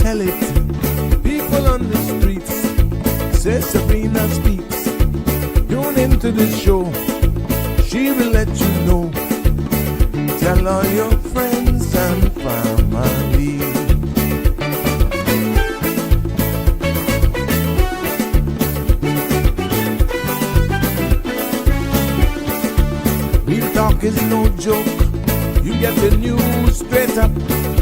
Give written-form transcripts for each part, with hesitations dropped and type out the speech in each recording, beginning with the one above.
tell it. People on the streets say Sabrina speaks. Tune into the show, she will let you know. Tell all your friends and family. Real talk is no joke. You get the news straight up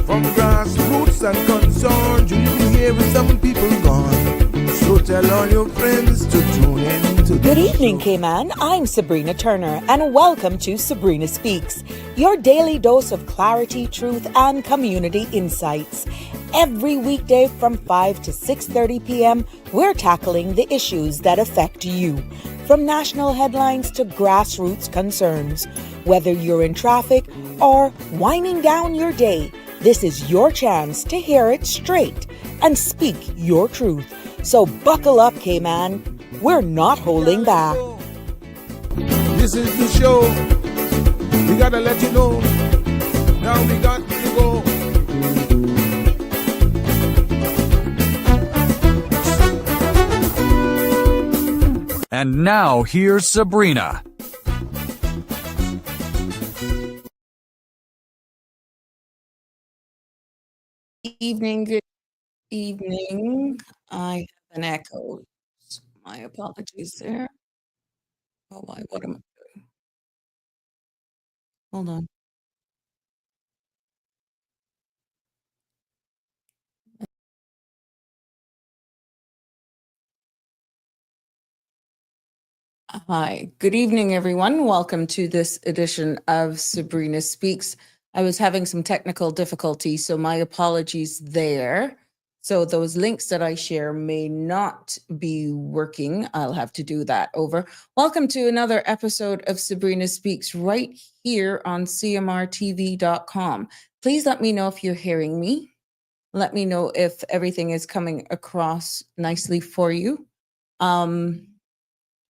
from grassroots and concerns. You will hear with some people gone. So tell all your friends to tune in to the Good evening, show. Cayman. I'm Sabrina Turner, and welcome to Sabrina Speaks, your daily dose of clarity, truth, and community insights. Every weekday from 5 to 6:30 p.m., we're tackling the issues that affect you, from national headlines to grassroots concerns. Whether you're in traffic or winding down your day, this is your chance to hear it straight and speak your truth. So buckle up, Cayman. We're not holding back. This is the show. We gotta let you know. Now we got to go. And now here's Sabrina. Good evening. I have an echo. My apologies there. Oh, what am I doing? Hold on. Hi, good evening, everyone. Welcome to this edition of Sabrina Speaks. I was having some technical difficulties, so my apologies there. So those links that I share may not be working. I'll have to do that over. Welcome to another episode of Sabrina Speaks right here on cmrtv.com. Please let me know if you're hearing me. Let me know if everything is coming across nicely for you.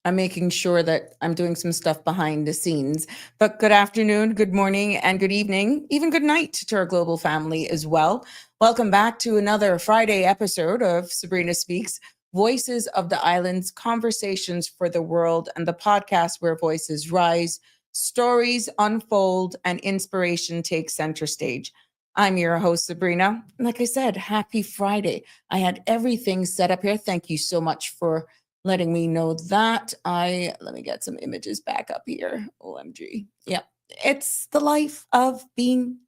I'm making sure that I'm doing some stuff behind the scenes. But good afternoon, good morning, and good evening, even good night to our global family as well. Welcome back to another Friday episode of Sabrina Speaks, Voices of the Islands, Conversations for the World, and the podcast where voices rise, stories unfold, and inspiration takes center stage. I'm your host, Sabrina. Like I said, happy Friday. I had everything set up here. Thank you so much for letting me know that. Let me get some images back up here. OMG. Yep. It's the life of being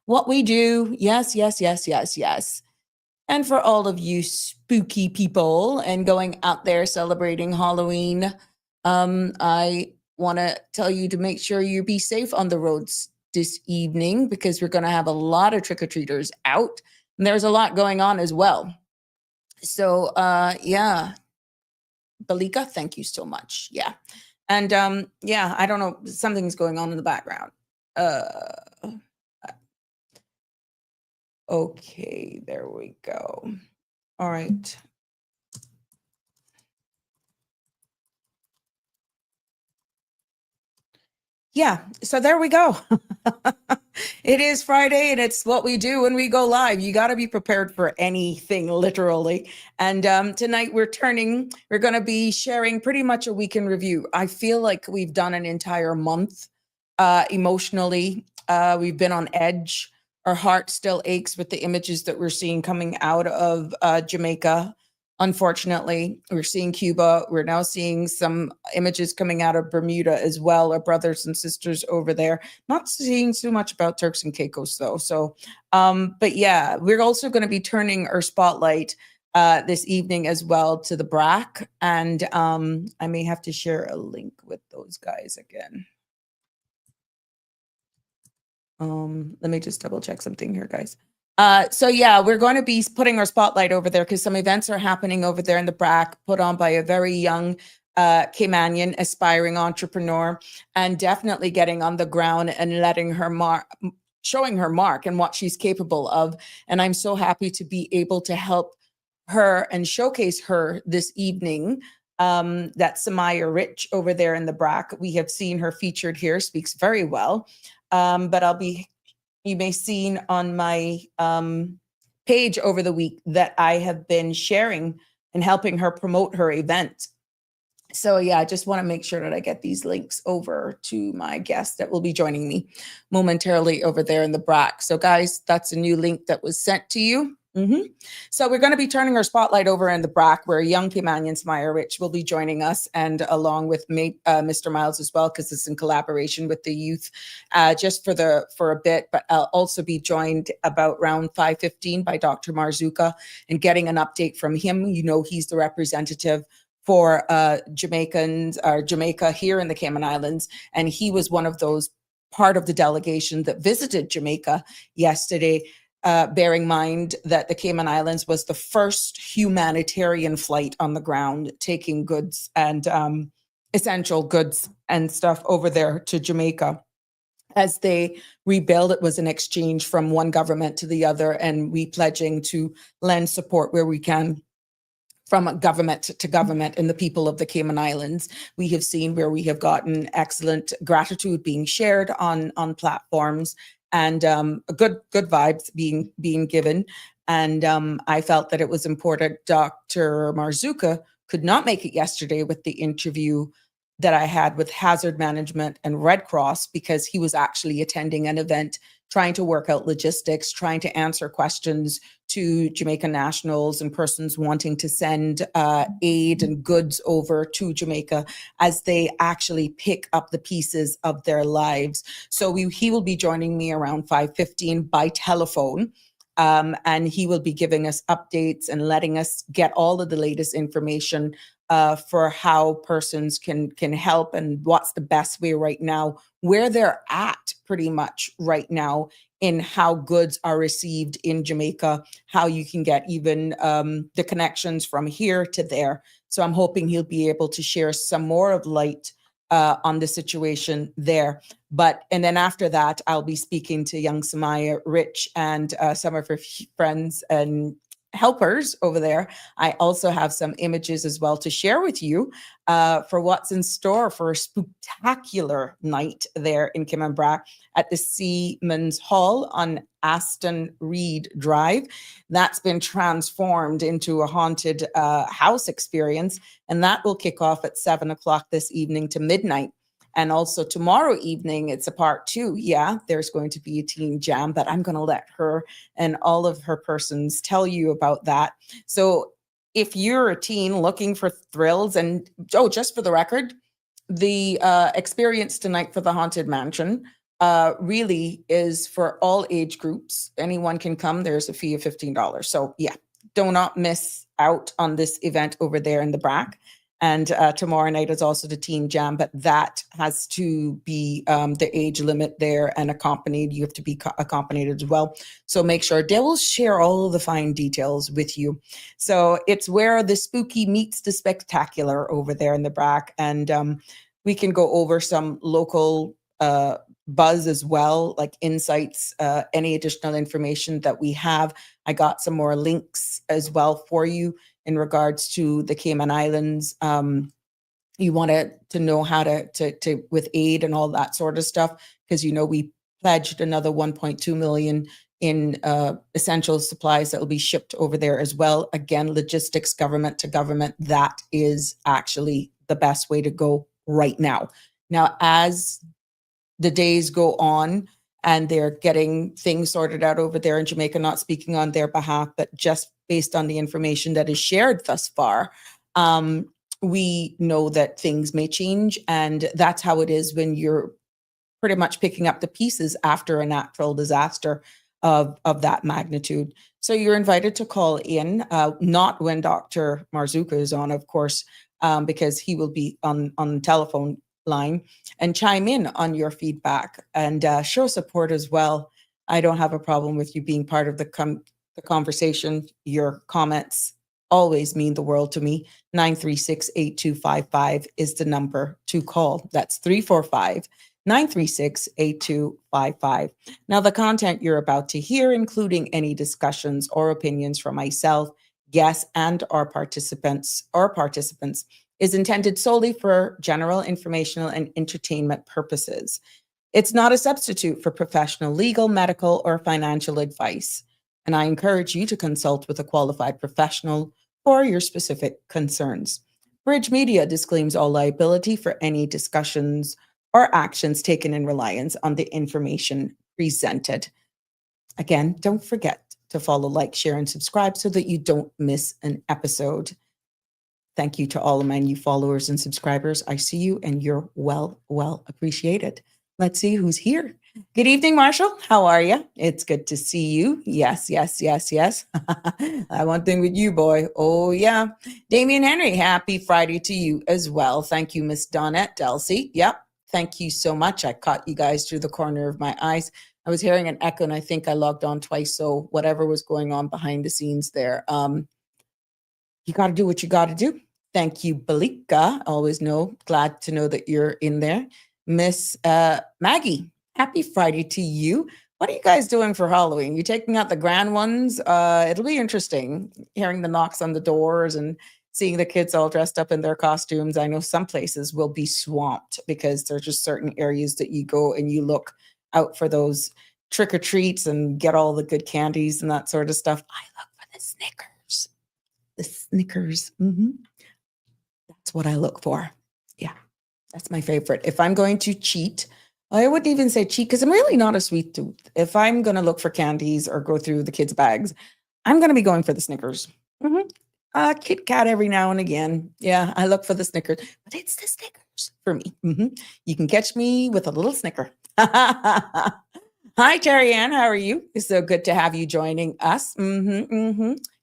what we do. Yes, yes, yes, yes, yes. And for all of you spooky people and going out there celebrating Halloween, I want to tell you to make sure you be safe on the roads this evening because we're going to have a lot of trick-or-treaters out. And there's a lot going on as well. So, yeah. Balika, thank you so much. Yeah. And yeah, I don't know, something's going on in the background. Okay, there we go. All right. Yeah, so there we go. It is Friday and it's what we do when we go live. You got to be prepared for anything, literally. And tonight we're going to be sharing pretty much a weekend review. I feel like we've done an entire month emotionally. We've been on edge. Our heart still aches with the images that we're seeing coming out of Jamaica. Unfortunately, we're seeing Cuba. We're now seeing some images coming out of Bermuda as well, our brothers and sisters over there. Not seeing too much about Turks and Caicos, though. So, but yeah, we're also going to be turning our spotlight this evening as well to the BRAC. And I may have to share a link with those guys again. Let me just double check something here, guys. So yeah, we're going to be putting our spotlight over there because some events are happening over there in the BRAC, put on by a very young Caymanian aspiring entrepreneur, and definitely getting on the ground and letting her showing her mark and what she's capable of. And I'm so happy to be able to help her and showcase her this evening. That's Samaya Rich over there in the BRAC. We have seen her featured here, speaks very well. But you may seen on my page over the week that I have been sharing and helping her promote her event. So yeah, I just want to make sure that I get these links over to my guest that will be joining me momentarily over there in the BRAC. So guys, that's a new link that was sent to you. So we're going to be turning our spotlight over in the BRAC, where young Kimanian Smire Rich will be joining us, and along with Mr. Miles as well, because it's in collaboration with the youth, just for a bit. But I'll also be joined about around 5:15 by Dr. Marzuka, and getting an update from him. You know, he's the representative for Jamaica here in the Cayman Islands, and he was one of those part of the delegation that visited Jamaica yesterday. Bearing in mind that the Cayman Islands was the first humanitarian flight on the ground, taking goods and essential goods and stuff over there to Jamaica. As they rebuild, it was an exchange from one government to the other, and we pledging to lend support where we can from government to government and the people of the Cayman Islands. We have seen where we have gotten excellent gratitude being shared on platforms, and good vibes being given. And I felt that it was important. Dr. Marzuka could not make it yesterday with the interview that I had with Hazard Management and Red Cross, because he was actually attending an event, trying to work out logistics, trying to answer questions to Jamaican nationals and persons wanting to send aid and goods over to Jamaica as they actually pick up the pieces of their lives. So he will be joining me around 5:15 by telephone. And he will be giving us updates and letting us get all of the latest information for how persons can help, and what's the best way right now, where they're at pretty much right now in how goods are received in Jamaica, how you can get even the connections from here to there. So I'm hoping he'll be able to share some more of light on the situation there. And then after that, I'll be speaking to young Samaya Rich and some of her friends and helpers over there. I also have some images as well to share with you for what's in store for a spectacular night there in Kimbra at the Seaman's Hall on Aston Reed Drive. That's been transformed into a haunted house experience, and that will kick off at 7 o'clock this evening to midnight. And also tomorrow evening, it's a part 2. Yeah, there's going to be a teen jam, but I'm going to let her and all of her persons tell you about that. So if you're a teen looking for thrills, and just for the record, the experience tonight for the Haunted Mansion really is for all age groups. Anyone can come. There's a fee of $15. So yeah, do not miss out on this event over there in the BRAC. And tomorrow night is also the teen jam, but that has to be the age limit there and accompanied. You have to be accompanied as well. So make sure they will share all the fine details with you. So it's where the spooky meets the spectacular over there in the BRAC. And we can go over some local buzz as well, like insights, any additional information that we have. I got some more links as well for you in regards to the Cayman Islands. You wanted to know how to with aid and all that sort of stuff, because we pledged another 1.2 million in essential supplies that will be shipped over there as well. Again, logistics, government to government, that is actually the best way to go right now. Now, as the days go on and they're getting things sorted out over there in Jamaica, not speaking on their behalf, but just based on the information that is shared thus far, we know that things may change. And that's how it is when you're pretty much picking up the pieces after a natural disaster of that magnitude. So you're invited to call in, not when Dr. Marzuka is on, of course, because he will be on the telephone line, and chime in on your feedback and show support as well. I don't have a problem with you being part of the conversation. Your comments always mean the world to me. 936-8255 is the number to call. That's 345-936-8255. Now, the content you're about to hear, including any discussions or opinions from myself, guests, and our participants, is intended solely for general informational and entertainment purposes. It's not a substitute for professional legal, medical, or financial advice. and I encourage you to consult with a qualified professional for your specific concerns. Bridge Media disclaims all liability for any discussions or actions taken in reliance on the information presented. Again, don't forget to follow, like, share, and subscribe so that you don't miss an episode. Thank you to all of my new followers and subscribers. I see you and you're well appreciated. Let's see who's here. Good evening, Marshall. How are you? It's good to see you. Yes. I one thing with you, boy. Oh, yeah. Damian Henry, happy Friday to you as well. Thank you, Miss Donette Delsey. Yep. Thank you so much. I caught you guys through the corner of my eyes. I was hearing an echo and I think I logged on twice. So whatever was going on behind the scenes there, you got to do what you got to do. Thank you, Balika. Always glad to know that you're in there. Miss Maggie, happy Friday to you. What are you guys doing for Halloween? You taking out the grand ones? It'll be interesting hearing the knocks on the doors and seeing the kids all dressed up in their costumes. I know some places will be swamped because there's just certain areas that you go and you look out for those trick or treats and get all the good candies and that sort of stuff. I look for the Snickers. The Snickers. That's what I look for. Yeah, that's my favorite. If I'm going to cheat, I wouldn't even say cheat because I'm really not a sweet tooth. If I'm going to look for candies or go through the kids' bags, I'm going to be going for the Snickers. Kit Kat every now and again. Yeah, I look for the Snickers, but it's the Snickers for me. You can catch me with a little Snicker. Hi, Terry Ann. How are you? It's so good to have you joining us.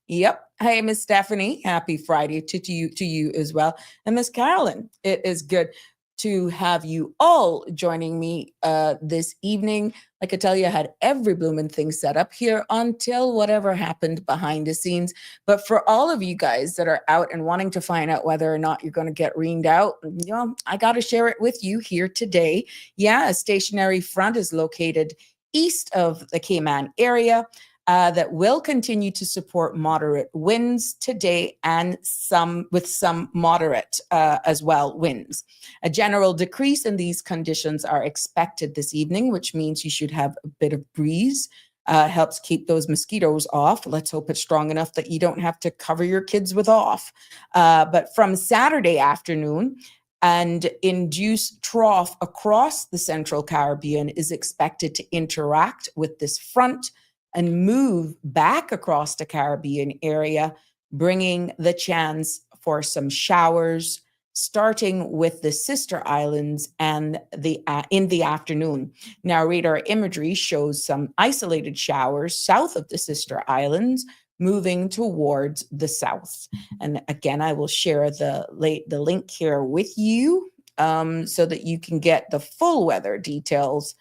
Yep. Hey, Miss Stephanie. Happy Friday to you as well. And Miss Carolyn, it is good to have you all joining me this evening. Like I tell you, I had every blooming thing set up here until whatever happened behind the scenes. But for all of you guys that are out and wanting to find out whether or not you're going to get reamed out, I got to share it with you here today. Yeah, a stationary front is located east of the Cayman area. That will continue to support moderate winds today and some moderate as well winds. A general decrease in these conditions are expected this evening, which means you should have a bit of breeze. Helps keep those mosquitoes off. Let's hope it's strong enough that you don't have to cover your kids with off. But from Saturday afternoon, and induced trough across the Central Caribbean is expected to interact with this front and move back across the Caribbean area, bringing the chance for some showers, starting with the sister islands and in the afternoon. Now, radar imagery shows some isolated showers south of the sister islands, moving towards the south. And again, I will share the link here with you so that you can get the full weather details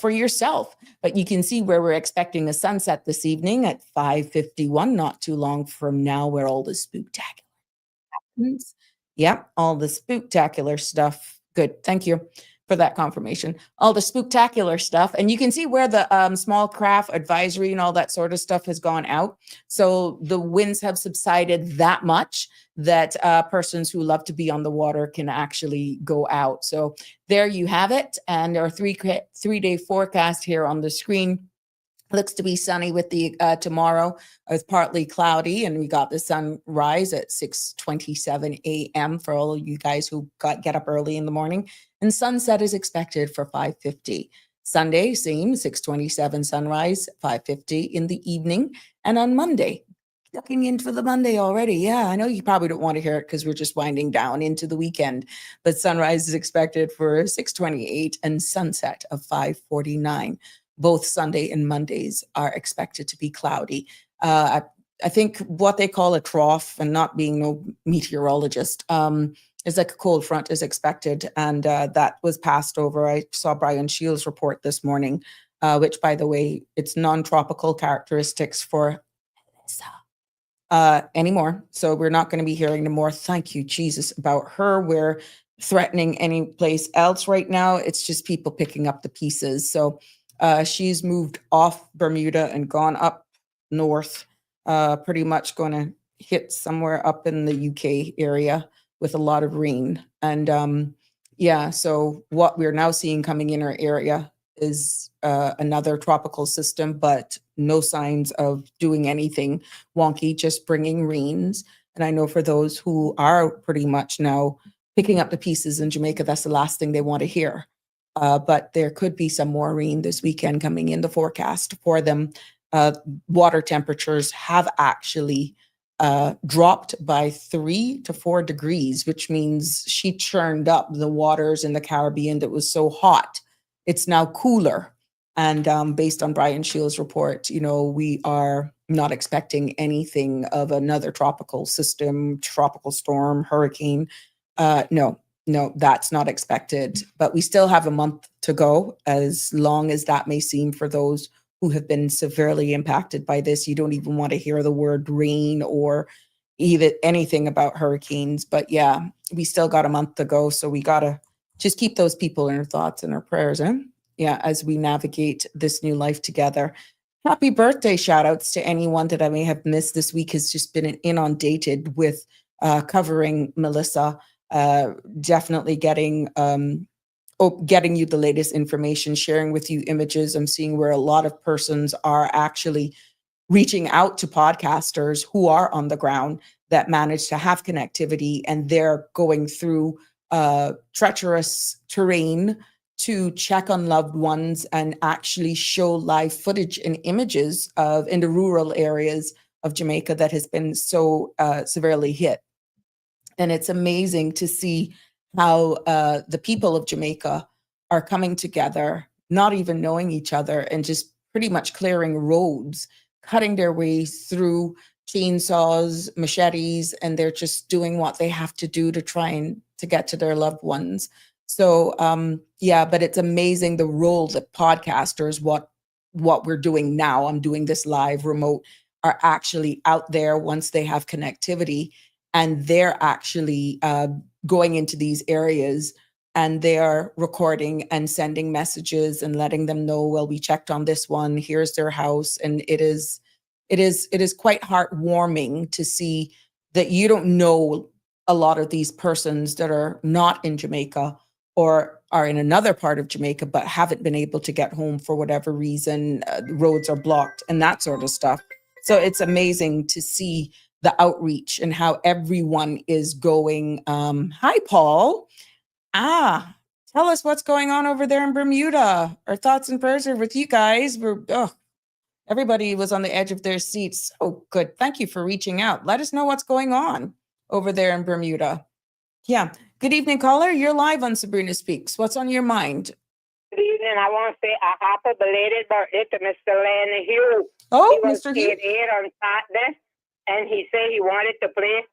for yourself. But you can see where we're expecting a sunset this evening at 5:51, not too long from now, where all the spooktacular happens. Yeah, all the spooktacular stuff. Good. Thank you for that confirmation. All the spooktacular stuff. And you can see where the small craft advisory and all that sort of stuff has gone out. So the winds have subsided that much that persons who love to be on the water can actually go out. So there you have it. And our three-day forecast here on the screen looks to be sunny with the tomorrow. It's partly cloudy, and we got the sunrise at 6:27 a.m. for all of you guys who get up early in the morning. And sunset is expected for 5:50. Sunday, same 6:27 sunrise, 5:50 in the evening. And on Monday, looking in for the Monday already. Yeah, I know you probably don't want to hear it because we're just winding down into the weekend. But sunrise is expected for 6:28 and sunset of 5:49. Both Sunday and Mondays are expected to be cloudy. I think what they call a trough, and not being no meteorologist, is like a cold front is expected. And that was passed over. I saw Brian Shields' report this morning, which, by the way, it's non-tropical characteristics for anymore. So we're not going to be hearing no more, thank you, Jesus, about her. We're threatening any place else right now. It's just people picking up the pieces. So she's moved off Bermuda and gone up north, pretty much going to hit somewhere up in the UK area with a lot of rain. And yeah, so what we're now seeing coming in our area is another tropical system, but no signs of doing anything wonky, just bringing rains. And I know for those who are pretty much now picking up the pieces in Jamaica, that's the last thing they want to hear. But there could be some more rain this weekend coming in the forecast for them. Water temperatures have actually dropped by 3 to 4 degrees, which means she churned up the waters in the Caribbean that was so hot. It's now cooler. And based on Brian Shields' report, we are not expecting anything of another tropical system, tropical storm, hurricane. No, that's not expected. But we still have a month to go, as long as that may seem for those who have been severely impacted by this. You don't even want to hear the word rain or even anything about hurricanes. But yeah, we still got a month to go. So we got to just keep those people in our thoughts and our prayers, yeah, as we navigate this new life together. Happy birthday shout outs to anyone that I may have missed. This week has just been inundated with covering Melissa, definitely getting you the latest information, sharing with you images. I'm seeing where a lot of persons are actually reaching out to podcasters who are on the ground that manage to have connectivity, and they're going through treacherous terrain to check on loved ones and actually show live footage and images of in the rural areas of Jamaica that has been so severely hit. And it's amazing to see how the people of Jamaica are coming together, not even knowing each other, and just pretty much clearing roads, cutting their way through chainsaws, machetes, and they're just doing what they have to do to try and to get to their loved ones. So yeah, but it's amazing the role that podcasters, what we're doing now, I'm doing this live remote, are actually out there once they have connectivity, and they're actually going into these areas and they're recording and sending messages and letting them know, well, we checked on this one, here's their house. And it is quite heartwarming to see that you don't know a lot of these persons that are not in Jamaica or are in another part of Jamaica, but haven't been able to get home for whatever reason, roads are blocked and that sort of stuff. So it's amazing to see the outreach and how everyone is going. Hi, Paul. Tell us what's going on over there in Bermuda. Our thoughts and prayers are with you guys. Everybody was on the edge of their seats. Oh, good. Thank you for reaching out. Let us know what's going on over there in Bermuda. Yeah. Good evening, caller. You're live on Sabrina Speaks. What's on your mind? Good evening. I want to say a happy belated birthday to Mr. Lenny Hugh. Oh, he was Mr. Hugh. Here on Saturday, and he said he wanted to play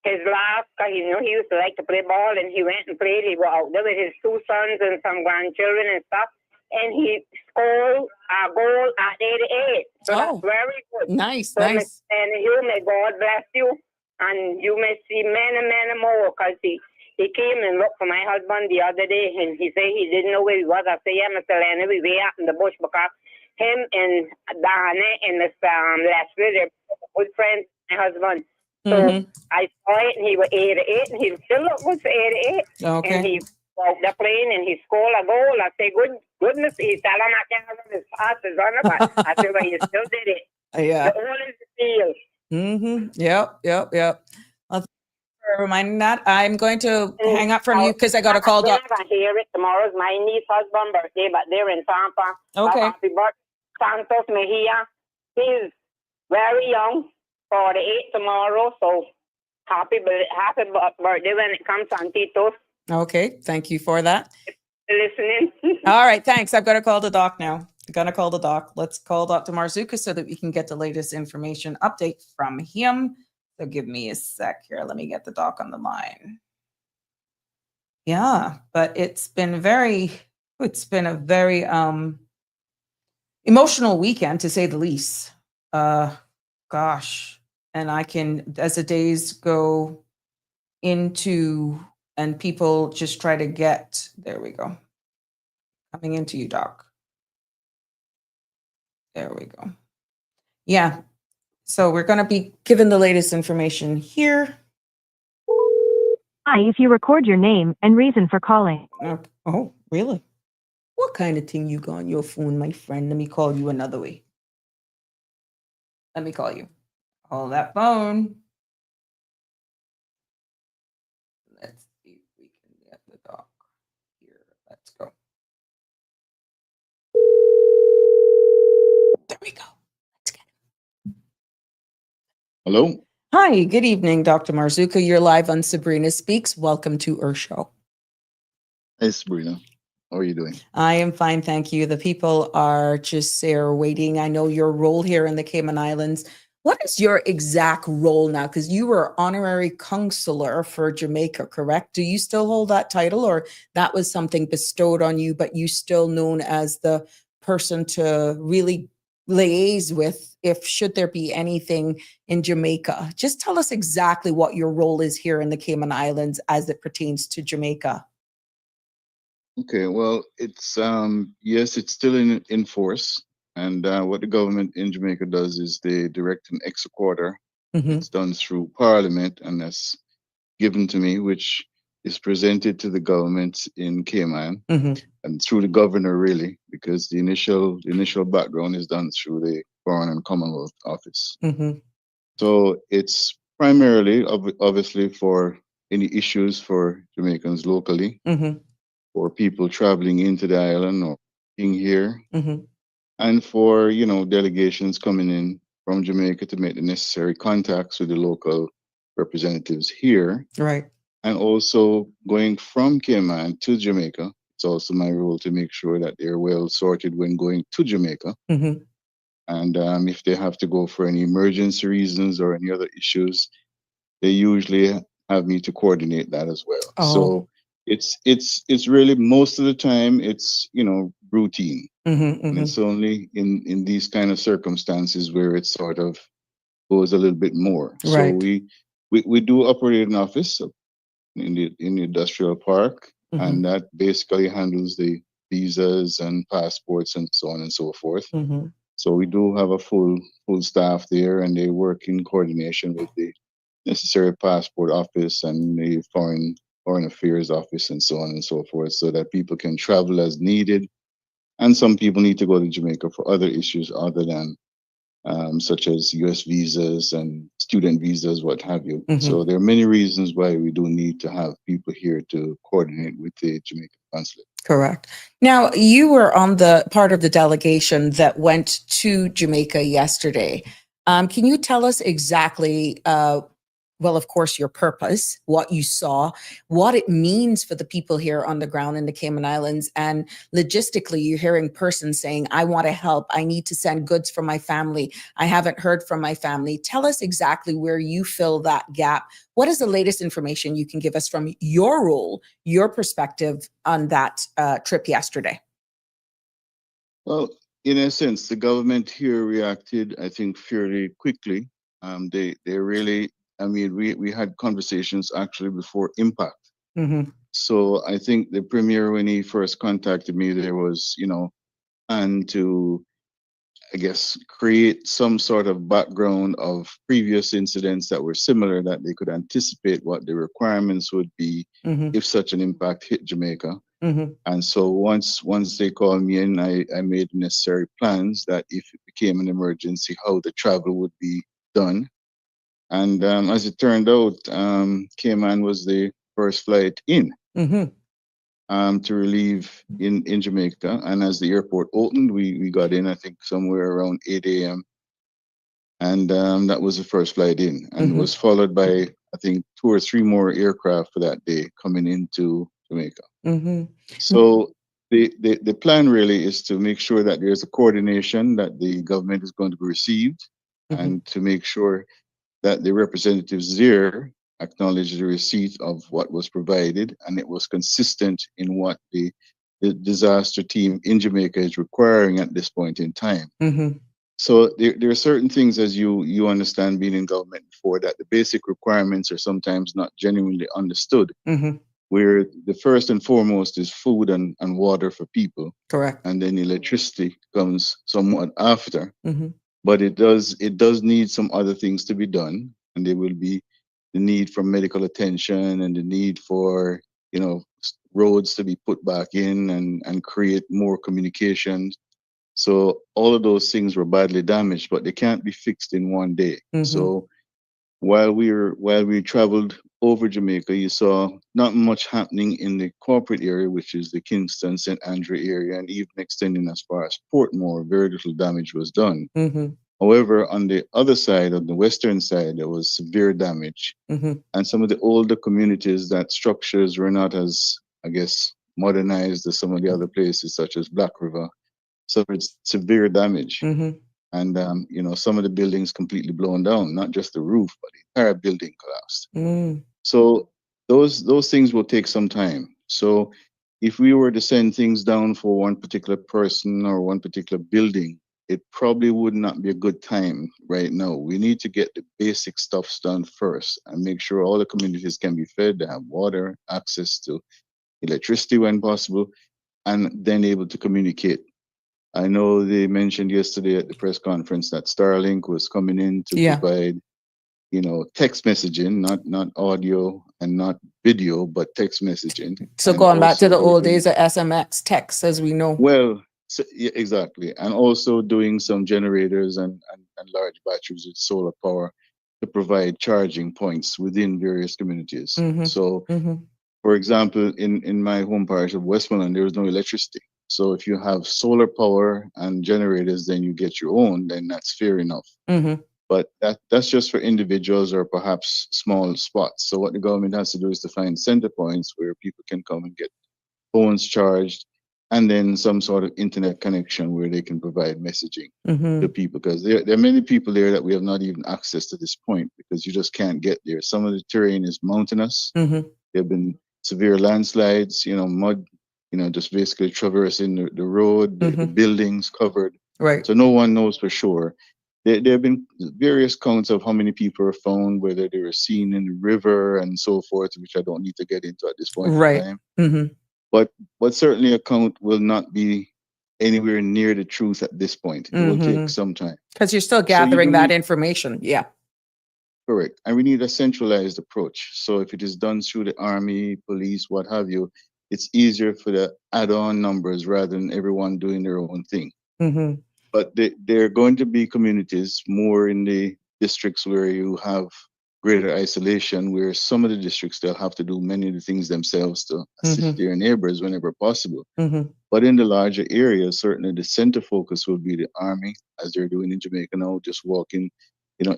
his last, because he knew he used to like to play ball, and he went and played. He was out there with his 2 sons and some grandchildren and stuff, and he scored a goal at 88. So that's very good. Nice, so nice. Mr. Lenny Hugh, may God bless you, and you may see many, many more, because he came and looked for my husband the other day, and he said he didn't know where he was. I said, yeah, Mr. Lenny, we were out in the bush, because him and Dana and Miss Leslie, they're good friends, my husband. So I saw it, and he was 88, and he still looked good for 88. Okay. And he walked the plane, and he scored a goal. I said, goodness, he said, I'm not going to run as fast as runner, but I said, well, you still did it. Yeah. The all is the field. Yep. For reminding that. I'm going to hang up from you because I got a call. I'm going to hear it. Tomorrow's my niece's husband's birthday, but they're in Tampa. Okay. Happy birthday, Santos Mejia. He's very young, 48 tomorrow, so happy birthday when it comes on Tito's. Okay, thank you for that. Listening. All right, thanks. I've got to call the doc now. I'm going to call the doc. Let's call Dr. Marzuka so that we can get the latest information update from him. So give me a sec here. Let me get the doc on the line. Yeah, but it's been a very emotional weekend, to say the least. Gosh. And I can, as the days go into and people just try to get, there we go. Coming into you, doc. There we go. Yeah. So we're going to be given the latest information here. Hi, if you record your name and reason for calling. Oh, really? What kind of thing you got on your phone, my friend? Let me call you another way. Let me call you. Hold that phone. Let's see if we can get the doc here. Let's go. There we go. Let's get it. Hello. Hi, good evening, Dr. Marzuka. You're live on Sabrina Speaks. Welcome to our show. Hey, Sabrina. How are you doing? I am fine, thank you. The people are just there waiting. I know your role here in the Cayman Islands. What is your exact role now? Because you were honorary consular for Jamaica, correct? Do you still hold that title, or that was something bestowed on you, but you still known as the person to really liaise with if should there be anything in Jamaica? Just tell us exactly what your role is here in the Cayman Islands as it pertains to Jamaica. Okay, well, it's yes, it's still in force. And what the government in Jamaica does is they direct an exequatur. Mm-hmm. It's done through Parliament, and that's given to me, which is presented to the government in Cayman Mm-hmm. and through the governor, really, because the initial background is done through the Foreign and Commonwealth Office. Mm-hmm. So it's primarily, obviously, for any issues for Jamaicans locally, Mm-hmm. for people traveling into the island or being here, Mm-hmm. and for delegations coming in from Jamaica to make the necessary contacts with the local representatives here, Right. and also going from Cayman to Jamaica. It's also my role to make sure that they're well sorted when going to Jamaica. Mm-hmm. And if they have to go for any emergency reasons or any other issues, they usually have me to coordinate that as well. Oh. So it's really, most of the time it's routine, Mm-hmm. and Mm-hmm. it's only in these kind of circumstances where it sort of goes a little bit more. So Right. we do operate an office in the industrial park, Mm-hmm. and that basically handles the visas and passports and so on and so forth. Mm-hmm. So we do have a full staff there, and they work in coordination with the necessary passport office and the foreign affairs office and so on and so forth, so that people can travel as needed. And some people need to go to Jamaica for other issues other than such as U.S. visas and student visas, what have you. Mm-hmm. So there are many reasons why we do need to have people here to coordinate with the Jamaican consulate. Correct. Now, you were on the part of the delegation that went to Jamaica yesterday. Can you tell us exactly, well, of course, your purpose, what you saw, what it means for the people here on the ground in the Cayman Islands, and logistically, you're hearing persons saying, I want to help. I need to send goods for my family. I haven't heard from my family. Tell us exactly where you fill that gap. What is the latest information you can give us from your role, your perspective on that trip yesterday? Well, in a sense, the government here reacted, I think, fairly quickly. They really, I mean, we had conversations actually before impact. Mm-hmm. So I think the premier, when he first contacted me, there was, and to, I guess, create some sort of background of previous incidents that were similar, that they could anticipate what the requirements would be Mm-hmm. if such an impact hit Jamaica. Mm-hmm. And so once they called me in, I made necessary plans that if it became an emergency, how the travel would be done. And as it turned out, Cayman was the first flight in Mm-hmm. to relieve in Jamaica. And as the airport opened, we got in, I think, somewhere around 8 a.m. And that was the first flight in. And it was followed by, I think, 2 or 3 more aircraft for that day coming into Jamaica. Mm-hmm. So the plan really is to make sure that there's a coordination, that the government is going to be received, Mm-hmm. and to make sure that the representatives there acknowledge the receipt of what was provided, and it was consistent in what the disaster team in Jamaica is requiring at this point in time. Mm-hmm. So there are certain things, as you understand, being in government before, that the basic requirements are sometimes not genuinely understood, Mm-hmm. where the first and foremost is food and water for people, Correct. and then electricity comes somewhat after. Mm-hmm. But it does need some other things to be done, and there will be the need for medical attention and the need for roads to be put back in, and create more communications So all of those things were badly damaged, but they can't be fixed in one day. Mhm. So while we traveled over Jamaica, you saw not much happening in the corporate area, which is the Kingston, St. Andrew area, and even extending as far as Portmore, very little damage was done. Mhm. However, on the other side, on the western side, there was severe damage. Mhm. And some of the older communities, that structures were not as, I guess, modernized as some of the other places, such as Black River, suffered severe damage. Mhm. And some of the buildings completely blown down, not just the roof, but the entire building collapsed. Mm. So those things will take some time. So if we were to send things down for one particular person or one particular building, it probably would not be a good time right now. We need to get the basic stuffs done first and make sure all the communities can be fed, they have water, access to electricity when possible, and then able to communicate. I know they mentioned yesterday at the press conference that Starlink was coming in to Yeah. provide, text messaging, not audio and not video, but text messaging. So And going back to also the old delivering, days of SMX text, as we know. well, so, yeah, exactly. And also doing some generators and large batteries with solar power to provide charging points within various communities. Mhm. So, Mhm. for example, in my home parish of Westmoreland, there is no electricity. So if you have solar power and generators, then you get your own, then that's fair enough. Mhm. But that's just for individuals or perhaps small spots. So what the government has to do is to find center points where people can come and get phones charged, and then some sort of internet connection where they can provide messaging to Mhm. people. Because there are many people there that we have not even access to this point because you just can't get there. Some of the terrain is mountainous. Mhm. There have been severe landslides, mud, just basically traversing the road, the Mhm. buildings covered. Right. So no one knows for sure. There have been various counts of how many people are found, whether they were seen in the river and so forth, which I don't need to get into at this point in Right. time. Mhm. But certainly a count will not be anywhere near the truth at this point. It will take Mhm. some time. Because you're still So you gathering do that need, information. Yeah. correct. And we need a centralized approach. So if it is done through the army, police, what have you, it's easier for the add-on numbers rather than everyone doing their own thing. Mhm. But there are going to be communities more in the districts where you have greater isolation, where some of the districts they'll have to do many of the things themselves to assist Mhm. their neighbors whenever possible. Mhm. But in the larger areas, certainly the center focus will be the army, as they're doing in Jamaica now, just walking,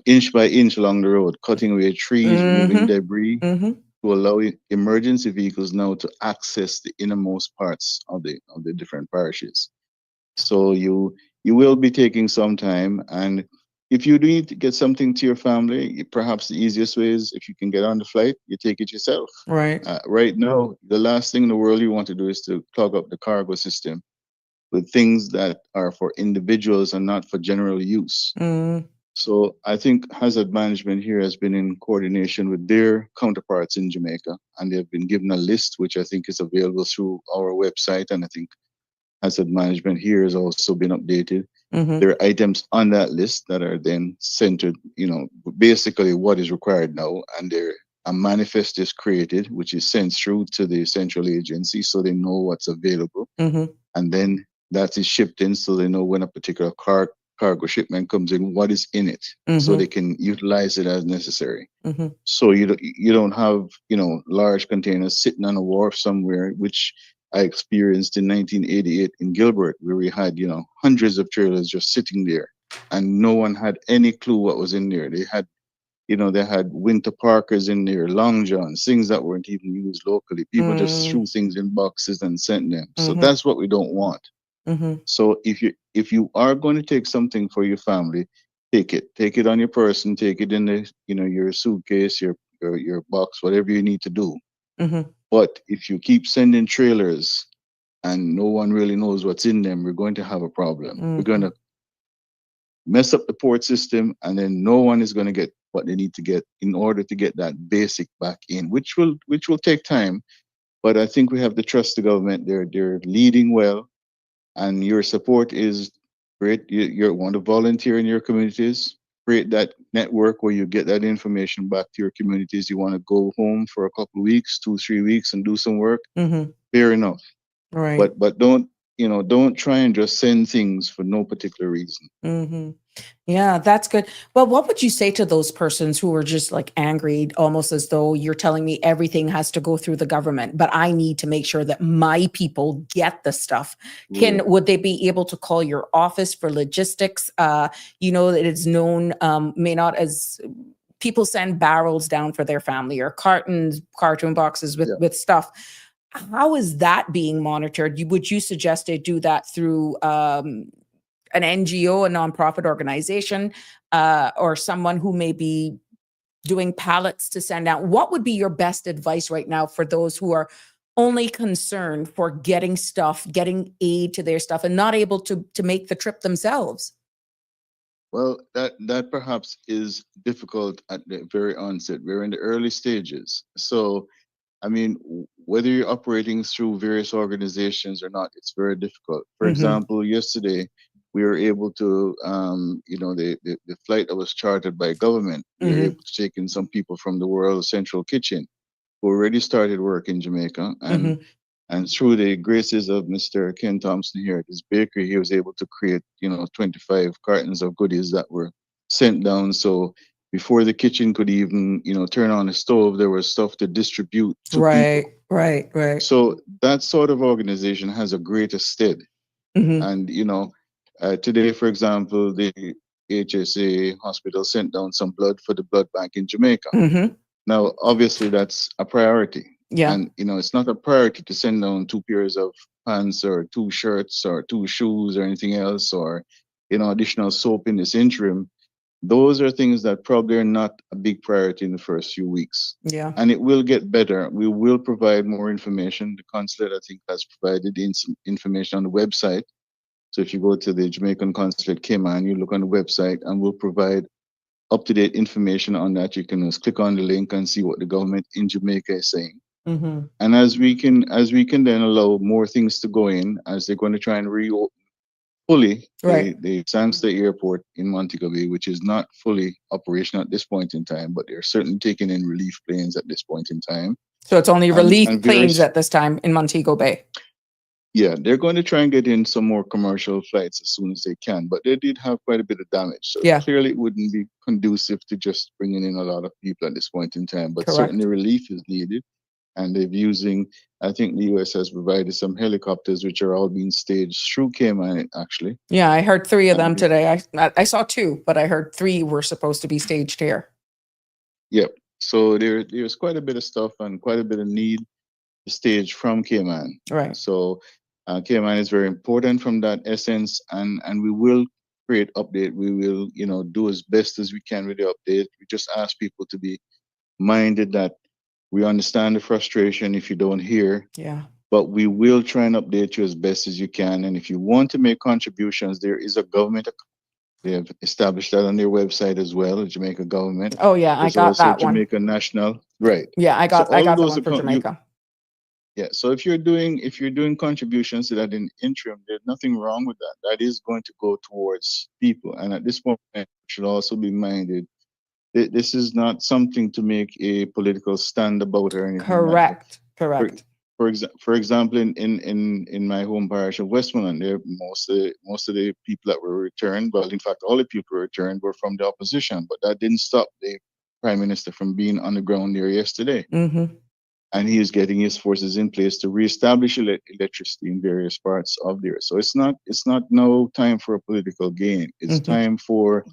inch by inch along the road, cutting away trees, removing Mhm. debris Mhm. to allow emergency vehicles now to access the innermost parts of the different parishes. So you will be taking some time, and if you need to get something to your family, perhaps the easiest way is if you can get on the flight, you take it yourself. Right. Right now, the last thing in the world you want to do is to clog up the cargo system with things that are for individuals and not for general use. Mm. So I think hazard management here has been in coordination with their counterparts in Jamaica, and they've been given a list which I think is available through our website, and I think hazard management here has also been updated. Mhm. There are items on that list that are then centered, basically what is required now, and there a manifest is created, which is sent through to the central agency so they know what's available, Mhm. and then that is shipped in so they know when a particular cargo shipment comes in, what is in it, so they Mhm. can utilize it as necessary. Mhm. So you don't have large containers sitting on a wharf somewhere, which I experienced in 1988 in Gilbert, where we had hundreds of trailers just sitting there, and no one had any clue what was in there. They had winter parkers in there, long johns, things that weren't even used locally. People just Mm. threw things in boxes and sent them. So Mhm. that's what we don't want. Mhm. So if you are going to take something for your family, take it. Take it on your person. Take it in the your suitcase, your box, whatever you need to do. Mhm. But if you keep sending trailers and no one really knows what's in them, we're going to have a problem. We're going Mhm. to mess up the port system, and then no one is going to get what they need to get in order to get that basic back in, which will take time. But I think we have to trust the government. They're leading well, and your support is great. You want to volunteer in your communities, create that network where you get that information back to your communities. You want to go home for a couple of weeks, 2, 3 weeks, and do some work. Mhm. Fair enough, Right. but don't don't try and just send things for no particular reason. Mm-hmm. Yeah, that's good. Well, what would you say to those persons who are just like angry, almost as though you're telling me everything has to go through the government, but I need to make sure that my people get the stuff? Right. Would they be able to call your office for logistics? That it's known, may not as people send barrels down for their family or cartoon boxes with Yeah. with stuff. How is that being monitored? Would you suggest they do that through an NGO, a nonprofit organization, or someone who may be doing pallets to send out? What would be your best advice right now for those who are only concerned for getting stuff, getting aid to their stuff, and not able to make the trip themselves? Well, that perhaps is difficult at the very onset. We're in the early stages. So, I mean, whether you're operating through various organizations or not, it's very difficult. For Mm-hmm. example, yesterday we were able to, the flight that was chartered by government, we were Mm-hmm. able to take in some people from the World Central Kitchen who already started work in Jamaica, Mm-hmm. and through the graces of Mr. Ken Thompson here at this bakery, he was able to create, 25 cartons of goodies that were sent down. So before the kitchen could even, turn on the stove, there was stuff to distribute to Right, people. right. So that sort of organization has a greater stead. Mm-hmm. And, today, for example, the HSA hospital sent down some blood for the blood bank in Jamaica. Mm-hmm. Now, obviously, that's a priority. Yeah. And, it's not a priority to send down 2 pairs of pants or 2 shirts or 2 shoes or anything else, or, additional soap in this interim. Those are things that probably are not a big priority in the first few weeks. Yeah. And it will get better. We will provide more information. The consulate, I think, has provided information on the website. So if you go to the Jamaican consulate Cayman, you look on the website, and we'll provide up-to-date information on that. You can just click on the link and see what the government in Jamaica is saying. Mm-hmm. And as we can then allow more things to go in, as they're going to try and reopen fully Right. the Sangster Airport in Montego Bay, which is not fully operational at this point in time, but they're certainly taking in relief planes at this point in time. So it's only And relief and planes various at this time in Montego Bay. Yeah, they're going to try and get in some more commercial flights as soon as they can, but they did have quite a bit of damage. So Yeah. clearly it wouldn't be conducive to just bringing in a lot of people at this point in time, but Correct. certainly relief is needed. And I think the US has provided some helicopters, which are all being staged through Cayman, actually. Yeah, I heard 3 of them And today. I saw 2, but I heard 3 were supposed to be staged here. yep. So there's quite a bit of stuff and quite a bit of need to stage from Cayman. Right. So Cayman is very important from that essence, and we will create update. We will, do as best as we can with the update. We just ask people to be minded that we understand the frustration if you don't hear, Yeah. but we will try and update you as best as you can. And if you want to make contributions, there is a government account. They have established that on their website as well, the Jamaica government. Oh yeah, I There's got also that one. Jamaica National, right? Yeah, I So got all of the those one for account, Jamaica. yeah. So if you're doing contributions to that in interim, there's nothing wrong with that. That is going to go towards people. And at this point, we should also be minded this is not something to make a political stand about or anything like that. Correct. Correct. For example, in my home parish of Westmoreland, there most of the people that were returned, well, in fact, all the people returned were from the opposition, but that didn't stop the Prime Minister from being on the ground there yesterday. Mm-hmm. And he is getting his forces in place to reestablish electricity in various parts of there. So it's not no time for a political gain. It's Mm-hmm. time for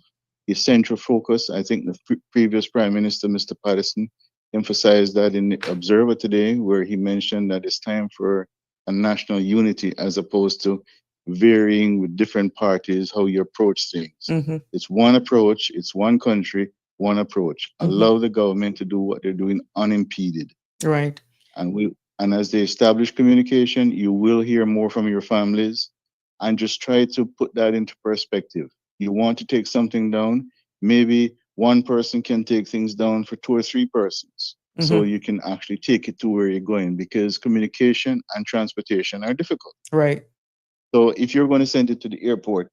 a central focus. I think the previous Prime Minister, Mr. Patterson, emphasized that in the Observer today, where he mentioned that it's time for a national unity as opposed to varying with different parties how you approach things. Mm-hmm. It's one approach, it's one country, one approach. Mm-hmm. Allow the government to do what they're doing unimpeded. Right. And as they establish communication, you will hear more from your families, and just try to put that into perspective. You want to take something down, maybe one person can take things down for 2 or 3 persons. Mm-hmm. So you can actually take it to where you're going, because communication and transportation are difficult. Right. So if you're going to send it to the airport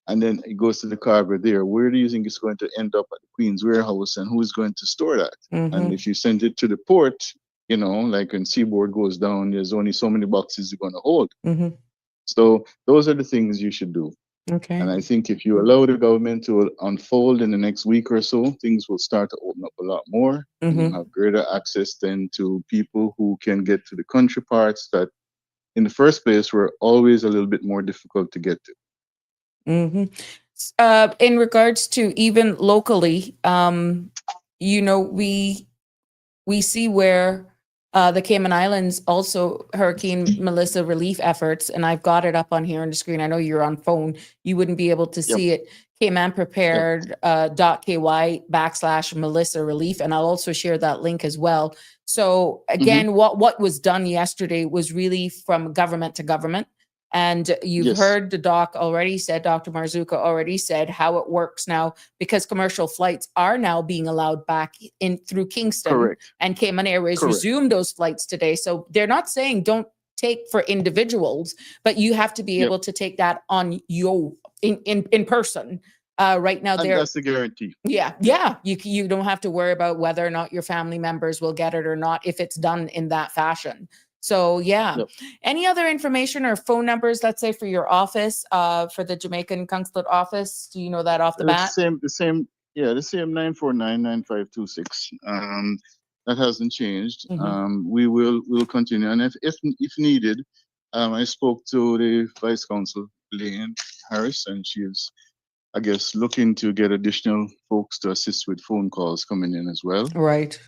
and then it goes to the cargo there, where do you think it's going to end up at the Queen's warehouse, and who is going to store that? Mm-hmm. And if you send it to the port, like when Seaboard goes down, there's only so many boxes you're going to hold. Mm-hmm. So those are the things you should do. Okay. And I think if you allow the government to unfold in the next week or so, things will start to open up a lot more. And you'll have greater access then to people who can get to the country parts that in the first place were always a little bit more difficult to get to. In regards to even locally, we see where the Cayman Islands also Hurricane Melissa relief efforts, and I've got it up on here on the screen. I know you're on phone; you wouldn't be able to see it. Cayman prepared .ky/Melissa relief, and I'll also share that link as well. So again, what was done yesterday was really from government to government. And you've heard the doc already said, Dr. Marzuka already said how it works now, because commercial flights are now being allowed back in through Kingston, and Cayman Airways resumed those flights today. So they're not saying don't take for individuals, but you have to be able to take that on your in person. Right now, and that's the guarantee. Yeah. You don't have to worry about whether or not your family members will get it or not if it's done in that fashion. So any other information or phone numbers, let's say for your office, for the Jamaican consulate office? Do you know that off the bat? The same 9499526. That hasn't changed. We'll continue, and if needed, I spoke to the Vice Consul Lane Harris, and she's, I guess, looking to get additional folks to assist with phone calls coming in as well. Right.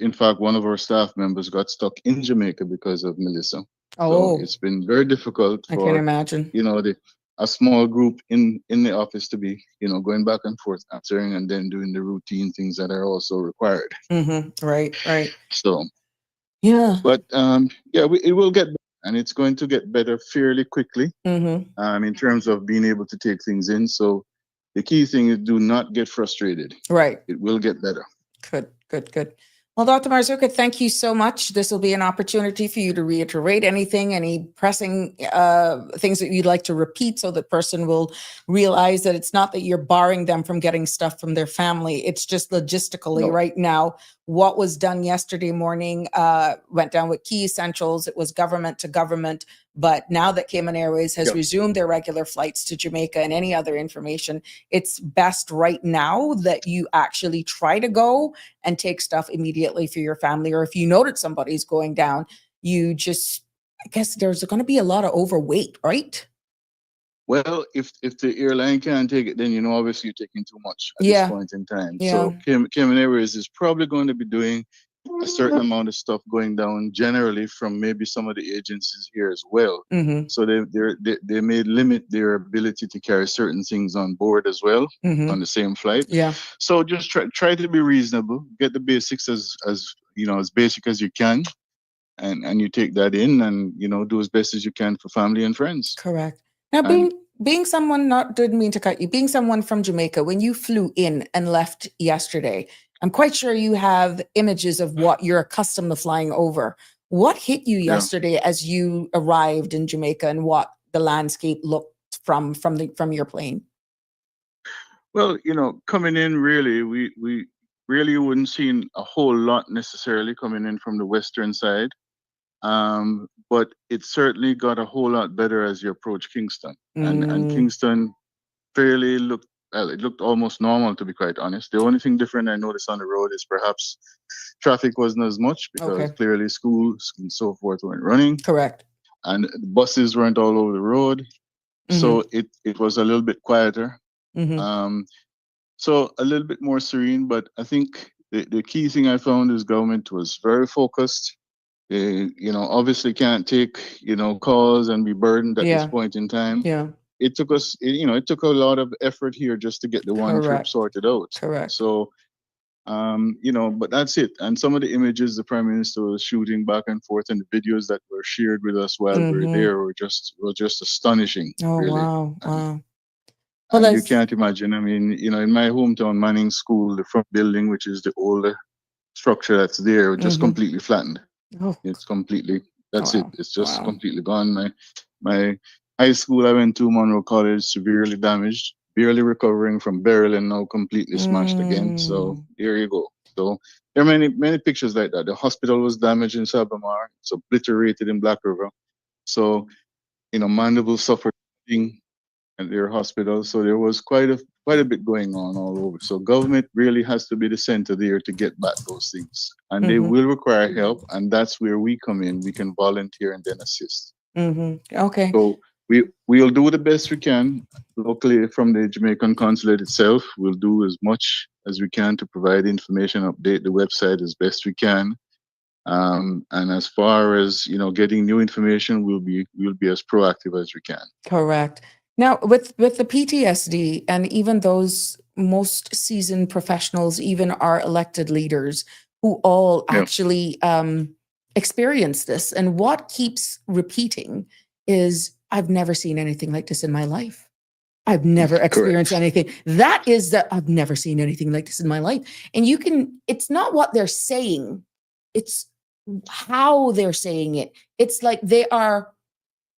In fact, one of our staff members got stuck in Jamaica because of Melissa. Oh, so it's been very difficult I for, can imagine. A small group in the office to be, going back and forth answering and then doing the routine things that are also required. Right. So, but it will get better, and it's going to get better fairly quickly. In terms of being able to take things in. So the key thing is do not get frustrated. Right. It will get better. Good. Well, Dr. Marzuka, thank you so much. This will be an opportunity for you to reiterate any pressing things that you'd like to repeat, so the person will realize that it's not that you're barring them from getting stuff from their family. It's just logistically right now. What was done yesterday morning went down with key essentials. It was government to government. But now that Cayman Airways has resumed their regular flights to Jamaica and any other information, it's best right now that you actually try to go and take stuff immediately for your family. Or if you know that somebody's going down, I guess there's going to be a lot of overweight, right? Well, if the airline can't take it, then obviously you're taking too much at this point in time. So Cayman Airways is probably going to be doing a certain amount of stuff going down generally from maybe some of the agencies here as well. So they may limit their ability to carry certain things on board as well on the same flight. So just try to be reasonable, get the basics as basic as you can, and you take that in and do as best as you can for family and friends. Correct. Now, being someone, didn't mean to cut you, being someone from Jamaica, when you flew in and left yesterday, I'm quite sure you have images of what you're accustomed to flying over. What hit you yesterday as you arrived in Jamaica, and what the landscape looked from your plane? Well, coming in, really, we really wouldn't seen a whole lot necessarily coming in from the western side. But it certainly got a whole lot better as you approach Kingston. And Kingston fairly looked almost normal, to be quite honest. The only thing different I noticed on the road is perhaps traffic wasn't as much, because clearly schools and so forth weren't running. Correct. And the buses weren't all over the road. So it was a little bit quieter. So a little bit more serene. But I think the key thing I found is government was very focused. They, obviously can't take, calls and be burdened at this point in time. It took us, it took a lot of effort here just to get the one trip sorted out. So, but that's it. And some of the images the Prime Minister was shooting back and forth, and the videos that were shared with us while we were there were just astonishing. Oh, really. Wow. And you can't imagine. I mean, in my hometown, Manning School, the front building, which is the older structure that's there, just completely flattened. It's completely, that's it. It's just completely gone. My high school I went to, Monroe College, severely damaged, barely recovering from burial, and now completely smashed again. So here you go. So there are many pictures like that. The hospital was damaged in Sabamar. It's obliterated in Black River. So mandible suffered at their hospital. So there was quite a bit going on all over. So government really has to be the center there to get back those things, and they Mm-hmm. will require help, and that's where we come in. We can volunteer and then assist. Mm-hmm. Okay. So we'll do the best we can locally from the Jamaican consulate itself. We'll do as much as we can to provide information, update the website as best we can. And as far as getting new information, we'll be as proactive as we can. Correct. Now, with the PTSD and even those most seasoned professionals, even our elected leaders, who all Yeah. actually experience this, and what keeps repeating is, "I've never seen anything like this in my life. I've never experienced Correct. anything." That is that I've never seen anything like this in my life. And it's not what they're saying, it's how they're saying it. It's like they are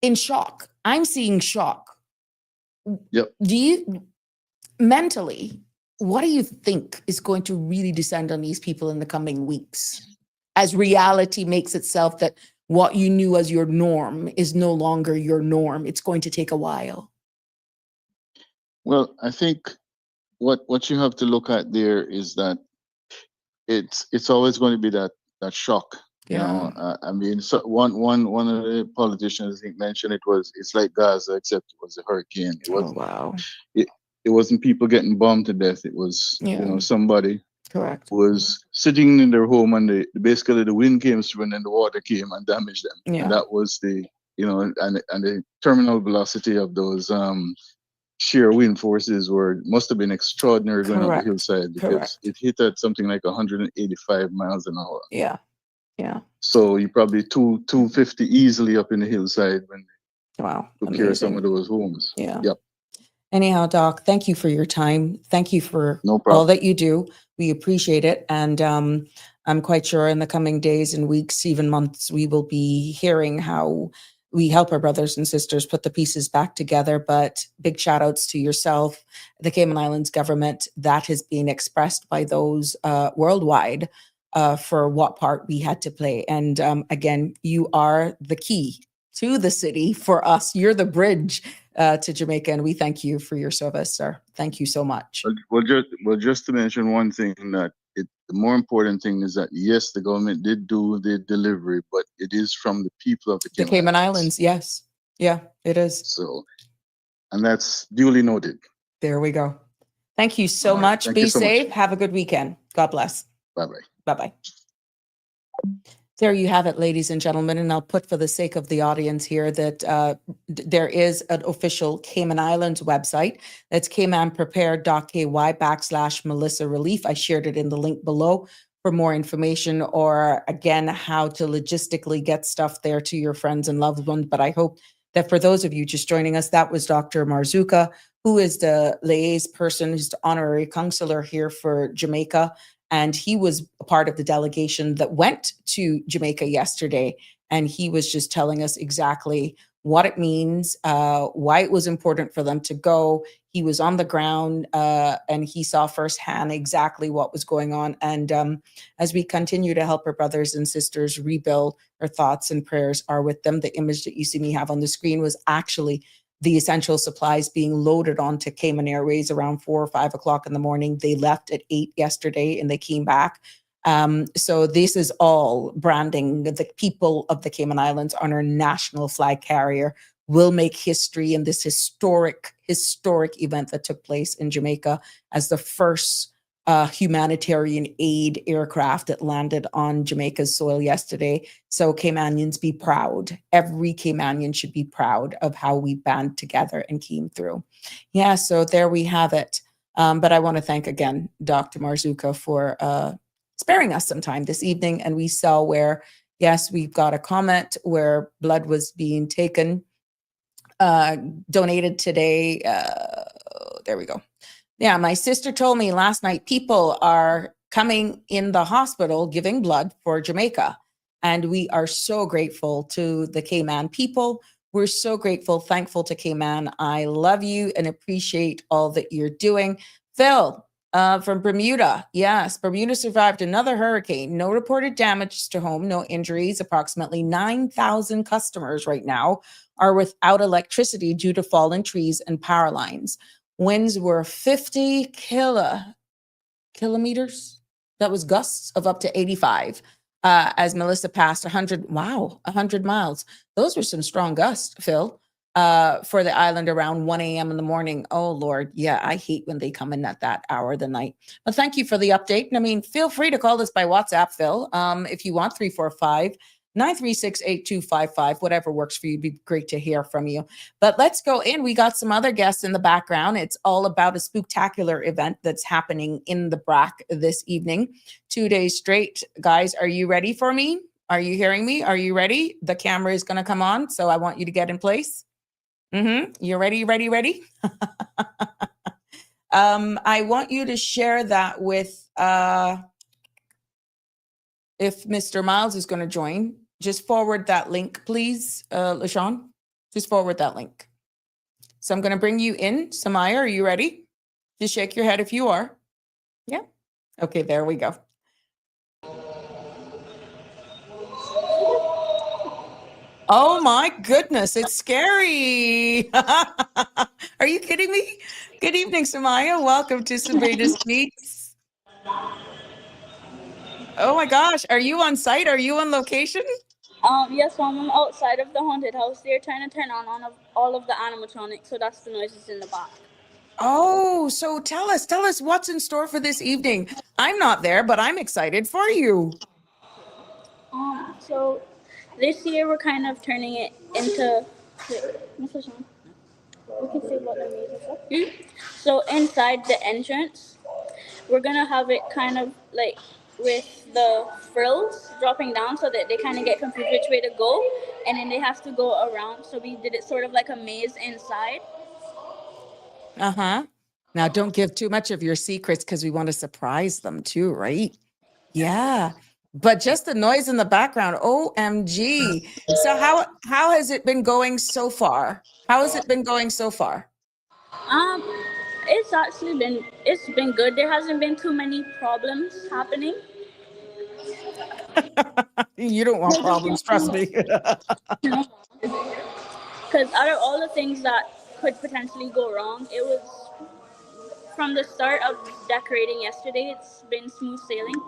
in shock. I'm seeing shock. Yep. Do you mentally, what do you think is going to really descend on these people in the coming weeks as reality makes itself that what you knew as your norm is no longer your norm? It's going to take a while. Well, I think what you have to look at there is that it's always going to be that shock. Yeah. I mean, so one of the politicians, I think, mentioned it's like Gaza, except it was a hurricane. It Oh, wasn't wow. it, it wasn't people getting bombed to death. It was Yeah. somebody Correct. was sitting in their home, and basically the wind came through and then the water came and damaged them. Yeah. And that was and the terminal velocity of those sheer wind forces must have been extraordinary going up the Correct. hillside, because Correct. it hit at something like 185 miles an hour. Yeah. Yeah. So you probably 250 easily up in the hillside when Wow. they took care of some Amazing. of those homes. Yeah. Yep. Anyhow, Doc, thank you for your time. Thank you for No all problem. that you do. We appreciate it. And I'm quite sure in the coming days and weeks, even months, we will be hearing how we help our brothers and sisters put the pieces back together. But big shout outs to yourself, the Cayman Islands government. That has been expressed by those worldwide for what part we had to play. And again, you are the key to the city for us. You're the bridge to Jamaica, and we thank you for your service, sir. Thank you so much. Well, just to mention one thing, that the more important thing is that, yes, the government did do the delivery, but it is from the people of the The Cayman Cayman Islands. Islands, yes. Yeah, it is. So, and that's duly noted. There we go. Thank you so All right. much. Thank Be you so much. safe. Have a good weekend. God bless. Bye-bye. Bye-bye. There you have it, ladies and gentlemen. And I'll put, for the sake of the audience here, that there is an official Cayman Islands website. That's caymanprepared.ky/Melissa Relief. I shared it in the link below for more information, or again, how to logistically get stuff there to your friends and loved ones. But I hope that for those of you just joining us, that was Dr. Marzuka, who is the liaison person, who's the honorary counselor here for Jamaica. And he was a part of the delegation that went to Jamaica yesterday. And he was just telling us exactly what it means, why it was important for them to go. He was on the ground and he saw firsthand exactly what was going on. And as we continue to help our brothers and sisters rebuild, our thoughts and prayers are with them. The image that you see me have on the screen was actually the essential supplies being loaded onto Cayman Airways around 4 or 5 o'clock in the morning. They left at 8 yesterday and they came back. So this is all branding the people of the Cayman Islands on our national flag carrier. Will make history in this historic event that took place in Jamaica as the first humanitarian aid aircraft that landed on Jamaica's soil yesterday. So Caymanians, be proud. Every Caymanian should be proud of how we band together and came through. Yeah, so there we have it. But I want to thank again Dr. Marzuka for sparing us some time this evening. And we saw where, yes, we've got a comment where blood was being taken, donated today. There we go. Yeah, my sister told me last night people are coming in the hospital giving blood for Jamaica. And we are so grateful to the Cayman people. We're so grateful, thankful to Cayman. I love you and appreciate all that you're doing. Phil, From Bermuda. Yes, Bermuda survived another hurricane. No reported damage to home, no injuries. Approximately 9,000 customers right now are without electricity due to fallen trees and power lines. Winds were 50 kilometers. That was gusts of up to 85. As Melissa passed 100, 100 miles. Those were some strong gusts, Phil, for the island around 1 a.m. in the morning. Oh, Lord. Yeah, I hate when they come in at that hour of the night. But thank you for the update. And I mean, feel free to call us by WhatsApp, Phil, if you want, 345-936-8255, whatever works for you. It'd be great to hear from you. But let's go in. We got some other guests in the background. It's all about a spooktacular event that's happening in the BRAC this evening. 2 days straight. Guys, are you ready for me? Are you hearing me? Are you ready? The camera is going to come on, so I want you to get in place. You're ready, ready? I want you to share that with, if Mr. Miles is going to join, just forward that link, please, LaShawn. Just forward that link. So I'm going to bring you in. Samaya, are you ready? Just shake your head if you are. Yeah. Okay, there we go. Oh my goodness, it's scary. Are you kidding me? Good evening, Samaya. Welcome to Sabrina Speaks. Oh my gosh, are you on site? Are you on location? Yes, Mom, I'm outside of the haunted house. They're trying to turn on all of the animatronics, so that's the noises in the back. Oh, so tell us what's in store for this evening. I'm not there, but I'm excited for you. So this year we're kind of turning it into. Mr. Sean, we can say what the music is. So inside the entrance, we're gonna have it kind of like with the frills dropping down so that they kind of get confused which way to go, and then they have to go around. So we did it sort of like a maze inside. Uh-huh. Now don't give too much of your secrets because we want to surprise them too, right? Yeah. But just the noise in the background, OMG. So how has it been going so far? How has it been going so far? It's been good. There hasn't been too many problems happening. You don't want problems, trust me. Because out of all the things that could potentially go wrong, it was from the start of decorating yesterday. It's been smooth sailing.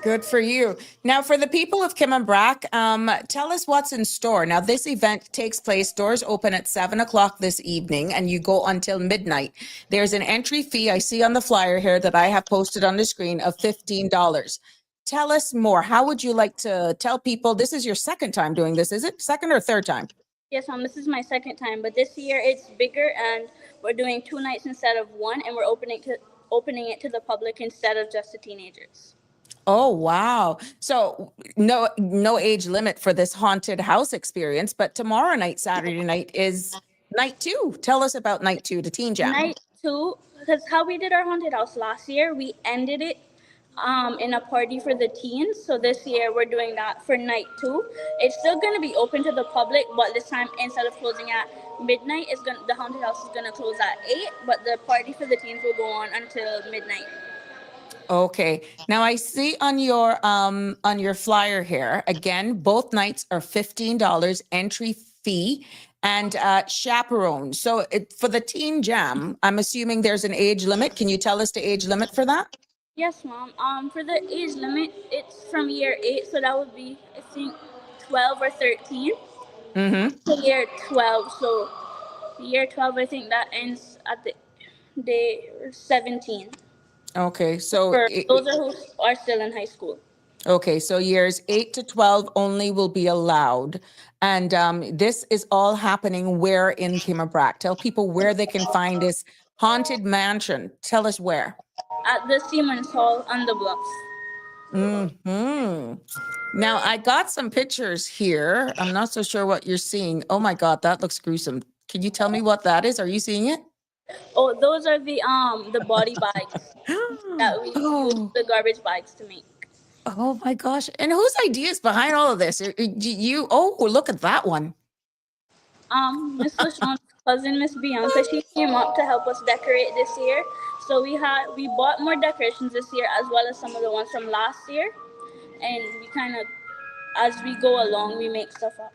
Good for you. Now, for the people of Kimmenbrack, tell us what's in store. Now, this event takes place, doors open at 7 o'clock this evening, and you go until midnight. There's an entry fee I see on the flyer here that I have posted on the screen of $15. Tell us more. How would you like to tell people? This is your second time doing this, is it? Second or third time? Yes, Mom, this is my second time, but this year it's bigger, and we're doing 2 nights instead of 1, and we're opening it to the public instead of just the teenagers. Oh, wow. So no age limit for this haunted house experience, but tomorrow night, Saturday night, is night 2. Tell us about night 2, the Teen Jam. Night 2, because how we did our haunted house last year, we ended it in a party for the teens. So this year we're doing that for night 2. It's still going to be open to the public, but this time instead of closing at midnight, the haunted house is going to close at 8, but the party for the teens will go on until midnight. Okay. Now I see on your flyer here, again, both nights are $15 entry fee and chaperone. So for the Teen Jam, I'm assuming there's an age limit. Can you tell us the age limit for that? Yes, Mom. For the age limit, it's from year 8, so that would be, I think, 12 or 13. To year 12. So year 12, I think that ends at the day 17. Okay, so For those who are still in high school. Okay, so years 8 to 12 only will be allowed. And this is all happening where in Kimmenbrack? Tell people where they can find this haunted mansion. Tell us where. At the Siemens Hall on the Bluffs. Now, I got some pictures here. I'm not so sure what you're seeing. Oh my God, that looks gruesome. Can you tell me what that is? Are you seeing it? Oh, those are the body bags that we use the garbage bags to make. Oh my gosh. And whose idea is behind all of this? You, oh, look at that one. Mr. Sean's cousin Miss Bianca. She came up to help us decorate this year. So we bought more decorations this year as well as some of the ones from last year, and we kind of, as we go along, we make stuff up.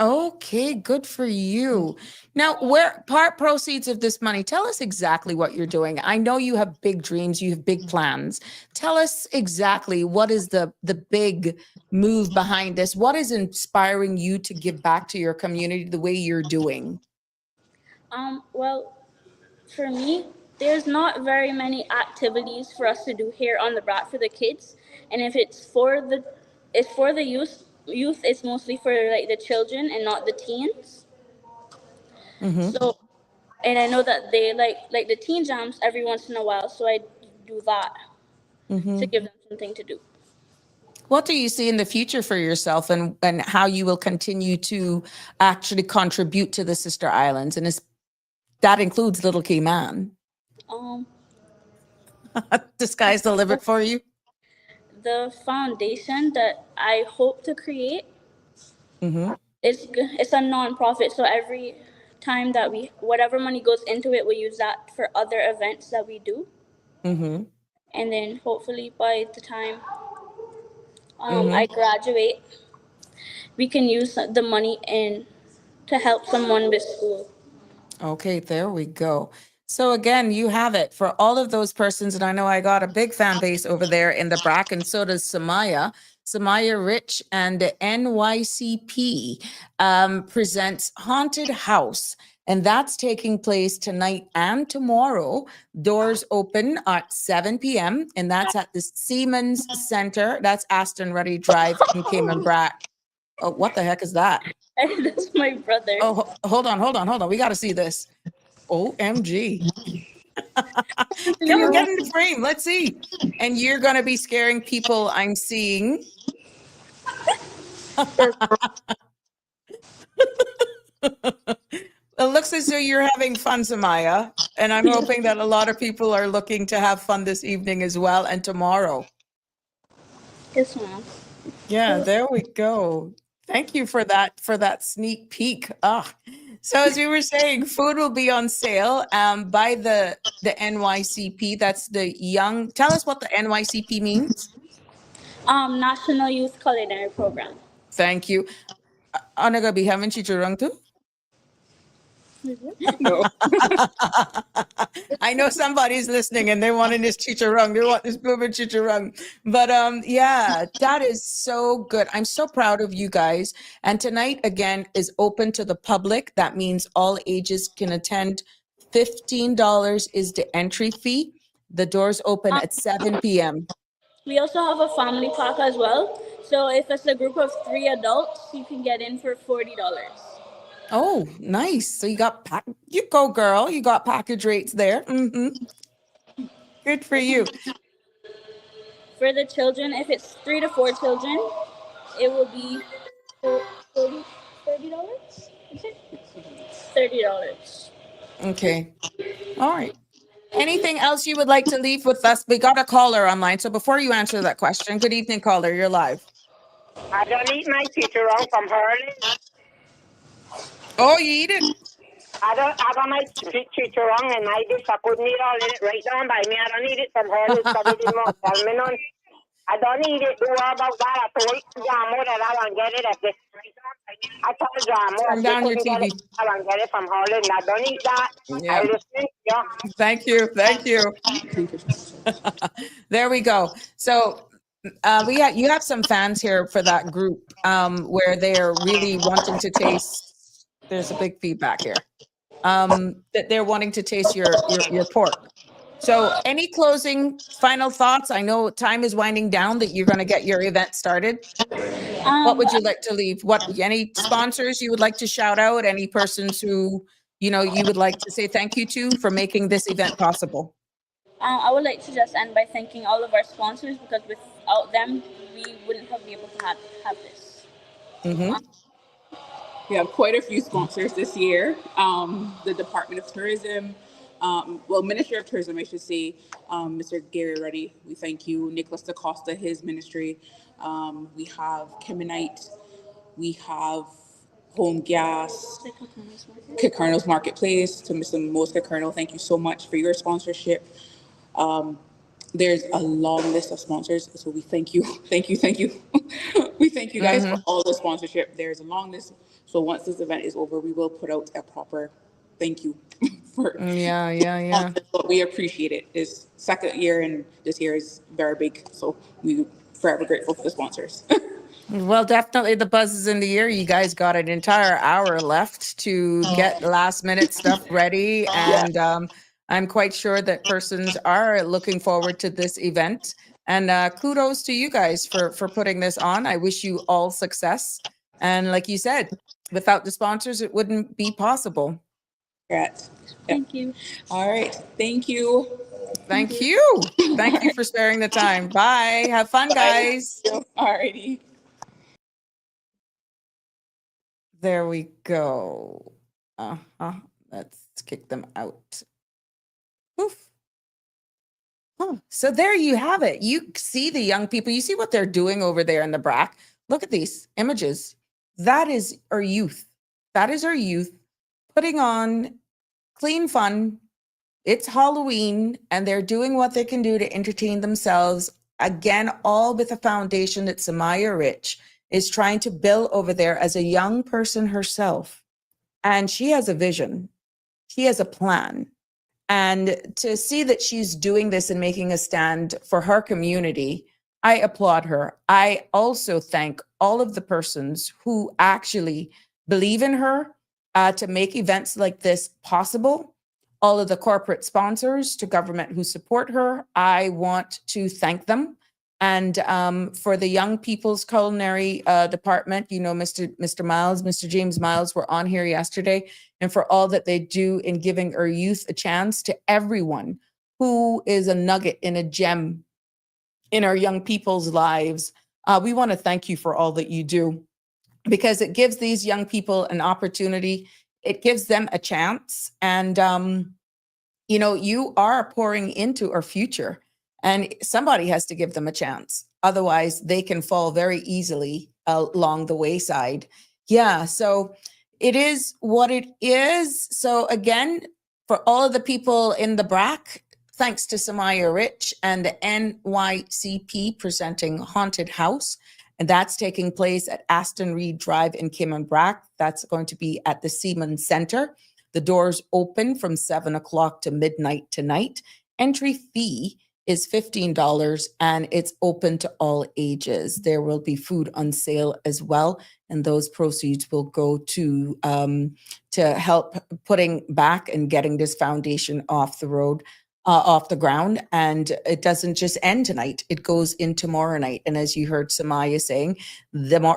Okay, good for you. Now, where part proceeds of this money, tell us exactly what you're doing. I know you have big dreams, you have big plans. Tell us exactly what is the big move behind this? What is inspiring you to give back to your community the way you're doing? Well, for me, there's not very many activities for us to do here on the brat for the kids, and if it's for the youth, it's mostly for like the children and not the teens. Mm-hmm. So, and I know that they like the teen jams every once in a while, so I do that to Mm-hmm. give them something to do. What do you see in the future for yourself, and how you will continue to actually contribute to the Sister Islands? And that includes Little Key Man. Um, The sky's the limit for you. the foundation that I hope to create, Mm-hmm. it's a non-profit, so every time that we whatever money goes into it, we use that for other events that we do, Mm-hmm. and then hopefully by the time I Mm-hmm. graduate, we can use the money in to help someone with school. Okay, there we go. So again, you have it for all of those persons, and I know I got a big fan base over there in the BRAC, and so does Samaya. Samaya Rich and NYCP presents Haunted House, and that's taking place tonight and tomorrow. Doors open at 7 p.m., and that's at the Siemens Center. That's Aston Ruddy Drive in Cayman Brac. Oh, what the heck is that? That's my brother. Oh, hold on. We got to see this. OMG. Come on, get in the frame. Let's see. And you're going to be scaring people, I'm seeing. It looks as though you're having fun, Samaya. And I'm hoping that a lot of people are looking to have fun this evening as well and tomorrow. Yes, ma'am. Yeah, there we go. Thank you for that sneak peek. Ah, so as we were saying, food will be on sale by the NYCP. That's the young. Tell us what the NYCP means. National Youth Culinary Program. Thank you. Ano gabi, haven't chicharong too? No. I know somebody's listening and they want this chicharong. They want this blueberry chicharong. But yeah, that is so good. I'm so proud of you guys. And tonight again is open to the public. That means all ages can attend. $15 is the entry fee. The doors open at 7 p.m. We also have a family pack as well. So if it's a group of 3 adults, you can get in for $40. Oh, nice. So you got you go, girl. You got package rates there. Good for you. For the children, if it's 3 to 4 children, it will be $30. Is it? $30. Okay. All right. Anything else you would like to leave with us? We got a caller online. So before you answer that question, good evening, caller. You're live. I don't eat my chicharron from Hurley. Oh, you eat it? I got my chicharron and I just I couldn't eat all of it right down by me. I don't eat it from Hurley because it didn't want to tell me none. I don't eat it. Do all about that. I told Jamo that I won't get it at this right down by me. I told Jamo Turn down your get TV. it, I won't get it from Hurley and I don't eat that. Yeah. I listen. Yeah. Thank you. Thank you. There we go. So you have some fans here for that group where they're really wanting to taste. There's a big feedback here. That they're wanting to taste your pork. So any closing final thoughts? I know time is winding down that you're going to get your event started. What would you like to leave? Any sponsors you would like to shout out? Any persons who, you would like to say thank you to for making this event possible? I would like to just end by thanking all of our sponsors because without them, we wouldn't have been able to have this. Mm-hmm. We have quite a few sponsors this year. The Department of Tourism, Ministry of Tourism, I should say, Mr. Gary Reddy, we thank you. Nicholas DaCosta, his ministry. We have Kemenite. We have Home Gas, Kikerno's Marketplace, to Mr. Mosca Colonel, thank you so much for your sponsorship. There's a long list of sponsors, so we thank you, thank you, thank you. We thank you guys for all the sponsorship. There's a long list, so once this event is over, we will put out a proper thank you for Yeah. but we appreciate it. It's second year, and this year is very big, so we forever grateful for the sponsors. Well, definitely the buzz is in the air. You guys got an entire hour left to get last minute stuff ready. And I'm quite sure that persons are looking forward to this event. And kudos to you guys for putting this on. I wish you all success. And like you said, without the sponsors, it wouldn't be possible. Congrats. Thank you. All right, thank you. Thank you. Thank you for sparing the time. Bye. Have fun, guys. All righty. There we go. Let's kick them out. Oof. Oh, so there you have it. You see the young people. You see what they're doing over there in the BRAC. Look at these images. That is our youth. That is our youth putting on clean fun. It's Halloween, and they're doing what they can do to entertain themselves. Again, all with a foundation that Samaya Rich is trying to build over there as a young person herself. And she has a vision. She has a plan. And to see that she's doing this and making a stand for her community, I applaud her. I also thank all of the persons who actually believe in her to make events like this possible. All of the corporate sponsors to government who support her, I want to thank them. And for the Young People's Culinary Department, you know, Mr. Miles, Mr. James Miles were on here yesterday, and for all that they do in giving our youth a chance, to everyone who is a nugget and a gem in our young people's lives, we want to thank you for all that you do, because it gives these young people an opportunity. It gives them a chance. And, you know, you are pouring into our future. And somebody has to give them a chance. Otherwise, they can fall very easily along the wayside. Yeah, so it is what it is. So again, for all of the people in the BRAC, thanks to Samaya Rich and the NYCP presenting Haunted House. And that's taking place at Aston Reed Drive in Kim and Brack. That's going to be at the Seaman Center. The doors open from 7 o'clock to midnight tonight. Entry fee is $15, and it's open to all ages. There will be food on sale as well, and those proceeds will go to help putting back and getting this foundation off the road, off the ground. And it doesn't just end tonight; it goes in tomorrow night. And as you heard Samaya saying,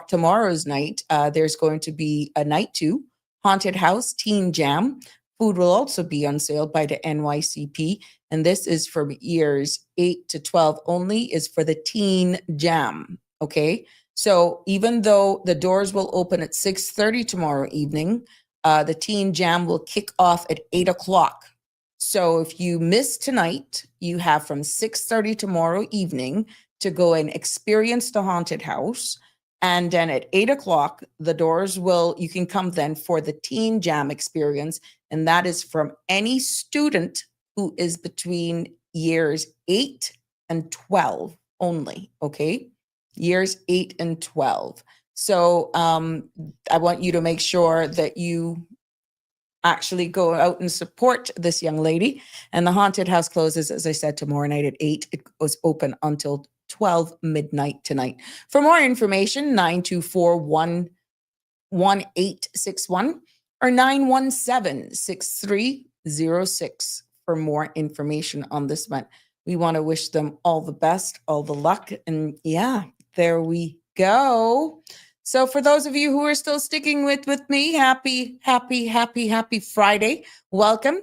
tomorrow's night there's going to be a night 2 Haunted House Teen Jam. Food will also be on sale by the NYCP. And this is for years 8 to 12 only, is for the Teen Jam. Okay. So even though the doors will open at 6:30 tomorrow evening, the Teen Jam will kick off at 8 o'clock. So if you miss tonight, you have from 6:30 tomorrow evening to go and experience the Haunted House. And then at 8 o'clock, the doors you can come then for the Teen Jam experience. And that is from any student who is between years 8 and 12 only, okay? Years 8 and 12. So I want you to make sure that you actually go out and support this young lady. And the Haunted House closes, as I said, tomorrow night at 8. It goes open until 12 midnight tonight. For more information, 924-1861 or 917-6306 for more information on this event. We want to wish them all the best, all the luck. And yeah, there we go. So for those of you who are still sticking with me, happy Friday. Welcome.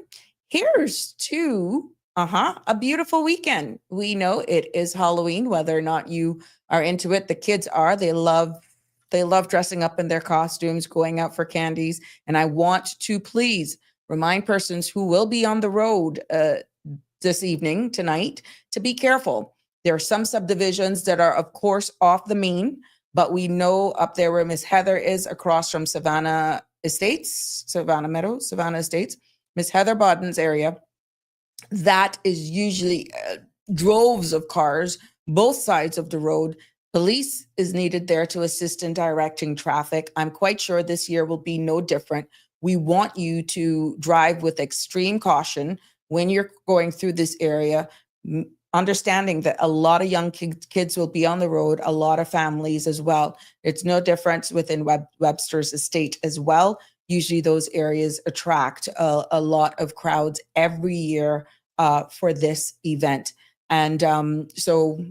Here's to a beautiful weekend. We know it is Halloween, whether or not you are into it. The kids are. They love dressing up in their costumes, going out for candies. And I want to please remind persons who will be on the road this evening, tonight, to be careful. There are some subdivisions that are, of course, off the main. but we know up there where Miss Heather is across from Savannah Estates, Savannah Meadows, Savannah Estates, Miss Heather Bodden's area, that is usually droves of cars, both sides of the road. Police is needed there to assist in directing traffic. I'm quite sure this year will be no different. We want you to drive with extreme caution when you're going through this area, understanding that a lot of young kids will be on the road, a lot of families as well. It's no different within Webster's estate as well. Usually those areas attract a lot of crowds every year for this event. And so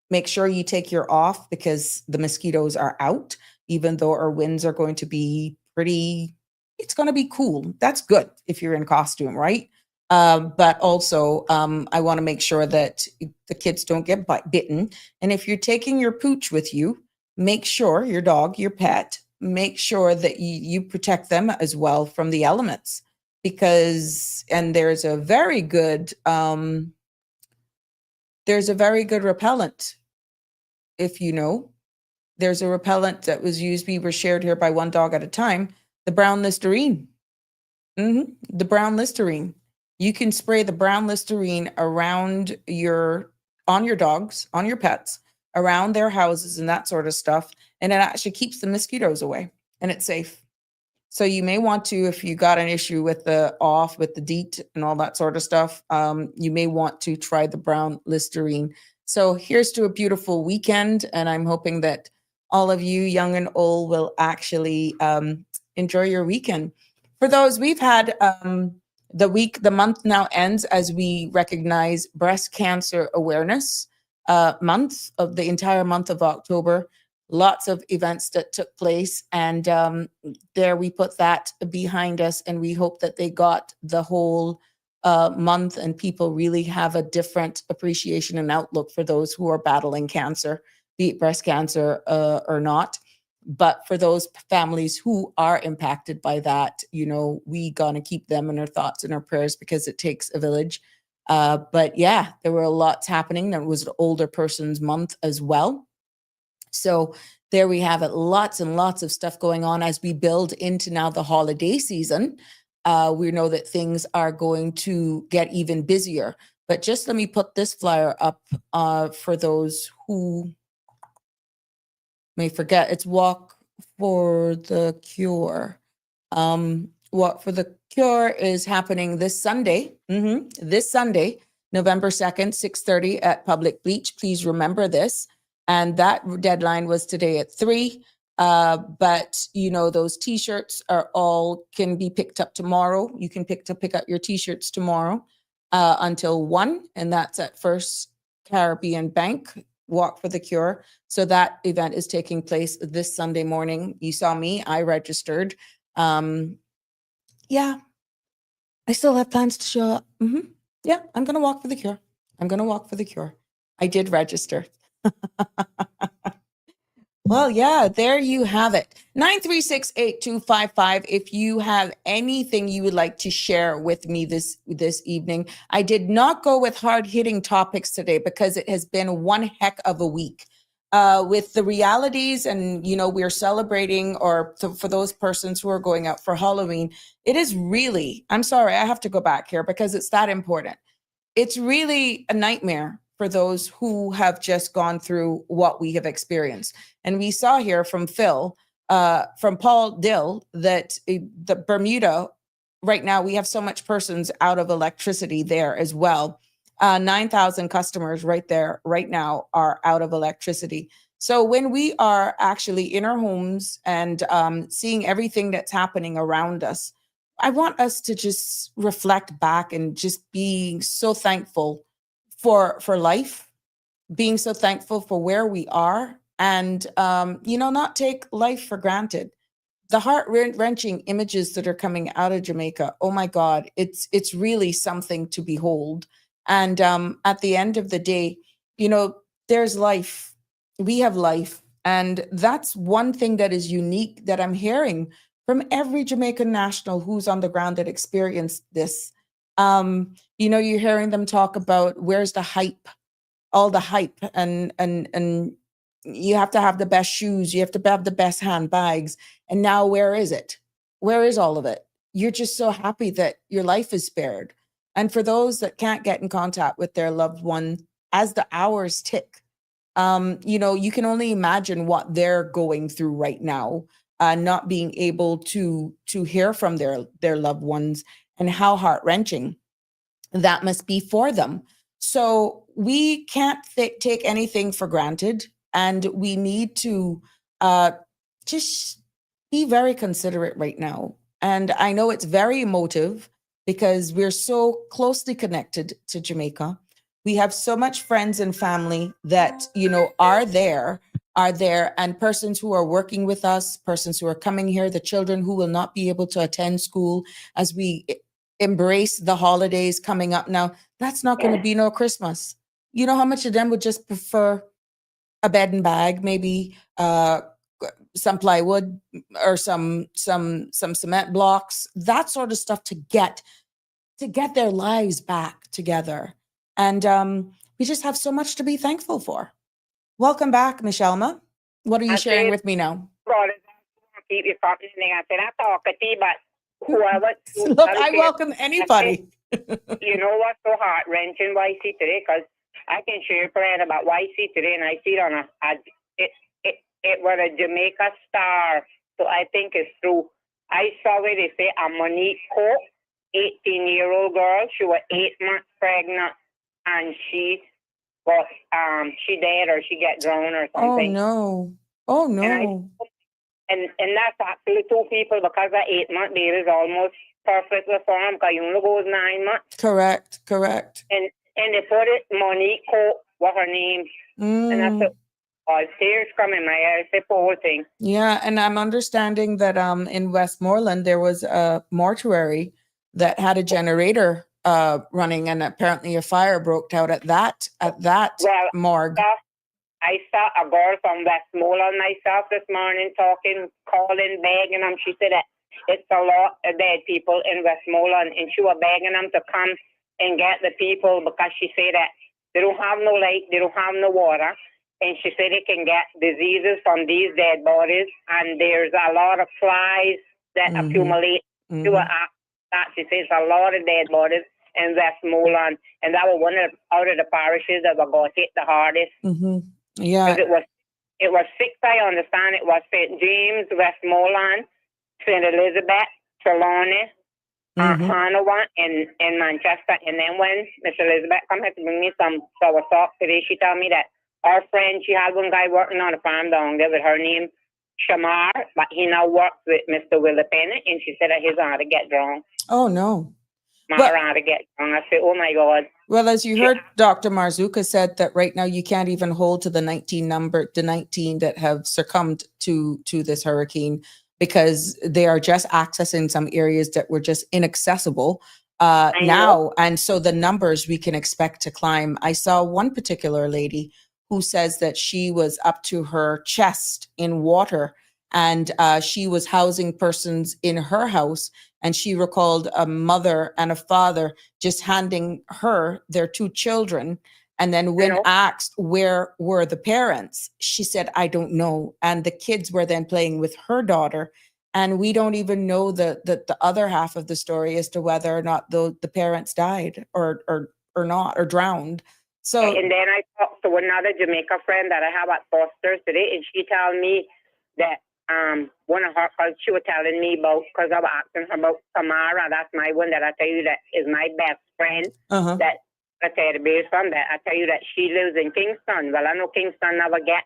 make sure you take your off because the mosquitoes are out, even though our winds are going to be it's going to be cool. That's good if you're in costume, right? But also, I want to make sure that the kids don't get bitten. And if you're taking your pooch with you, make sure your dog, your pet, make sure that you protect them as well from the elements. And there's a very good repellent, if you know. There's a repellent that was used, we were shared here by one dog at a time, the brown Listerine. The brown Listerine. You can spray the brown Listerine around on your dogs, on your pets, around their houses and that sort of stuff. And it actually keeps the mosquitoes away and it's safe. So you may want to, if you got an issue with the DEET and all that sort of stuff, you may want to try the brown Listerine. So here's to a beautiful weekend. And I'm hoping that all of you, young and old, will actually enjoy your weekend. For those, we've had the month now ends as we recognize Breast Cancer Awareness Month of the entire month of October. Lots of events that took place, and there we put that behind us, and we hope that they got the whole month and people really have a different appreciation and outlook for those who are battling cancer, be it breast cancer or not. But for those families who are impacted by that, we gonna keep them in our thoughts and our prayers because it takes a village. But yeah, there were lots happening. There was an older person's month as well. So there we have it. Lots and lots of stuff going on as we build into now the holiday season. We know that things are going to get even busier. But just let me put this flyer up for those who may forget. It's Walk for the Cure. Walk for the Cure is happening this Sunday. This Sunday, November 2nd, 6:30 at Public Beach. Please remember this. And that deadline was today at 3. But those t-shirts can be picked up tomorrow. You can pick up your t-shirts tomorrow until 1, and that's at First Caribbean Bank, Walk for the Cure. So that event is taking place this Sunday morning. You saw me, I registered. Yeah, I still have plans to show up. Yeah, I'm going to walk for the cure. I did register. Well, yeah, there you have it. 936-8255. If you have anything you would like to share with me this evening. I did not go with hard-hitting topics today because it has been one heck of a week. With the realities and, we're celebrating, or for those persons who are going out for Halloween, it is really, I'm sorry, I have to go back here because it's that important. It's really a nightmare for those who have just gone through what we have experienced. And we saw here from from Paul Dill, that the Bermuda, right now, we have so much persons out of electricity there as well. 9,000 customers right there, right now, are out of electricity. So when we are actually in our homes and seeing everything that's happening around us, I want us to just reflect back and just be so thankful for life, being so thankful for where we are, and not take life for granted. The heart-wrenching images that are coming out of Jamaica, oh my God, it's really something to behold. And at the end of the day, there's life. We have life. And that's one thing that is unique that I'm hearing from every Jamaican national who's on the ground that experienced this. You're hearing them talk about where's the hype, all the hype and you have to have the best shoes, you have to have the best handbags. And now where is it? Where is all of it? You're just so happy that your life is spared. And for those that can't get in contact with their loved one as the hours tick, you can only imagine what they're going through right now, not being able to hear from their loved ones, and how heart-wrenching that must be for them. So we can't take anything for granted, and we need to just be very considerate right now. And I know it's very emotive because we're so closely connected to Jamaica. We have so much friends and family that, are there, and persons who are working with us, persons who are coming here, the children who will not be able to attend school as we embrace the holidays coming up now. That's not going to be no Christmas. You know how much of them would just prefer a bed and bag, maybe some plywood or some cement blocks, that sort of stuff, to get their lives back together. And we just have so much to be thankful for. Welcome back, Michelma. What are you sharing with me now? Keep you company. I said, I talk to you, but whoever. Look, I welcome anybody. You know what's so heart-wrenching YC today? Because I can share a plan about YC today, and I see it on it was a Jamaica Star, so I think it's true. I saw where they say a Monique Coke, 18-year-old girl. She was 8 months pregnant, and she died, or she got drowned or something. Oh no. And that's actually 2 people, because that 8 month baby is almost perfect for him, because he only goes 9 months. Correct. And they put it Monique Coke, what her name, and that's it. Tears coming my eyes, the whole thing. Yeah, and I'm understanding that in Westmoreland there was a mortuary that had a generator running, and apparently a fire broke out at that morgue. I saw a girl from Westmoreland myself this morning calling, begging them. She said that it's a lot of dead people in Westmoreland, and she was begging them to come and get the people, because she said that they don't have no light, they don't have no water. And she said they can get diseases from these dead bodies, and there's a lot of flies that accumulate. She says a lot of dead bodies in Westmoreland, and that was one out of the parishes that got hit the hardest. Yeah, because it was 6. I understand it was St. James, Westmoreland, St. Elizabeth, Trelawney, Hanover, in Manchester. And then when Miss Elizabeth come here to bring me some soursop today, she told me that our friend, she had one guy working on a farm down there with her name Shamar, but he now works with Mr. Willie Penny, and she said that he's on to get drunk. Oh no. To get drunk. I said, oh my God. Well, as you heard, Dr. Marzuka said that right now you can't even hold to the 19 that have succumbed to this hurricane, because they are just accessing some areas that were just inaccessible now. And so the numbers we can expect to climb. I saw one particular lady who says that she was up to her chest in water, and she was housing persons in her house. And she recalled a mother and a father just handing her their 2 children. And then when asked where were the parents, she said, I don't know. And the kids were then playing with her daughter. And we don't even know the other half of the story as to whether or not the parents died or not, or drowned. So, and then I talked to another Jamaica friend that I have at Foster's today, and she told me that one of her, she was telling me about, because I was asking her about Tamara. That's my one that I tell you that is my best friend. That I tell you the base from that. I tell you that she lives in Kingston. Well, I know Kingston never get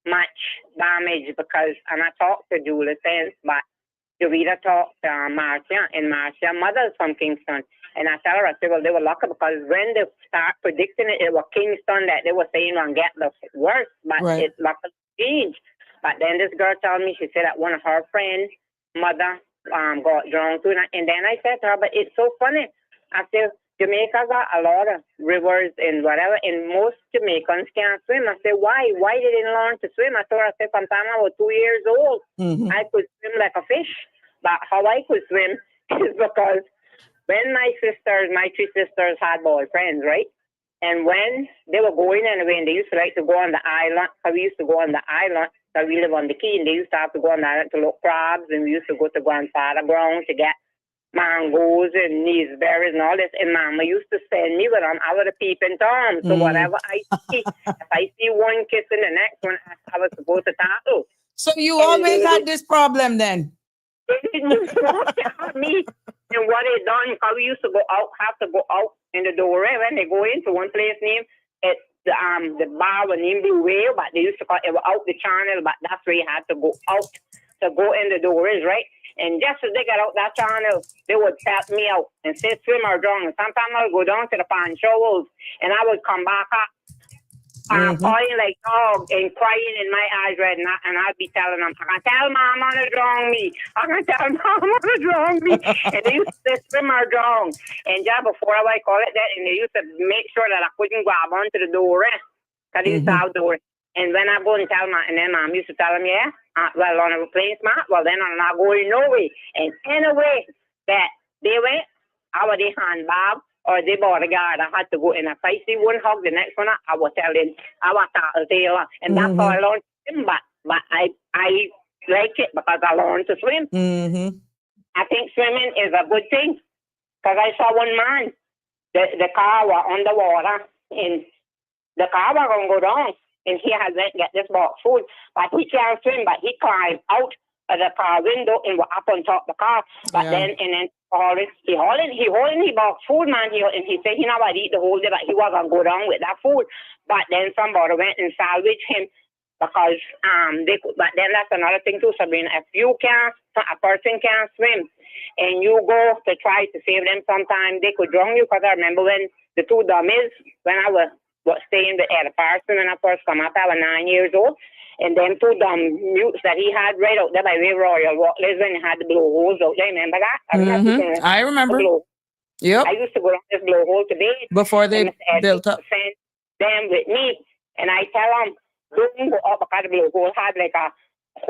much damage, because, and I talked to Julie since, but Jovita talked to Marcia, and Marcia mother's from Kingston. And I tell her, I said, well, they were lucky, because when they start predicting it, it was Kingston that they were saying will get the worst, but it luckily changed. But then this girl told me, she said that one of her friends' mother got drowned too. And then I said to her, but it's so funny. I said, Jamaica got a lot of rivers and whatever, and most Jamaicans can't swim. I said, why? Why did they learn to swim? I told her, I said, sometime I was 2 years old. I could swim like a fish. But how I could swim is because when my 3 sisters had boyfriends, right? And when they were going anyway, and they used to like to go on the island, because we used to go on the island, because we live on the key, and they used to have to go on the island to look crabs, and we used to go to grandfather ground to get mangoes and berries and all this. And Mama used to send me with them. I was a peeping Tom. So whatever I see, if I see one kissing the next one, I was supposed to tackle. So you always had this problem then? They didn't used to at me. And what they done, because we used to have to go out in the door when they go into one place named it the bar was named Blue Whale, but they used to call it out the channel, but that's where you had to go out to go in the doors, right? And just as they got out that channel, they would tap me out and say swim or drown. And sometimes I would go down to the pond showers and I would come back up calling like dog and crying in my eyes right now, and I'd be telling them, I can tell Mama to drown me. I can tell Mama to drown me. And they used to swim or drown. And just before I call it that, and they used to make sure that I couldn't grab onto the door, because they used to have doors. And when I go and tell Mom, and then Mom used to tell them, yeah, well, on a plane smart, well, then I'm not going no way. And anyway, that they went, I would handbag, or they bodyguard. I had to go in. If I see one hug, the next one, I will tell them, I will tackle Taylor. And that's how I learned to swim. But I like it because I learned to swim. I think swimming is a good thing. Because I saw one man, the car was underwater, and the car was going to go down. And he had to get this box food. But he can't swim, but he climbed out of the car window and was up on top of the car. But then he bought food, man. And he said he never eat the whole day, but he wasn't go down with that food. But then somebody went and salvaged him because but then that's another thing too, Sabrina. If a person can't swim and you go to try to save them, sometimes they could drown you. Because I remember when the two dummies, when I was staying at a person when I first come up, I was 9 years old. And them two dumb mutes that he had right out there by way Royal Watley's, when he had the blowholes out there. Remember that? I remember. Yep. I used to go down this blowhole to bed. Before they built up. Send them with me. And I tell them, don't go up, because the blowhole had like a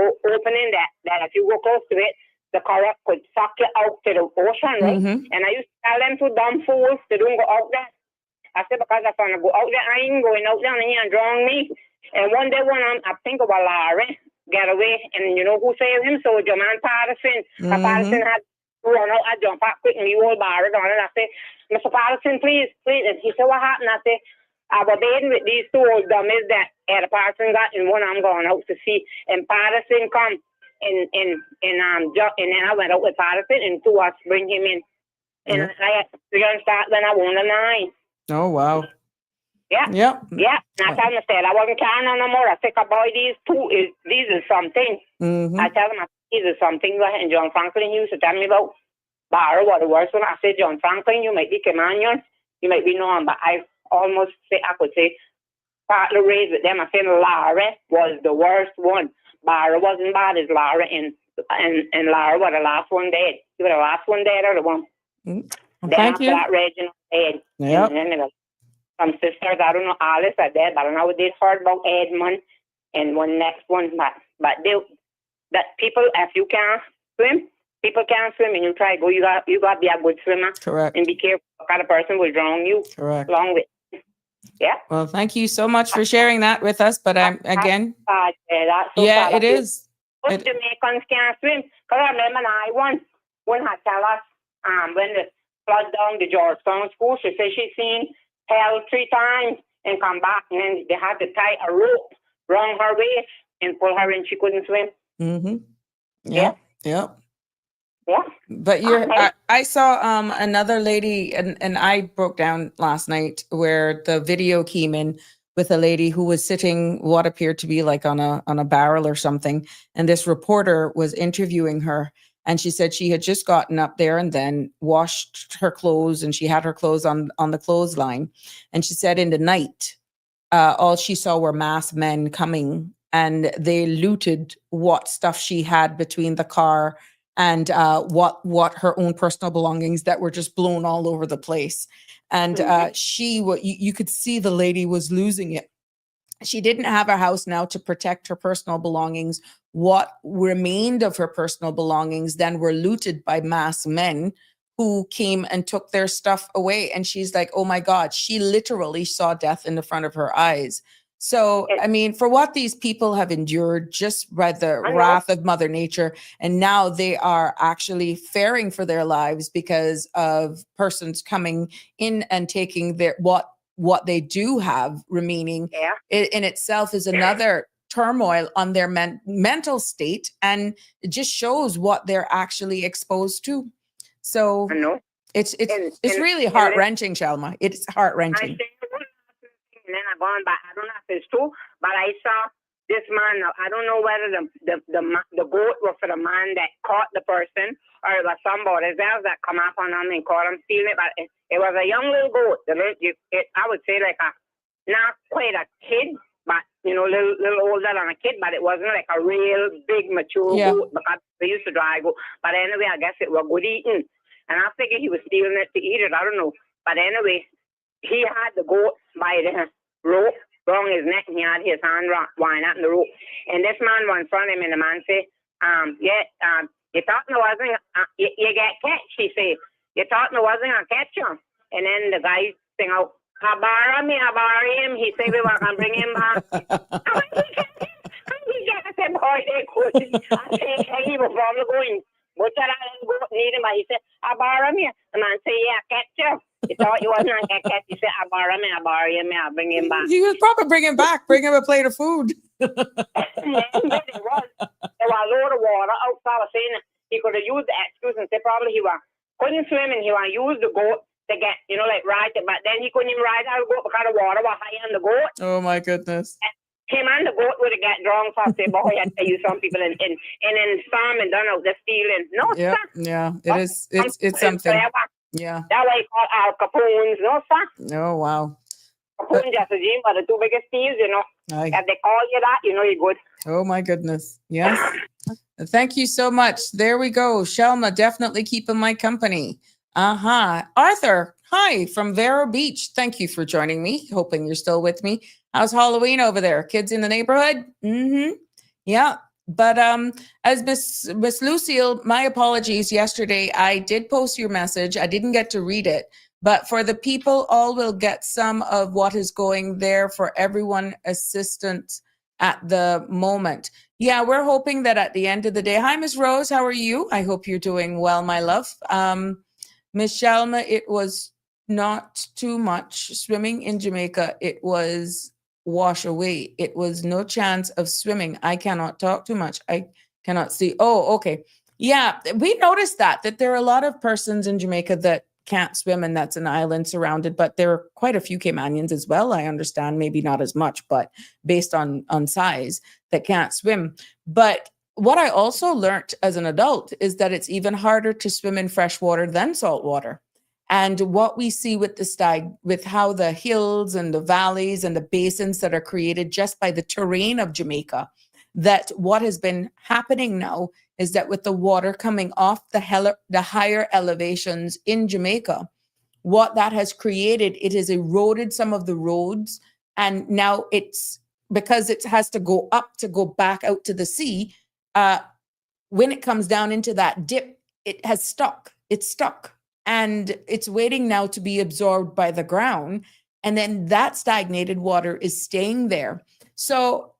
opening that if you go close to it, the current could suck you out to the ocean, right? And I used to tell them two dumb fools to don't go out there. I said, because if I'm going to go out there, I ain't going out there and he ain't drawing me. And one day when I think of a Larry get away, and you know who saved him? So your man Patterson. Patterson had run out, I jump up quick and he old Barry on it. I said, Mr. Patterson, please. And he said, what happened? I said, I was bathing with these two old dummies that Ed Patterson got, and one I'm going out to see. And Patterson come and then I went out with Patterson, and two of us bring him in. And I began to start when I won the 9. Oh, wow. Yeah. Yep. Yeah. And I tell them, I said, I wasn't carrying on no more. I said, boy, these is something. I tell them, these is something. And John Franklin used to tell me about Barrow, what the worst one. I said, John Franklin, you might be Camanion, you might be known, but I almost say, I could say, partly raised with them. I said, Lara was the worst one. Barrow wasn't bad as Lara, and Lara was the last one dead. You were the last one dead, or the one. Thank you. That Reginald dead. Yep. And then some sisters, I don't know, Alice are dead, but I don't know what they heard about Edmund and one next one. But that people, if you can't swim, people can't swim, and you try to go, you got to be a good swimmer. Correct. And be careful what kind of person will drown you. Correct. Along with. Yeah. Well, thank you so much for sharing that with us. But again, it is. Most Jamaicans can't swim. Because I remember one had tell us when the flood down the Georgetown school, she said she seen hell 3 times and come back, and then they had to tie a rope around her waist and pull her in. She couldn't swim. Yep. Yeah. But I saw another lady, and I broke down last night where the video came in with a lady who was sitting what appeared to be like on a barrel or something, and this reporter was interviewing her. And she said she had just gotten up there and then washed her clothes, and she had her clothes on the clothesline. And she said in the night, all she saw were masked men coming, and they looted what stuff she had between the car and what her own personal belongings that were just blown all over the place. And you could see the lady was losing it. She didn't have a house now to protect her personal belongings. What remained of her personal belongings then were looted by masked men who came and took their stuff away. And she's like, oh my God, she literally saw death in the front of her eyes. So, I mean, for what these people have endured just by the wrath of Mother Nature, and now they are actually fearing for their lives because of persons coming in and taking their what they do have remaining. It in itself is another turmoil on their mental state, and it just shows what they're actually exposed to. So it's really heart-wrenching, Shelma. It's heart-wrenching. And then I gone back. I don't know if it's true, but I saw this man. I don't know whether the goat was for the man that caught the person, or it was somebody else that come up on him and caught him stealing it. But it was a young little goat. I would say like not quite a kid, but little older than a kid. But it wasn't like a real big mature goat because they used to dry goat. But anyway, I guess it was good eating, and I figured he was stealing it to eat it. I don't know, but anyway. He had the goat by the rope around his neck, and he had his hand winding up in the rope. And this man was in front of him, and the man said, you thought there wasn't, you get catch, he said. You thought there wasn't a catch you. And then the guy sing out, I borrow him. He said, we were going to bring him back. I said, boy, they could. I said, he was probably going, but I didn't need him, but he said, I borrow him. The man said, yeah, catch you. You thought you wasn't on cat. You said, I borrow him, I'll bring him back. He was probably bring him back, bring him a plate of food. There was a load of water outside. I was saying he could have used the excuse and said probably he couldn't swim and he used the goat to get, like ride it. But then he couldn't even ride out the goat because the water was high on the goat. Oh my goodness. Him and the goat would have got drunk. So I said, boy, I tell you, some people and then some and done out the stealing. No, yeah, sir. Yeah, it is. It's something. Yeah. That way he called Al Capone's, no, sir. Oh, wow. Capone just a gym, but the two biggest thieves, If they call you that, you're good. Oh, my goodness. Yes. Thank you so much. There we go. Shelma, definitely keeping my company. Arthur, hi from Vero Beach. Thank you for joining me. Hoping you're still with me. How's Halloween over there? Kids in the neighborhood? Yeah. But as Miss Lucille, my apologies. Yesterday, I did post your message. I didn't get to read it. But for the people, all will get some of what is going there for everyone assistance at the moment. Yeah, we're hoping that at the end of the day. Hi, Miss Rose. How are you? I hope you're doing well, my love. Miss Shalma, it was not too much swimming in Jamaica. It was wash away. It was no chance of swimming. I cannot talk too much. I cannot see. Oh, okay. Yeah, we noticed that there are a lot of persons in Jamaica that can't swim, and that's an island surrounded, but there are quite a few Caymanians as well. I understand, maybe not as much, but based on size, that can't swim. But what I also learned as an adult is that it's even harder to swim in fresh water than salt water. And what we see with with how the hills and the valleys and the basins that are created just by the terrain of Jamaica, that what has been happening now is that with the water coming off the higher elevations in Jamaica, what that has created, it has eroded some of the roads. And now it's because it has to go up to go back out to the sea. When it comes down into that dip, it has stuck. It's stuck. And it's waiting now to be absorbed by the ground. And then that stagnated water is staying there. So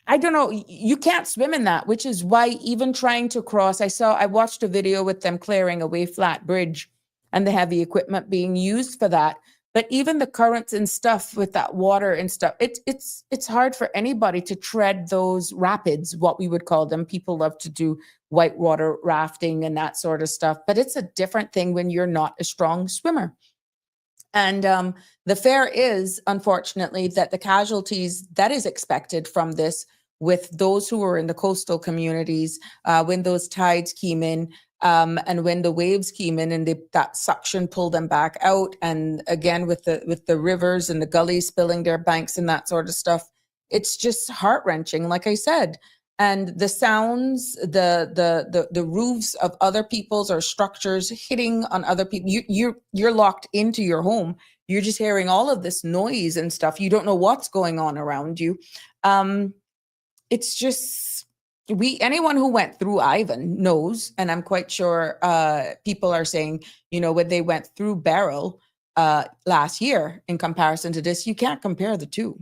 I don't know, you can't swim in that, which is why even trying to cross, I watched a video with them clearing a flat bridge and the heavy equipment being used for that. But even the currents and stuff with that water and stuff, it's hard for anybody to tread those rapids, what we would call them. People love to do whitewater rafting and that sort of stuff, but it's a different thing when you're not a strong swimmer. And the fear is, unfortunately, that the casualties that is expected from this with those who are in the coastal communities, when those tides came in, and when the waves came in and that suction pulled them back out, and again with the rivers and the gullies spilling their banks and that sort of stuff, it's just heart-wrenching, like I said. And the sounds, the roofs of other people's or structures hitting on other people, you're locked into your home. You're just hearing all of this noise and stuff. You don't know what's going on around you. It's just anyone who went through Ivan knows, and I'm quite sure people are saying, when they went through Beryl last year in comparison to this, you can't compare the two.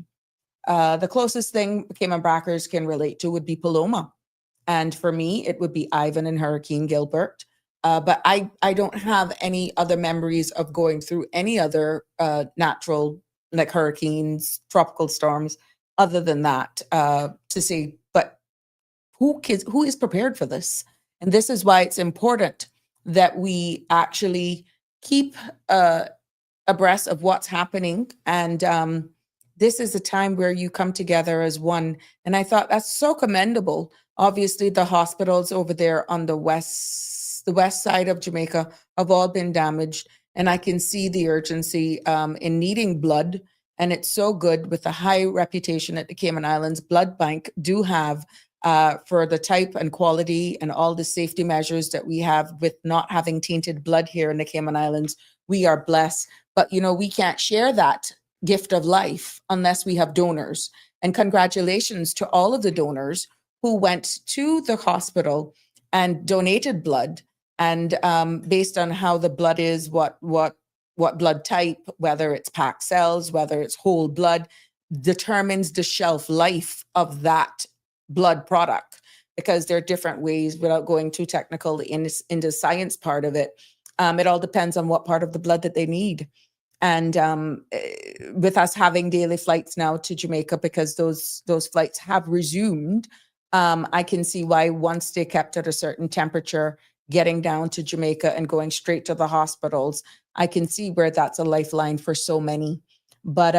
The closest thing Cayman Brackers can relate to would be Paloma. And for me, it would be Ivan and Hurricane Gilbert. But I don't have any other memories of going through any other natural, like hurricanes, tropical storms, other than that, to say, but who is prepared for this? And this is why it's important that we actually keep abreast of what's happening. And this is a time where you come together as one. And I thought that's so commendable. Obviously, the hospitals over there on the west side of Jamaica have all been damaged. And I can see the urgency in needing blood. And it's so good with the high reputation at the Cayman Islands. Blood Bank do have for the type and quality and all the safety measures that we have with not having tainted blood here in the Cayman Islands. We are blessed. But, we can't share that gift of life unless we have donors. And congratulations to all of the donors who went to the hospital and donated blood. And based on how the blood is, what blood type, whether it's packed cells, whether it's whole blood, determines the shelf life of that blood product, because there are different ways, without going too technical into science part of it. It all depends on what part of the blood that they need. And with us having daily flights now to Jamaica, because those flights have resumed, I can see why once they kept at a certain temperature, getting down to Jamaica and going straight to the hospitals, I can see where that's a lifeline for so many. But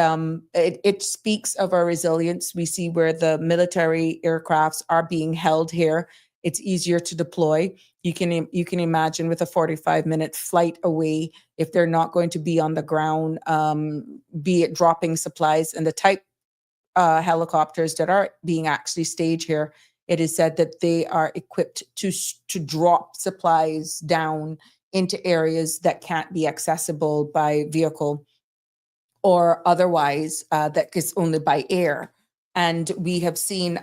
it speaks of our resilience. We see where the military aircrafts are being held here. It's easier to deploy. You can imagine with a 45-minute flight away, if they're not going to be on the ground, be it dropping supplies, and the type helicopters that are being actually staged here, it is said that they are equipped to drop supplies down into areas that can't be accessible by vehicle or otherwise, that is only by air. And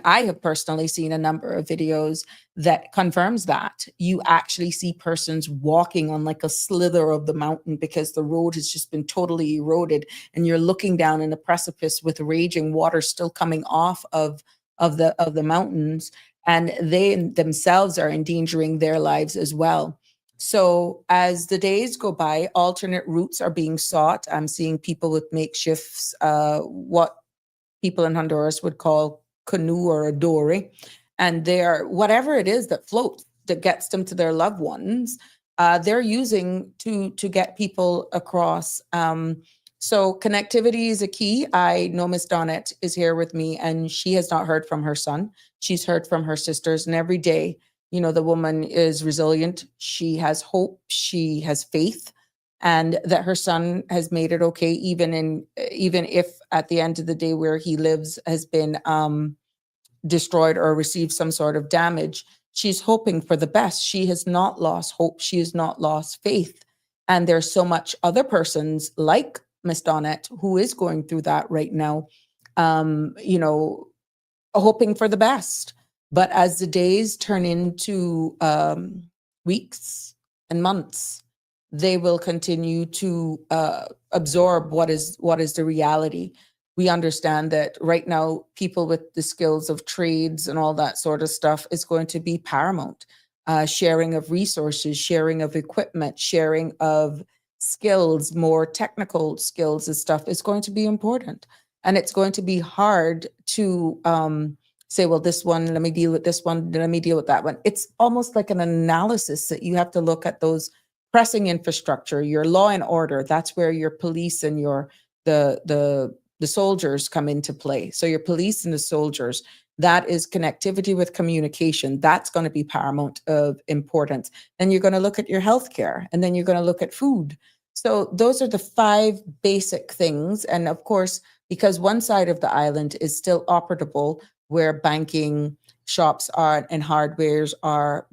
I have personally seen a number of videos that confirms that. You actually see persons walking on like a slither of the mountain because the road has just been totally eroded, and you're looking down in a precipice with raging water still coming off of the mountains, and they themselves are endangering their lives as well. So as the days go by, alternate routes are being sought. I'm seeing people with makeshifts, what people in Honduras would call canoe or a dory. And they're, whatever it is that floats, that gets them to their loved ones, they're using to get people across. So connectivity is a key. I know Miss Donette is here with me, and she has not heard from her son. She's heard from her sisters, and every day, the woman is resilient. She has hope. She has faith, and that her son has made it okay, even if at the end of the day where he lives has been destroyed or received some sort of damage. She's hoping for the best. She has not lost hope. She has not lost faith. And there's so much other persons like Miss Donette who is going through that right now, hoping for the best. But as the days turn into weeks and months, they will continue to absorb what is the reality. We understand that right now, people with the skills of trades and all that sort of stuff is going to be paramount. Sharing of resources, sharing of equipment, sharing of skills, more technical skills and stuff is going to be important. And it's going to be hard to say, well, this one, let me deal with this one, let me deal with that one. It's almost like an analysis that you have to look at those pressing infrastructure, your law and order. That's where your police and the soldiers come into play. So your police and the soldiers, that is connectivity with communication. That's going to be paramount of importance. Then you're going to look at your healthcare, and then you're going to look at food. So those are the 5 basic things. And of course, because one side of the island is still operable, where banking shops are and hardwares are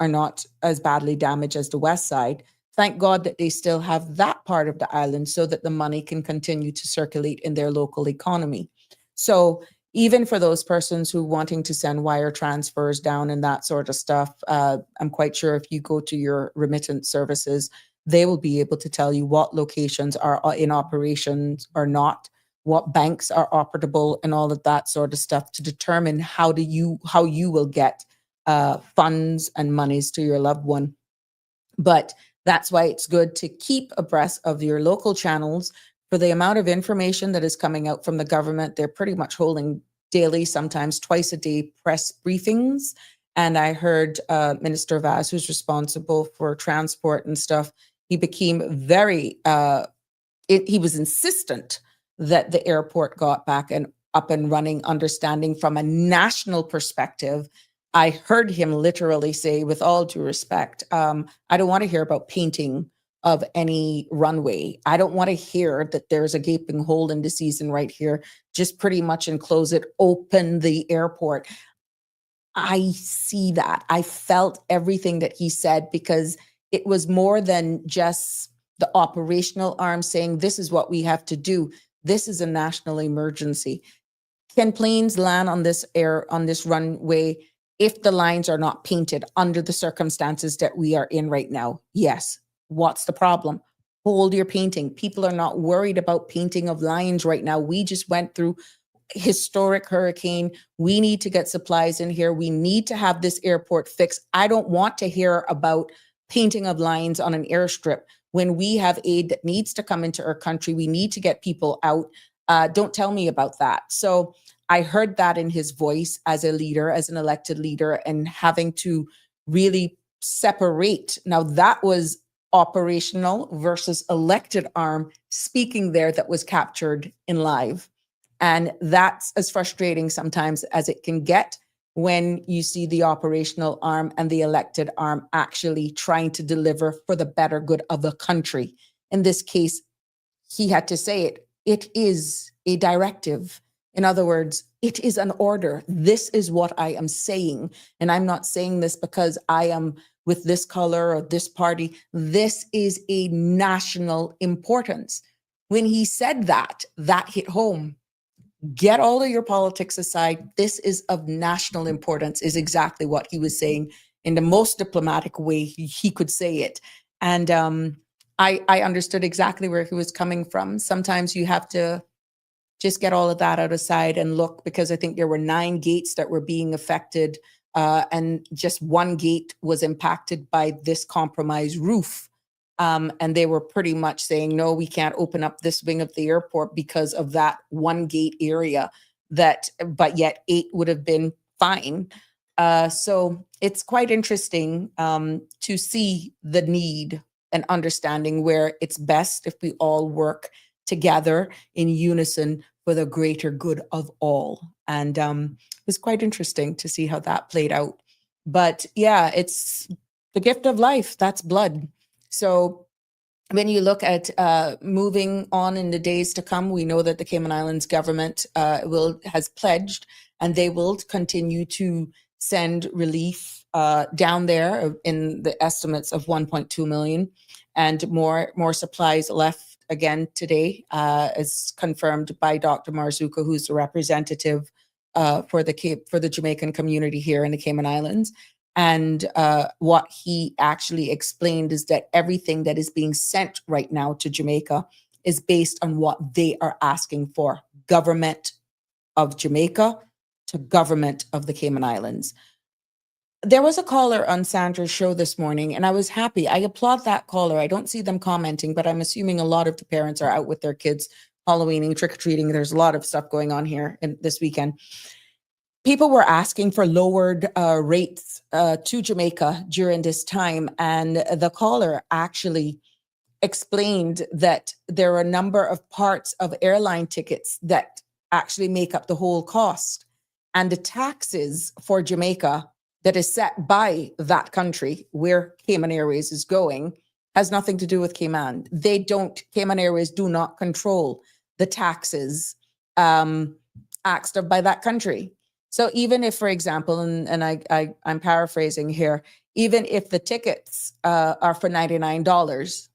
not as badly damaged as the west side. Thank God that they still have that part of the island so that the money can continue to circulate in their local economy. So even for those persons who wanting to send wire transfers down and that sort of stuff, I'm quite sure if you go to your remittance services, they will be able to tell you what locations are in operations or not, what banks are operable, and all of that sort of stuff to determine how you will get funds and monies to your loved one. But that's why it's good to keep abreast of your local channels. For the amount of information that is coming out from the government, they're pretty much holding daily, sometimes twice a day press briefings. And I heard Minister Vaz, who's responsible for transport and stuff, he became very, he was insistent that the airport got back and up and running, understanding from a national perspective. I heard him literally say, with all due respect, I don't want to hear about painting of any runway. I don't want to hear that there's a gaping hole in the season right here. Just pretty much enclose it, open the airport. I see that. I felt everything that he said, because it was more than just the operational arm saying, this is what we have to do. This is a national emergency. Can planes land on this runway if the lines are not painted under the circumstances that we are in right now? Yes. What's the problem? Hold your painting. People are not worried about painting of lines right now. We just went through historic hurricane. We need to get supplies in here. We need to have this airport fixed. I don't want to hear about painting of lines on an airstrip when we have aid that needs to come into our country. We need to get people out. Don't tell me about that. So I heard that in his voice as a leader, as an elected leader, and having to really separate. Now that was operational versus elected arm speaking there, that was captured in live. And that's as frustrating sometimes as it can get when you see the operational arm and the elected arm actually trying to deliver for the better good of the country. In this case, he had to say it. It is a directive. In other words, it is an order. This is what I am saying. And I'm not saying this because I am with this color or this party. This is a national importance. When he said that, that hit home. Get all of your politics aside. This is of national importance, is exactly what he was saying in the most diplomatic way he could say it. And I understood exactly where he was coming from. Sometimes you have to just get all of that out of sight and look, because I think there were 9 gates that were being affected, and just 1 gate was impacted by this compromised roof. And they were pretty much saying, no, we can't open up this wing of the airport because of that 1 gate area, but yet 8 would have been fine. So it's quite interesting to see the need and understanding where it's best if we all work together in unison for the greater good of all. And it was quite interesting to see how that played out. But yeah, it's the gift of life. That's blood. So when you look at moving on in the days to come, we know that the Cayman Islands government has pledged, and they will continue to send relief down there in the estimates of 1.2 million, and more supplies left again today, as confirmed by Dr. Marzuka, who's the representative for the Jamaican community here in the Cayman Islands. And what he actually explained is that everything that is being sent right now to Jamaica is based on what they are asking for. Government of Jamaica to government of the Cayman Islands. There was a caller on Sandra's show this morning, and I was happy. I applaud that caller. I don't see them commenting, but I'm assuming a lot of the parents are out with their kids Halloweening, trick-or-treating. There's a lot of stuff going on here this weekend. People were asking for lowered rates to Jamaica during this time, and the caller actually explained that there are a number of parts of airline tickets that actually make up the whole cost, and the taxes for Jamaica that is set by that country where Cayman Airways is going has nothing to do with Cayman. Cayman Airways do not control the taxes asked of by that country. So even if, for example, and I'm paraphrasing here, even if the tickets are for $99,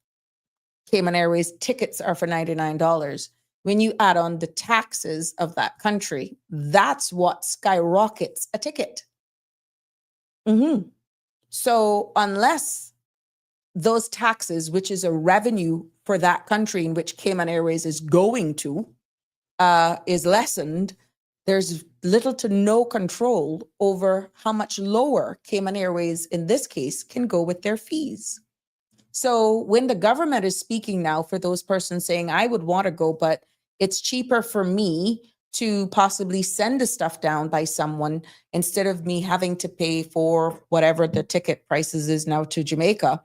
Cayman Airways tickets are for $99, when you add on the taxes of that country, that's what skyrockets a ticket. So unless those taxes, which is a revenue for that country in which Cayman Airways is going to, is lessened, there's little to no control over how much lower Cayman Airways, in this case, can go with their fees. So when the government is speaking now for those persons saying, I would want to go, but it's cheaper for me to possibly send the stuff down by someone instead of me having to pay for whatever the ticket prices is now to Jamaica.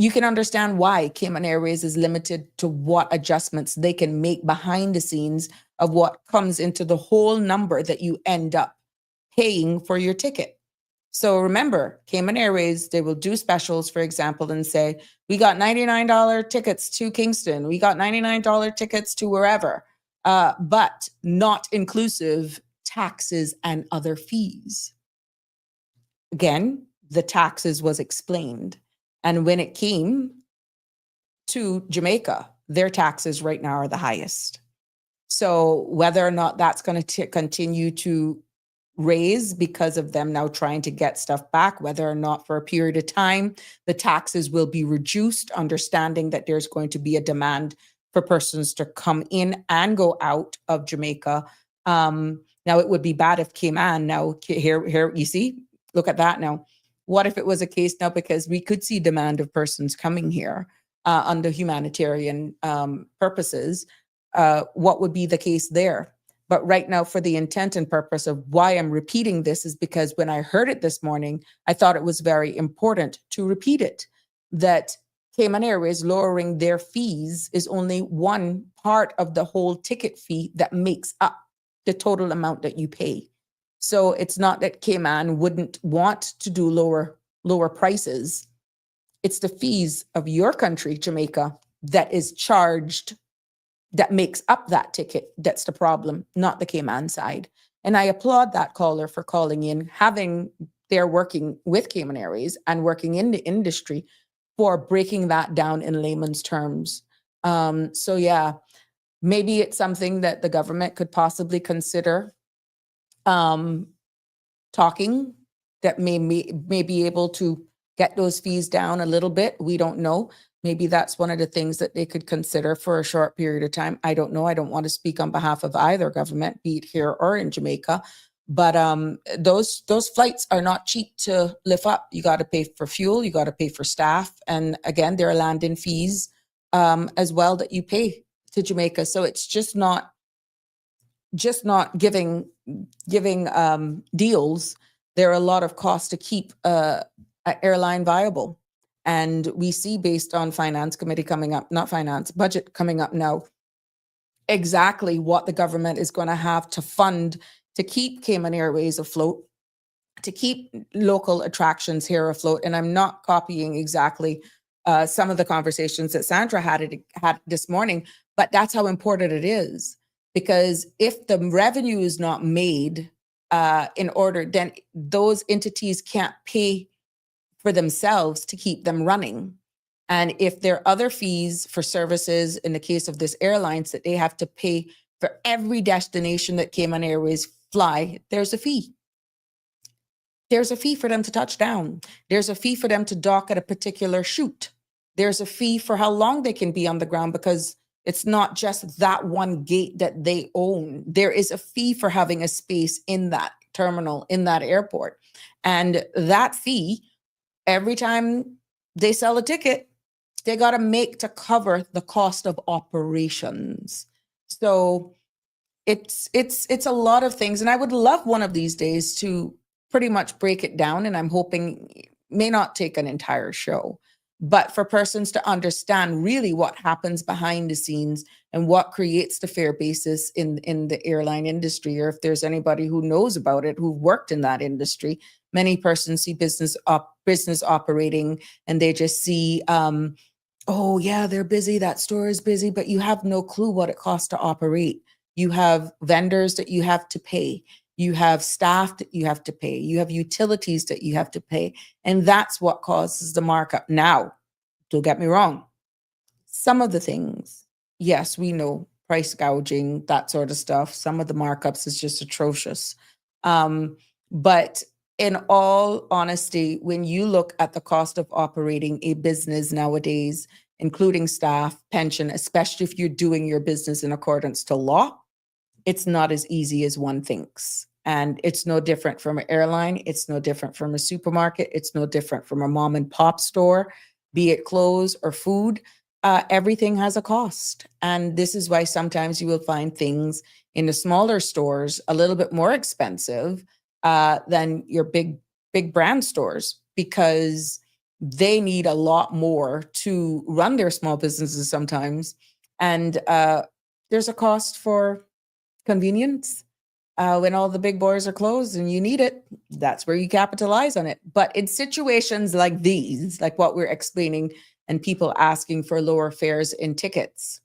You can understand why Cayman Airways is limited to what adjustments they can make behind the scenes of what comes into the whole number that you end up paying for your ticket. So remember, Cayman Airways, they will do specials, for example, and say, we got $99 tickets to Kingston. We got $99 tickets to wherever, but not inclusive taxes and other fees. Again, the taxes was explained. And when it came to Jamaica, their taxes right now are the highest. So whether or not that's going to continue to raise because of them now trying to get stuff back, whether or not for a period of time, the taxes will be reduced, understanding that there's going to be a demand for persons to come in and go out of Jamaica. Now, it would be bad if Cayman, now here, you see, look at that now. What if it was a case now, because we could see demand of persons coming here under humanitarian purposes, what would be the case there? But right now, for the intent and purpose of why I'm repeating this is because when I heard it this morning, I thought it was very important to repeat it, that Cayman Airways lowering their fees is only one part of the whole ticket fee that makes up the total amount that you pay. So it's not that Cayman wouldn't want to do lower prices. It's the fees of your country, Jamaica, that is charged, that makes up that ticket. That's the problem, not the Cayman side. And I applaud that caller for calling in, they're working with Cayman Airways and working in the industry for breaking that down in layman's terms. So yeah, maybe it's something that the government could possibly consider talking, that may be able to get those fees down a little bit. We don't know. Maybe that's one of the things that they could consider for a short period of time. I don't know. I don't want to speak on behalf of either government, be it here or in Jamaica. But those flights are not cheap to lift up. You got to pay for fuel. You got to pay for staff. And again, there are landing fees as well that you pay to Jamaica. So it's just not giving deals. There are a lot of costs to keep an airline viable. And we see, based on finance committee coming up, not finance, budget coming up now, exactly what the government is going to have to fund to keep Cayman Airways afloat, to keep local attractions here afloat. And I'm not copying exactly some of the conversations that Sandra had this morning, but that's how important it is. Because if the revenue is not made in order, then those entities can't pay for themselves to keep them running. And if there are other fees for services, in the case of this airlines, that they have to pay for every destination that Cayman Airways fly, there's a fee. There's a fee for them to touch down. There's a fee for them to dock at a particular chute. There's a fee for how long they can be on the ground, because it's not just that one gate that they own. There is a fee for having a space in that terminal, in that airport. And that fee, every time they sell a ticket, they got to make to cover the cost of operations. So it's a lot of things. And I would love one of these days to pretty much break it down. And I'm hoping it may not take an entire show, but for persons to understand really what happens behind the scenes and what creates the fare basis in the airline industry, or if there's anybody who knows about it, who worked in that industry. Many persons see business operating and they just see, oh yeah, they're busy, that store is busy, but you have no clue what it costs to operate. You have vendors that you have to pay. You have staff that you have to pay. You have utilities that you have to pay. And that's what causes the markup. Now, don't get me wrong. Some of the things yes, we know price gouging, that sort of stuff. Some of the markups is just atrocious. But in all honesty, when you look at the cost of operating a business nowadays, including staff, pension, especially if you're doing your business in accordance to law, it's not as easy as one thinks. And it's no different from an airline. It's no different from a supermarket. It's no different from a mom and pop store, be it clothes or food. Everything has a cost. And this is why sometimes you will find things in the smaller stores a little bit more expensive than your big brand stores, because they need a lot more to run their small businesses sometimes. And there's a cost for convenience. When all the big boys are closed and you need it, that's where you capitalize on it. But in situations like these, like what we're explaining, and people asking for lower fares in tickets,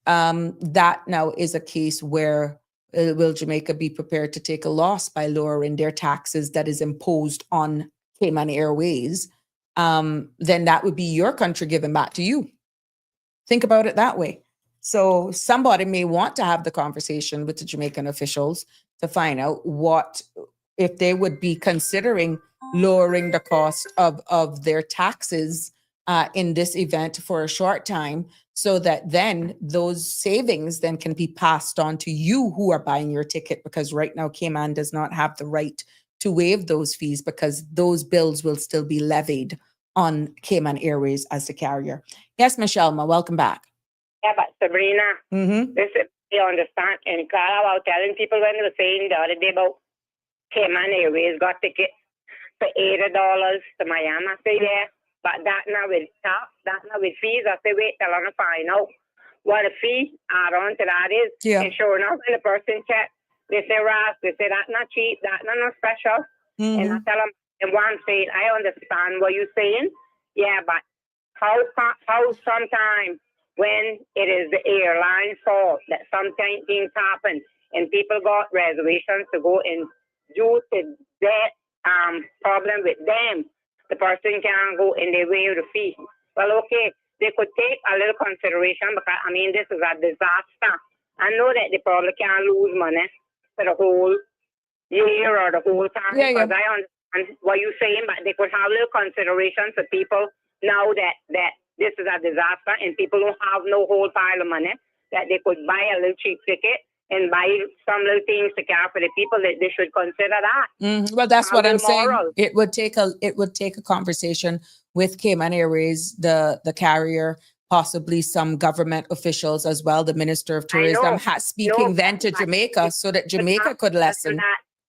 that now is a case where will Jamaica be prepared to take a loss by lowering their taxes that is imposed on Cayman Airways? Then that would be your country giving back to you. Think about it that way. So somebody may want to have the conversation with the Jamaican officials to find out what, if they would be considering lowering the cost of their taxes in this event for a short time, so that then those savings then can be passed on to you who are buying your ticket, because right now Cayman does not have the right to waive those fees, because those bills will still be levied on Cayman Airways as the carrier. Yes, Michelle, welcome back. Yeah, but Sabrina, Mm-hmm. this is, you understand, and Carla was telling people when they were saying the other day about Cayman Airways got tickets for $80 to Miami. I say, yeah, but that now with tax, that now with fees. I say, wait till I find out what a fee add on to that is. Yeah. And sure enough, when the person check, they say, Ross, they say, that's not cheap, that's not special. And I tell them, and one saying, I understand what you're saying. Yeah, but how sometimes when it is the airline's fault that sometimes things happen and people got reservations to go in due to that problem with them, the person can't go and they waive the fee. Well, okay, they could take a little consideration, because I mean, this is a disaster. I know that they probably can't lose money for the whole year or the whole time, because I understand what you're saying, but they could have a little consideration for people now that this is a disaster and people don't have no whole pile of money, that they could buy a little cheap ticket and buy some little things to care for the people. That they should consider that. Well, that's what I'm saying. Moral. It would take a conversation with Cayman Airways, the carrier, possibly some government officials as well, the Minister of Tourism, speaking then to Jamaica, so that Jamaica could lessen.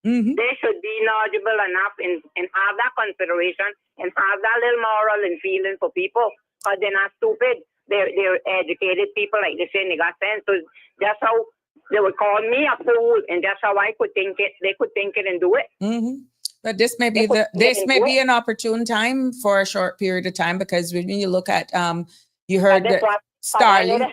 They should be knowledgeable enough and have that consideration and have that little moral and feeling for people, because they're not stupid. They're educated people, like they say, and they got sense. So that's how they would call me a fool, and that's how I could think it. They could think it and do it. But this may be an opportune time for a short period of time, because when you look at you heard Starlink.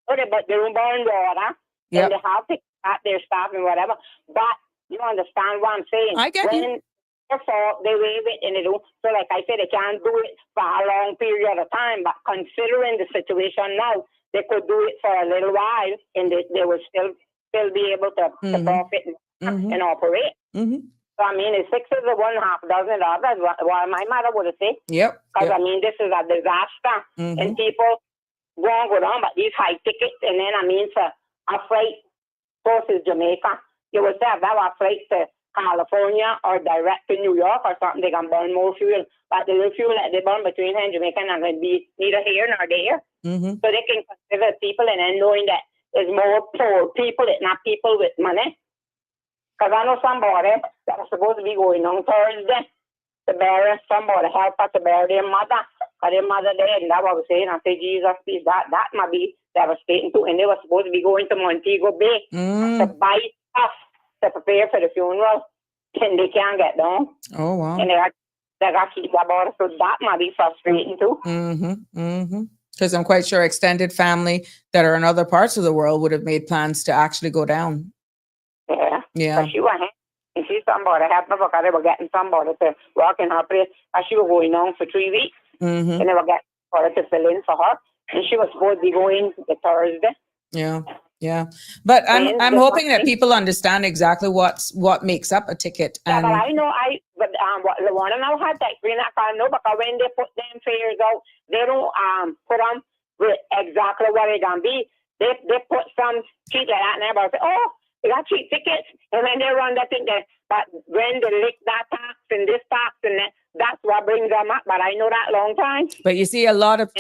But they're born water, and they have to cut their staff and whatever. But you understand what I'm saying? I get you. Therefore, they waive it and they do. So, like I said, they can't do it for a long period of time. But considering the situation now, they could do it for a little while, and they will still be able to profit and operate. So, I mean, it's 6 of the one, half dozen of the others. What my mother would have said. Because, I mean, this is a disaster. And people won't go down, but these high tickets, and then, I mean, for a flight versus Jamaica, you would say about a flight to California or direct to New York or something, they can burn more fuel. But the little fuel that they burn between here and Jamaica and going to be neither here nor there. So they can consider people, and then knowing that there's more poor people, it's not people with money. Because I know somebody that was supposed to be going on Thursday to bury somebody, help us to bury their mother. Because their mother dead, and that was what I was saying. I said, Jesus, please, that might be devastating too. And they were supposed to be going to Montego Bay to buy stuff to prepare for the funeral, and they can't get down. Oh, wow. And they got to keep that border, so that might be frustrating too. Because I'm quite sure extended family that are in other parts of the world would have made plans to actually go down. But she went, and she somebody helped me, because they were getting somebody to work in her place, and she was going on for 3 weeks, and they were getting somebody to fill in for her. and she was supposed to be going the Thursday. Yeah. Yeah. But I'm Wednesday hoping that morning. people understand exactly what makes up a ticket. Yeah, but And I know the one and I had that green I know because when they put them fares out, they don't put them with exactly what they're gonna be. They put some cheap like that and everybody say, oh, they got cheap tickets, and then they run that thing there. But when they lick that tax and this tax and that's what brings them up. But I know that long time. but you see, a lot of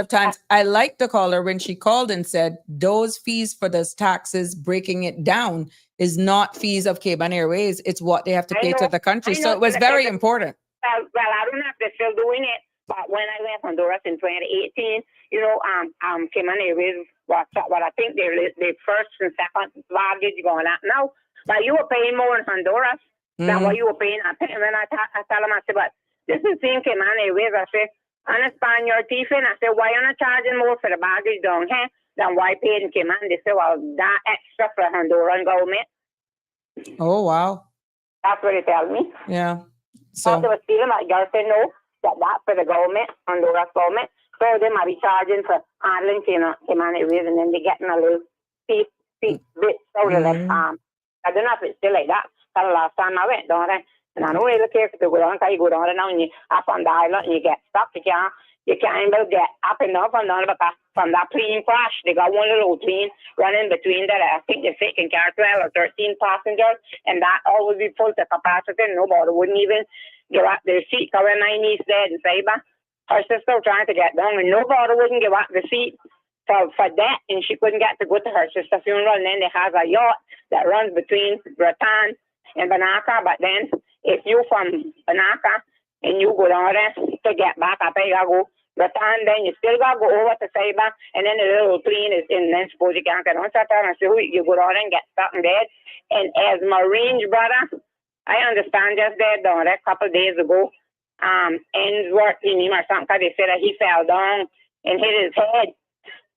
times, I like the caller when she called and said those fees for those taxes, breaking it down, is not fees of Cayman Airways. It's what they have to I pay to know, the country. I So know, it was but very important. Well, I don't know if they're still doing it, but when I left Honduras in 2018, Cayman Airways was what I think they first and second luggage going out now. But you were paying more in Honduras than what you were paying. I tell them, I said, but this is same Cayman Airways. I said, I understand your thief, and I said, why are you not charging more for the baggage down here than why paid in Cayman? They said, well, that extra for Honduran government. Oh, wow. That's what they tell me. Yeah. So they were stealing my girl said no, that's for the government, Honduras government. So they might be charging for handling Cayman Airways, and then they getting a little piece bit out of it. I don't know if it's still like that. That's the last time I went down there. And I don't really care if you go down, because you go down there now and you up on the island and you get stuck. You can't even get up and down from down because from that plane crash, they got one little plane running between that. I think they can carry 12 or 13 passengers, and that all would be full to capacity. Nobody wouldn't even give up their seat. Because when my niece dead in Sabre, her sister was trying to get down, and nobody wouldn't give up the seat for that, and she couldn't get to go to her sister's funeral. And then they have a yacht that runs between Bretagne and Banaka. But then if you from Banaka and you go down there to get back up, you gotta go Bretagne, then you still gotta go over to Sabre, and then the little plane is in, then suppose you can't get on Saturday, and so you go down there and get stuck in bed. And as my range brother, I understand just dead down there a couple of days ago, Ainsworth in him or something, because they said that he fell down and hit his head.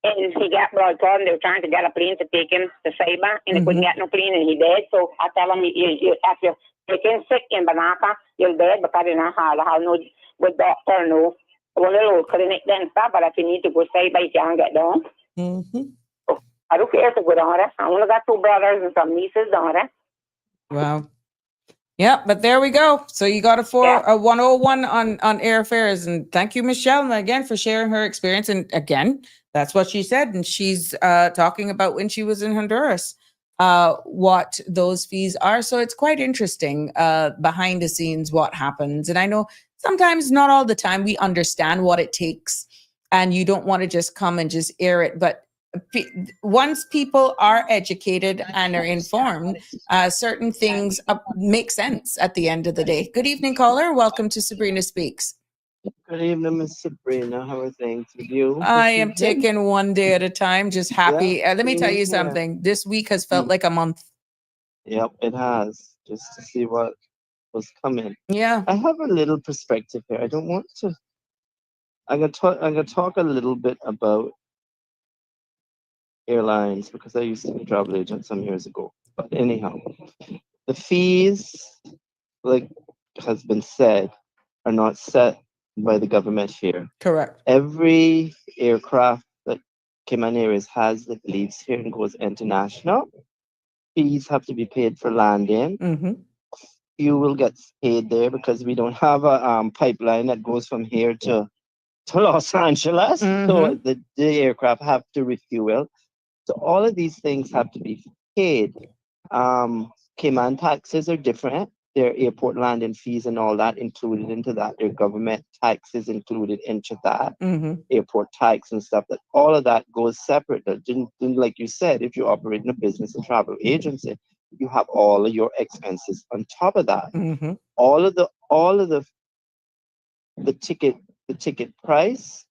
And he got blood clot, and they were trying to get a plane to take him to Sabre, and they couldn't get no plane, and he died. So I tell him, if you're taking sick in Banaka, you're dead because you're not hard. I have no good doctor, no. One little clinic then stuff, but if you need to go Sabre, you can't get down. So I don't care to go down there. I only got 2 brothers and some nieces down there. Wow. Yeah, but there we go. So you got a 101 on airfares, and thank you, Michelle, again for sharing her experience. And again, that's what she said, and she's talking about when she was in Honduras, what those fees are. So it's quite interesting behind the scenes what happens. And I know sometimes, not all the time, we understand what it takes, and you don't want to just come and just air it, but once people are educated and are informed, certain things make sense at the end of the day. Good evening, caller. Welcome to Sabrina Speaks. Good evening, Miss Sabrina. How are things with you? I am taking one day at a time, just happy. Yeah, Let me tell you same here. something. This week has felt like a month. Yep, it has. Just to see what was coming. Yeah. I have a little perspective here. I don't want to. I'm gonna talk a little bit about airlines because I used to be a travel agent some years ago. But anyhow, the fees, like has been said, are not set by the government here. Correct. Every aircraft that Cayman Airways has that leaves here and goes international, fees have to be paid for landing. Fuel gets paid there because we don't have a pipeline that goes from here to Los Angeles. So the aircraft have to refuel. So all of these things have to be paid. Cayman taxes are different. Their airport landing fees and all that included into that. Their government taxes included into that. Airport tax and stuff. That all of that goes separate. Like you said, if you operate in a business and travel agency, you have all of your expenses on top of that. All of the ticket price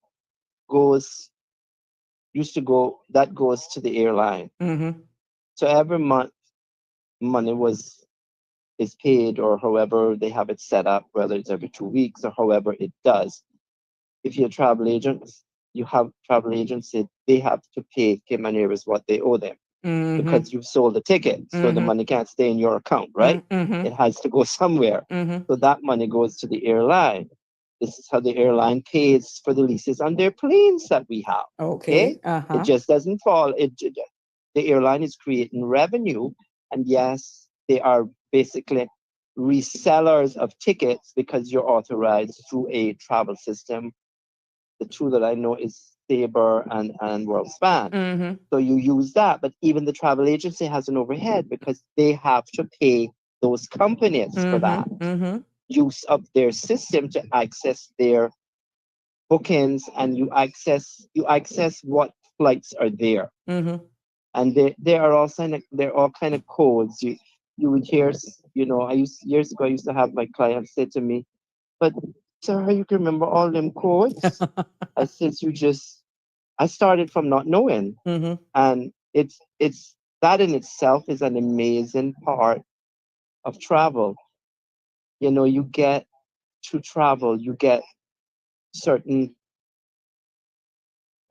goes to the airline. So every month money is paid, or however they have it set up, whether it's every 2 weeks or however it does. If you're a travel agent, you have travel agency, they have to pay Cayman Airways what they owe them because you've sold the ticket. So the money can't stay in your account, right? It has to go somewhere. So that money goes to the airline. This is how the airline pays for the leases on their planes that we have. Okay. It just doesn't fall. The airline is creating revenue, and yes, they are basically resellers of tickets because you're authorized through a travel system. The two that I know is Sabre and WorldSpan. Mm-hmm. So you use that, but even the travel agency has an overhead because they have to pay those companies for that use of their system to access their bookings, and you access what flights are there. And there are all kind of codes. You would hear, years ago I used to have my clients say to me, "But sir, how you can remember all them codes?" I said, I started from not knowing. And it's that in itself is an amazing part of travel. You get to travel, you get certain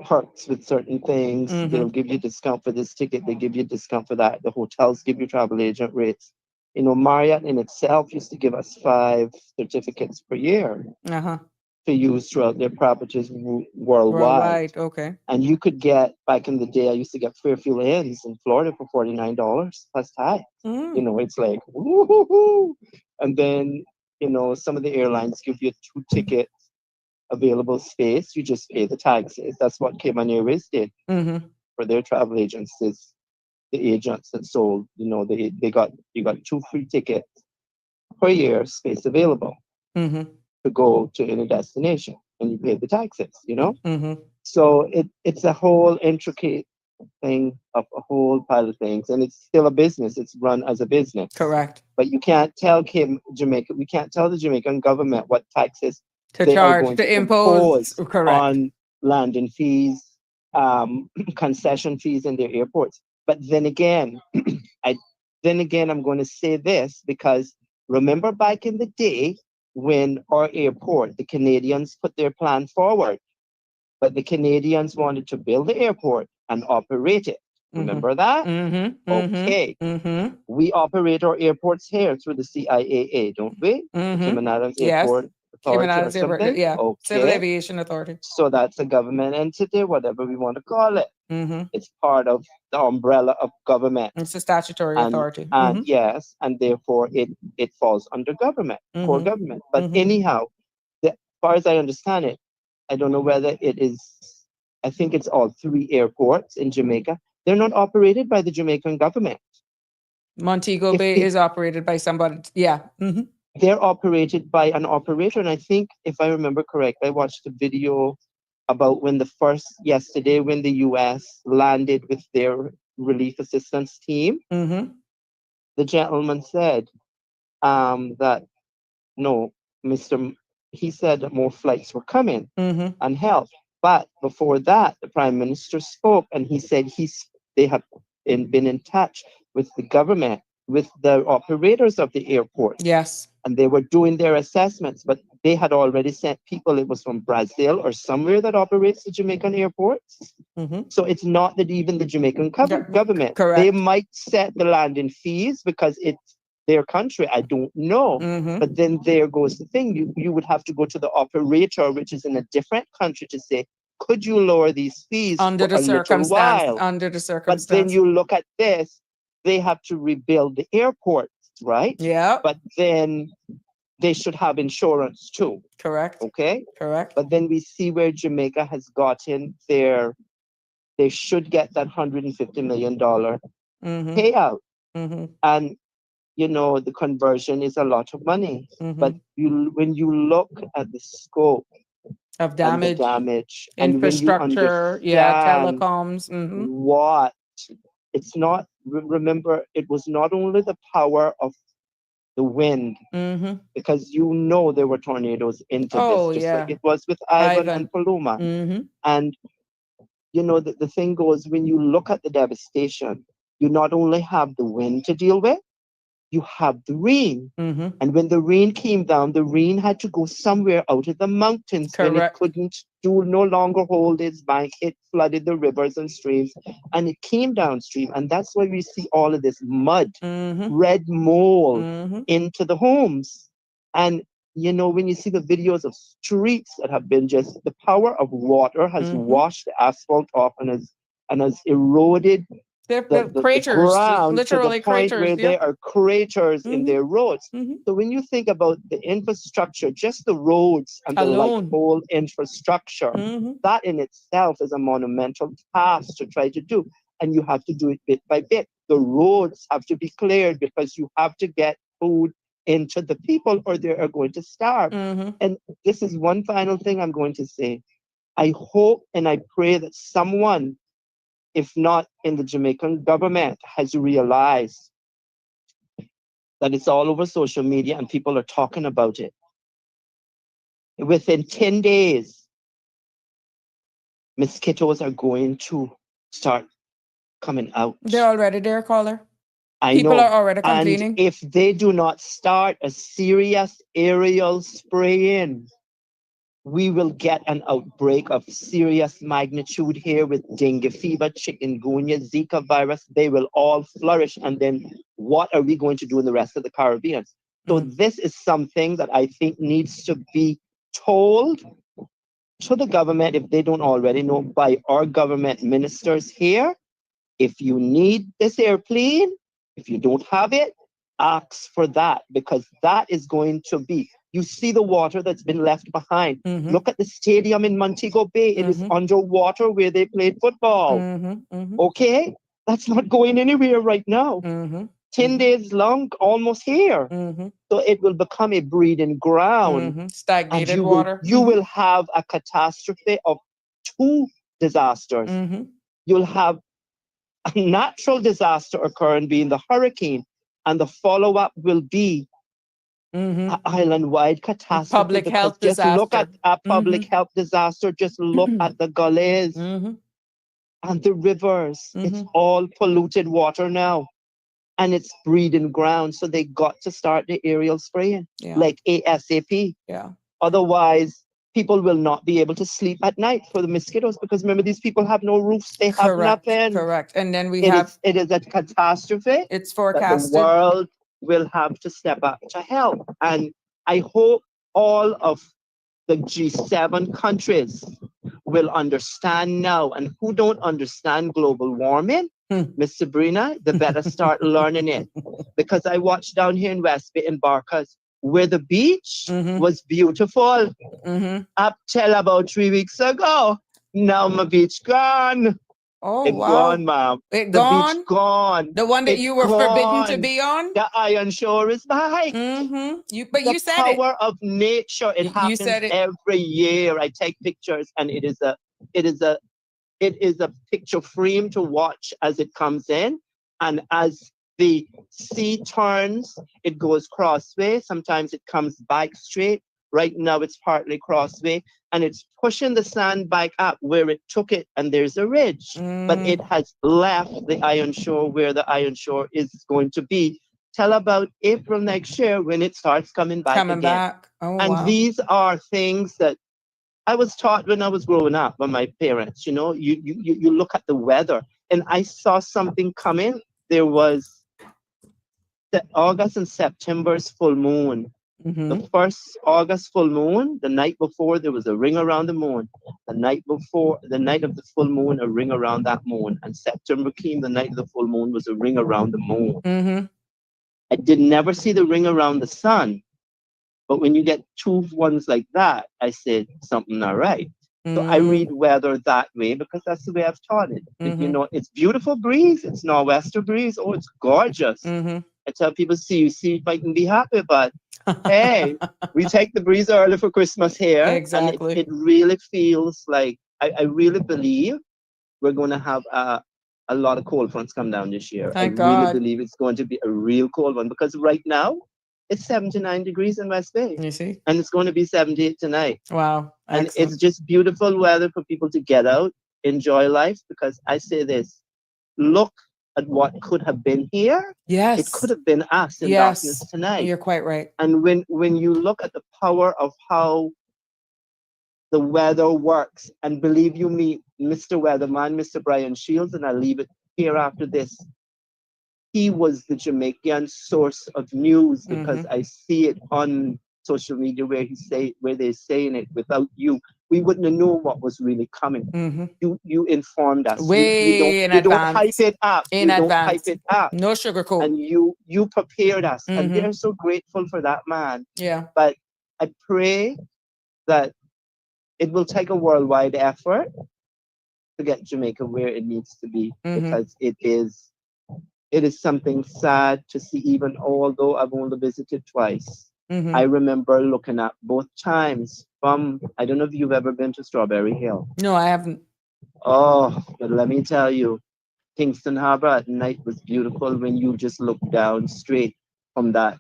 perks with certain things. They'll give you discount for this ticket, they give you discount for that. The hotels give you travel agent rates. Marriott in itself used to give us 5 certificates per year to use throughout their properties worldwide. Okay. And you could get, back in the day, I used to get Fairfield Inns in Florida for $49 plus tax. It's like, woo-hoo-hoo. And then, some of the airlines give you 2 tickets available space. You just pay the taxes. That's what Cayman Airways did for their travel agencies. The agents that sold, you got 2 free tickets per year, space available to go to any destination, and you pay the taxes. So it's a whole intricate thing of a whole pile of things, and it's still a business. It's run as a business. Correct. But you can't tell Jamaica. We can't tell the Jamaican government what taxes To they charge, are going to impose. Correct. on landing fees, concession fees in their airports. But then again, I'm going to say this because remember back in the day when our airport, the Canadians put their plan forward, but the Canadians wanted to build the airport and operate it. Remember that? Okay. We operate our airports here through the CIAA, don't we? The Cayman Islands Airport Cayman Authority or Islands Airport, something? yeah. Okay. Civil Aviation Authority. So that's a government entity, whatever we want to call it. It's part of the umbrella of government. It's a statutory authority. And yes, and therefore it falls under government, core government. But anyhow, as far as I understand it, I don't know whether it is, I think it's all 3 airports in Jamaica. They're not operated by the Jamaican government. Montego Bay is operated by somebody. Yeah. They're operated by an operator. And I think, if I remember correct, I watched a video about when yesterday, when the US landed with their relief assistance team. The gentleman said that, no, he said that more flights were coming and help. But before that, the Prime Minister spoke, and he said they have been in touch with the government, with the operators of the airport. Yes. And they were doing their assessments, but they had already sent people. It was from Brazil or somewhere that operates the Jamaican airports. So it's not that even the Jamaican government. Correct. They might set the landing fees because it's their country. I don't know. But then there goes the thing. You would have to go to the operator, which is in a different country, to say, could you lower these fees under the circumstance? Under the circumstance. But then you look at this, they have to rebuild the airport, right? Yeah. But then they should have insurance too. Correct. Okay. Correct. But then we see where Jamaica has gotten they should get that $150 million payout. And the conversion is a lot of money. But when you look at the scope of damage, infrastructure, and telecoms, what it's not. Remember, it was not only the power of the wind, because there were tornadoes into this, just like it was with Ivan and Paloma. And the thing goes, when you look at the devastation, you not only have the wind to deal with, you have the rain. And when the rain came down, the rain had to go somewhere out of the mountains. When it couldn't no longer hold its bank, it flooded the rivers and streams, and it came downstream. And that's why we see all of this mud, red mold into the homes. And you know, when you see the videos of streets that have been just, the power of water has washed the asphalt off and has eroded the craters, ground to the literally point craters. where there are craters in their roads. Mhm. So when you think about the infrastructure, just the roads and the like Alone. whole infrastructure, Mhm. that in itself is a monumental task to try to do. And you have to do it bit by bit. The roads have to be cleared because you have to get food into the people or they are going to starve. Mhm. And this is one final thing I'm going to say. I hope and I pray that someone, if not in the Jamaican government, has realized that it's all over social media and people are talking about it. Within 10 days, mosquitoes are going to start coming out. They're already there, caller. I People know. are already And complaining. if they do not start a serious aerial spraying, we will get an outbreak of serious magnitude here with dengue fever, chikungunya, Zika virus. They will all flourish. And then what are we going to do in the rest of the Caribbean? So this is something that I think needs to be told to the government, if they don't already know, by our government ministers here. If you need this airplane, if you don't have it, ask for that, because that is going to be, you see the water that's been left behind. Look at the stadium in Montego Bay. It is underwater where they played football. Okay? That's not going anywhere right now. 10 days long, almost here. So it will become a breeding ground. Stagnated And water. You will have a catastrophe of two disasters. You'll have a natural disaster occurring, being the hurricane, and the follow-up will be an island-wide catastrophe. Public health just disaster. look at a public health disaster. Just look at the gullies and the rivers. It's all polluted water now, and it's breeding ground. So they got to start the aerial spraying like ASAP. Otherwise, people will not be able to sleep at night for the mosquitoes, because remember, these people have no roofs. They have nothing. Correct. And then it is a catastrophe. It's That forecasted. the world will have to step up to help. And I hope all of the G7 countries will understand now. And who don't understand global warming, Miss Sabrina, they better start learning it. Because I watched down here in West Bay in Barcas, where the beach was beautiful up till about 3 weeks ago. Now my beach gone. Oh, It wow. gone, ma'am. It The gone? beach gone. The one that It you were forbidden to gone. be on? The iron shore is back. But The you said it. power of nature. It You happens said it. every year. I take pictures, and it is a picture frame to watch as it comes in, and as the sea turns, it goes crossway. Sometimes it comes back straight. Right now, it's partly crossway, and it's pushing the sand back up where it took it, and there's a ridge. But it has left the iron shore where the iron shore is going to be till about April next year, when it starts coming back again. Oh, And wow. these are things that I was taught when I was growing up by my parents. You know, you look at the weather, and I saw something coming. There was the August and September's full moon. The first August full moon, the night before, there was a ring around the moon. The night before, the night of the full moon, a ring around that moon. And September came, the night of the full moon was a ring around the moon. I did never see the ring around the sun. But when you get two ones like that, I said, something not right. So I read weather that way, because that's the way I've taught it. You know, it's beautiful breeze. It's nor'wester breeze. Oh, it's gorgeous. I tell people, see if I can be happy, but hey, we take the breeze early for Christmas here. Exactly. And it really feels like, I really believe we're going to have a lot of cold fronts come down this year. Thank I really God. believe it's going to be a real cold one, because right now it's 79 degrees in West Bay. You see? And it's going to be 78 tonight. Wow. And Excellent. it's just beautiful weather for people to get out, enjoy life, because I say this, look at what could have been here. Yes. It could have been us in darkness tonight. You're quite right. And when you look at the power of how the weather works, and believe you me, Mr. Weatherman, Mr. Brian Shields, and I'll leave it here after this, he was the Jamaican source of news, because I see it on social media where they're saying it. Without you, we wouldn't have known what was really coming. You informed us. Way in you don't advance. hype it up. In you advance. Don't hype it up. No sugarcoat. And you prepared us, and they're so grateful for that, man. Yeah. But I pray that it will take a worldwide effort to get Jamaica where it needs to be, because it is something sad to see. Even although I've only visited twice, I remember looking at both times from, I don't know if you've ever been to Strawberry Hill. No, I haven't. Oh, but let me tell you, Kingston Harbor at night was beautiful when you just look down straight from that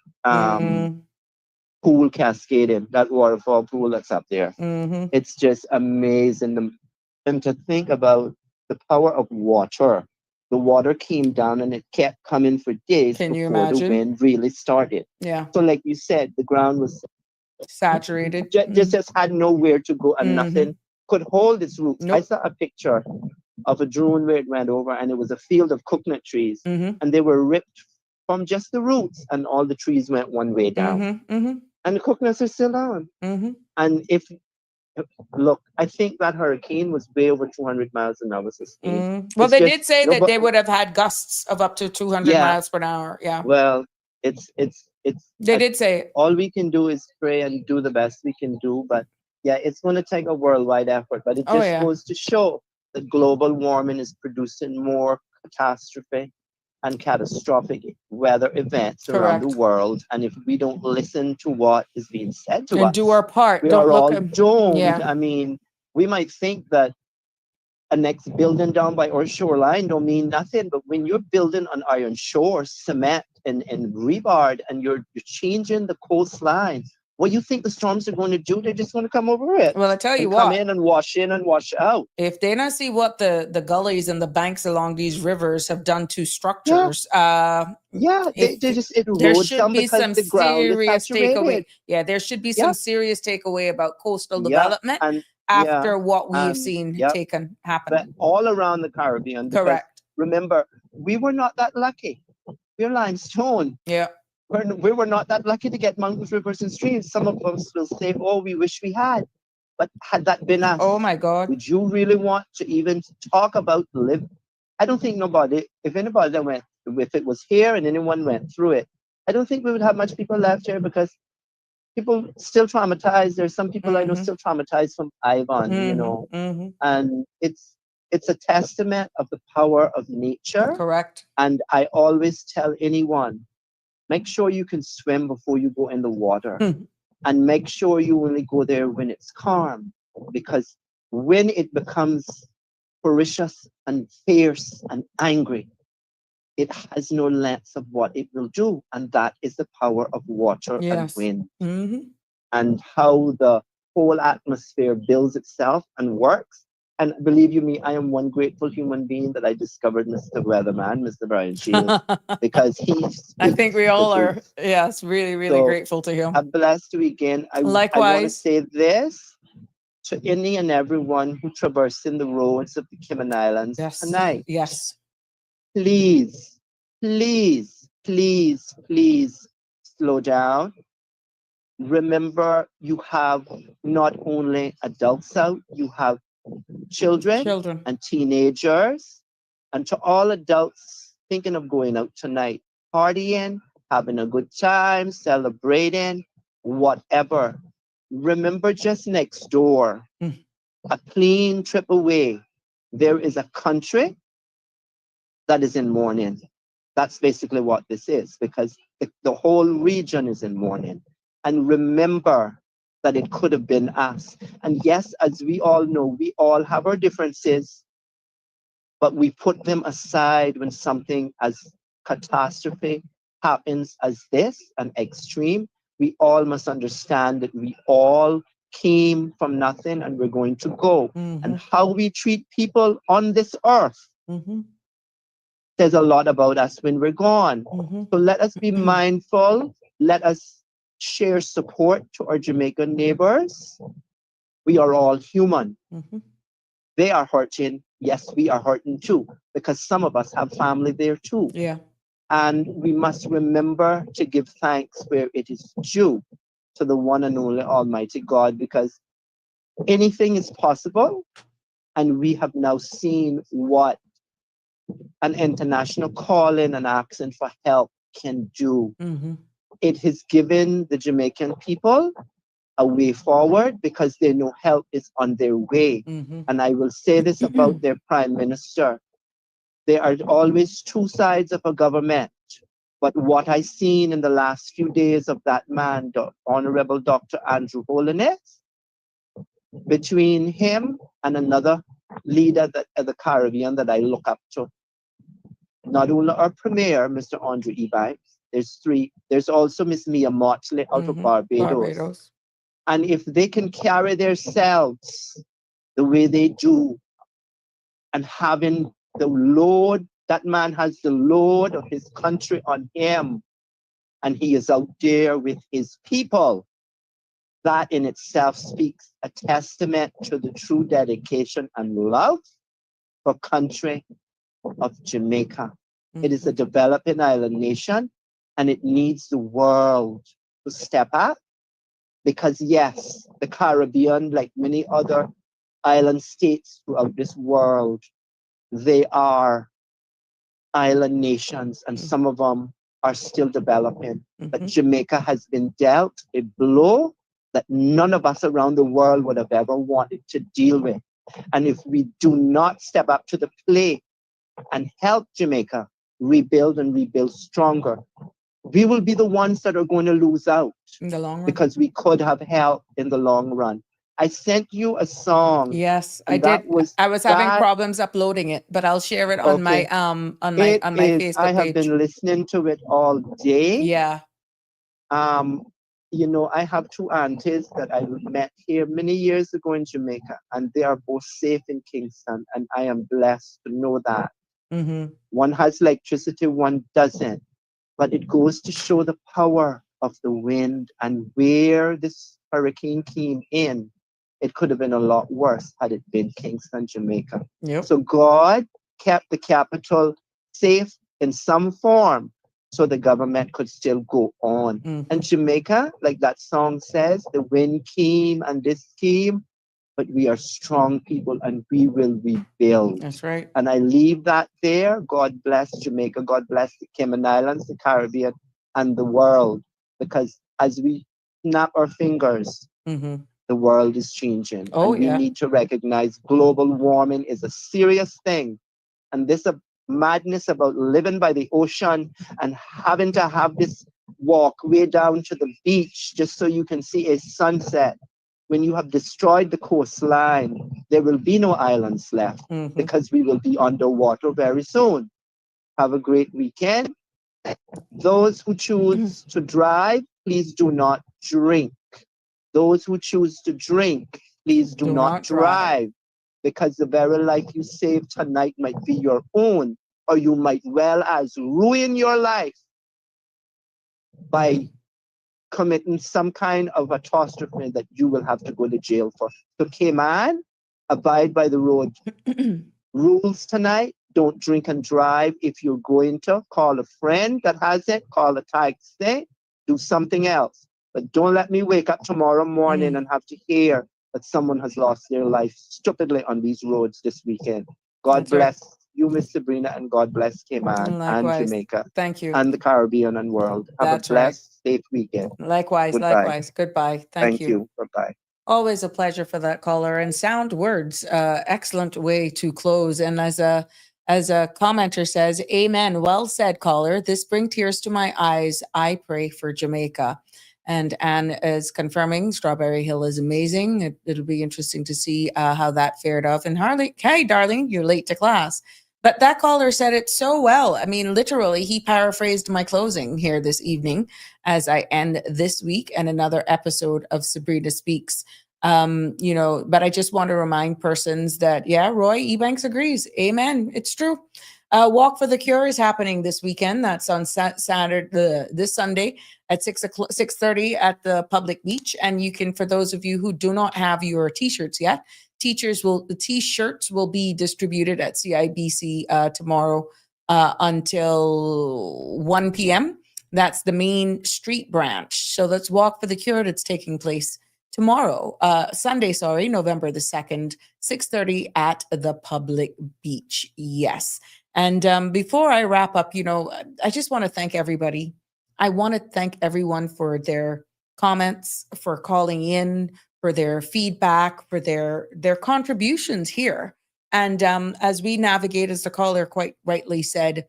pool cascading, that waterfall pool that's up there. It's just amazing. And to think about the power of water. The water came down and it kept coming for days before the wind really started. Yeah. So like you said, the ground was saturated. Just had nowhere to go, and nothing could hold its roots. I saw a picture of a drone where it went over, and it was a field of coconut trees, and they were ripped from just the roots, and all the trees went one way down. And the coconuts are still on. And look, I think that hurricane was way over 200 miles an hour sustained. Well, they did say that they would have had gusts of up to 200 miles per hour. Yeah. Well, they did say all we can do is pray and do the best we can do. But yeah, it's going to take a worldwide effort. But it just goes to show that global warming is producing more catastrophe and catastrophic weather events around the world. And if we don't listen to what is being said to us, and do our part, we are all doomed. I mean, we might think that a next building down by our shoreline don't mean nothing, but when you're building on iron shore, cement and rebar, and you're changing the coastline, what do you think the storms are going to do? They're just going to come over it. Well, I tell you what, come in and wash out. If they don't see what the gullies and the banks along these rivers have done to structures, they just erode there should be because some the ground serious is saturated. takeaway. Yeah, there should be some serious takeaway about coastal development after what we have seen happen. But all around the Caribbean. Correct. Remember, we were not that lucky. We're limestone. Yeah. We were not that lucky to get mountains, rivers, and streams. Some of us will say, oh, we wish we had. But had that been us, oh my God, would you really want to even talk about live? I don't think if anybody that went, if it was here and anyone went through it, I don't think we would have much people left here, because people still traumatized. There's some people I know still traumatized from Ivan, and it's a testament of the power of nature. Correct. And I always tell anyone, make sure you can swim before you go in the water. And make sure you only go there when it's calm. Because when it becomes ferocious and fierce and angry, it has no length of what it will do. And that is the power of water and wind. And how the whole atmosphere builds itself and works. And believe you me, I am one grateful human being that I discovered Mr. Weatherman, Mr. Brian Shields, because I think we all are, really, really grateful to him. I'm blessed to again. Likewise. I want to say this to any and everyone who traversing the roads of the Cayman Islands tonight. Yes. Please, please, please, please slow down. Remember, you have not only adults out, you have children and teenagers. And to all adults thinking of going out tonight, partying, having a good time, celebrating, whatever, remember just next door, a clean trip away, there is a country that is in mourning. That's basically what this is, because the whole region is in mourning. And remember that it could have been us. And yes, as we all know, we all have our differences, but we put them aside when something as catastrophe happens as this, an extreme. We all must understand that we all came from nothing and we're going to go. And how we treat people on this earth says a lot about us when we're gone. So let us be mindful. Let us share support to our Jamaican neighbors. We are all human. They are hurting. Yes, we are hurting too, because some of us have family there too. Yeah. And we must remember to give thanks where it is due. to the one and only Almighty God, because anything is possible. And we have now seen what an international calling and asking for help can do. Mm-hmm. It has given the Jamaican people a way forward because they know help is on their way. Mm-hmm. And I will say this about their prime minister. There are always two sides of a government. But what I seen in the last few days of that man, the Honorable Dr. Andrew Holiness, between him and another leader of the Caribbean that I look up to, not only our premier, Mr. Andre Ebanks, there's three. There's also Miss Mia Motley out of Barbados. And if they can carry themselves the way they do, and having the load, that man has the load of his country on him, and he is out there with his people, that in itself speaks a testament to the true dedication and love for country of Jamaica. It is a developing island nation, and it needs the world to step up, because yes, the Caribbean, like many other island states throughout this world, they are island nations, and some of them are still developing. But Jamaica has been dealt a blow that none of us around the world would have ever wanted to deal with. And if we do not step up to the plate and help Jamaica rebuild and rebuild stronger, we will be the ones that are going to lose out in the long run, because we could have helped in the long run. I sent you a song. Yes, I did. I was having problems uploading it, but I'll share it on my Facebook I have page. been listening to it all day. Yeah. You know, I have two aunties that I met here many years ago in Jamaica, and they are both safe in Kingston, and I am blessed to know that. One has electricity, one doesn't. But it goes to show the power of the wind, and where this hurricane came in, it could have been a lot worse had it been Kingston, Jamaica. Yep. So God kept the capital safe in some form so the government could still go on. And Jamaica, like that song says, the wind came and this came, but we are strong people and we will rebuild. That's right. And I leave that there. God bless Jamaica. God bless the Cayman Islands, the Caribbean, and the world. Because as we snap our fingers, the world is changing. Oh, and we need to recognize global warming is a serious thing. And this madness about living by the ocean and having to have this walk way down to the beach just so you can see a sunset. When you have destroyed the coastline, there will be no islands left because we will be underwater very soon. Have a great weekend. Those who choose to drive, please do not drink. Those who choose to drink, please do not drive. Because the very life you save tonight might be your own, or you might well as ruin your life by committing some kind of catastrophe that you will have to go to jail for. So Cayman, abide by the road rules tonight. Don't drink and drive. If you're going to, call a friend that has it, call a taxi, do something else. But don't let me wake up tomorrow morning and have to hear that someone has lost their life stupidly on these roads this weekend. God bless you, Miss Sabrina, and God bless Cayman and Jamaica. Thank you. And the Caribbean and world. Have a blessed, safe weekend. Likewise, Goodbye. likewise. Goodbye. Thank you. Bye-bye. Always a pleasure for that caller, and sound words. Excellent way to close. And as a commenter says, amen. Well said, caller. This brings tears to my eyes. I pray for Jamaica. And Anne is confirming Strawberry Hill is amazing. It'll be interesting to see how that fared off. And Harley, hey, darling, you're late to class. But that caller said it so well. I mean, literally, he paraphrased my closing here this evening as I end this week and another episode of Sabrina Speaks. But I just want to remind persons that, Roy Ebanks agrees. Amen. It's true. Walk for the Cure is happening this weekend. That's on Saturday, this Sunday at 6:30 at the public beach. And you can, for those of you who do not have your T-shirts yet, the T-shirts will be distributed at CIBC tomorrow until 1 p.m. That's the main street branch. So let's walk for the cure that's taking place tomorrow, Sunday, November the 2nd, 6:30 at the public beach. Yes. And before I wrap up, I just want to thank everybody. I want to thank everyone for their comments, for calling in, for their feedback, for their contributions here. And as we navigate, as the caller quite rightly said,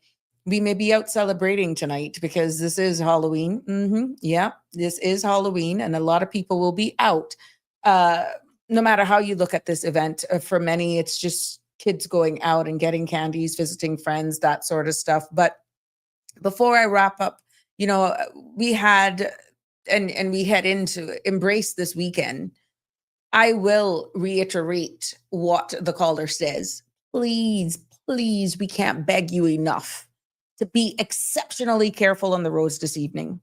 we may be out celebrating tonight because this is Halloween. Yeah, this is Halloween, and a lot of people will be out. No matter how you look at this event, for many, it's just kids going out and getting candies, visiting friends, that sort of stuff. But before I wrap up, we had, and we head into embrace this weekend. I will reiterate what the caller says. Please, please, we can't beg you enough to be exceptionally careful on the roads this evening.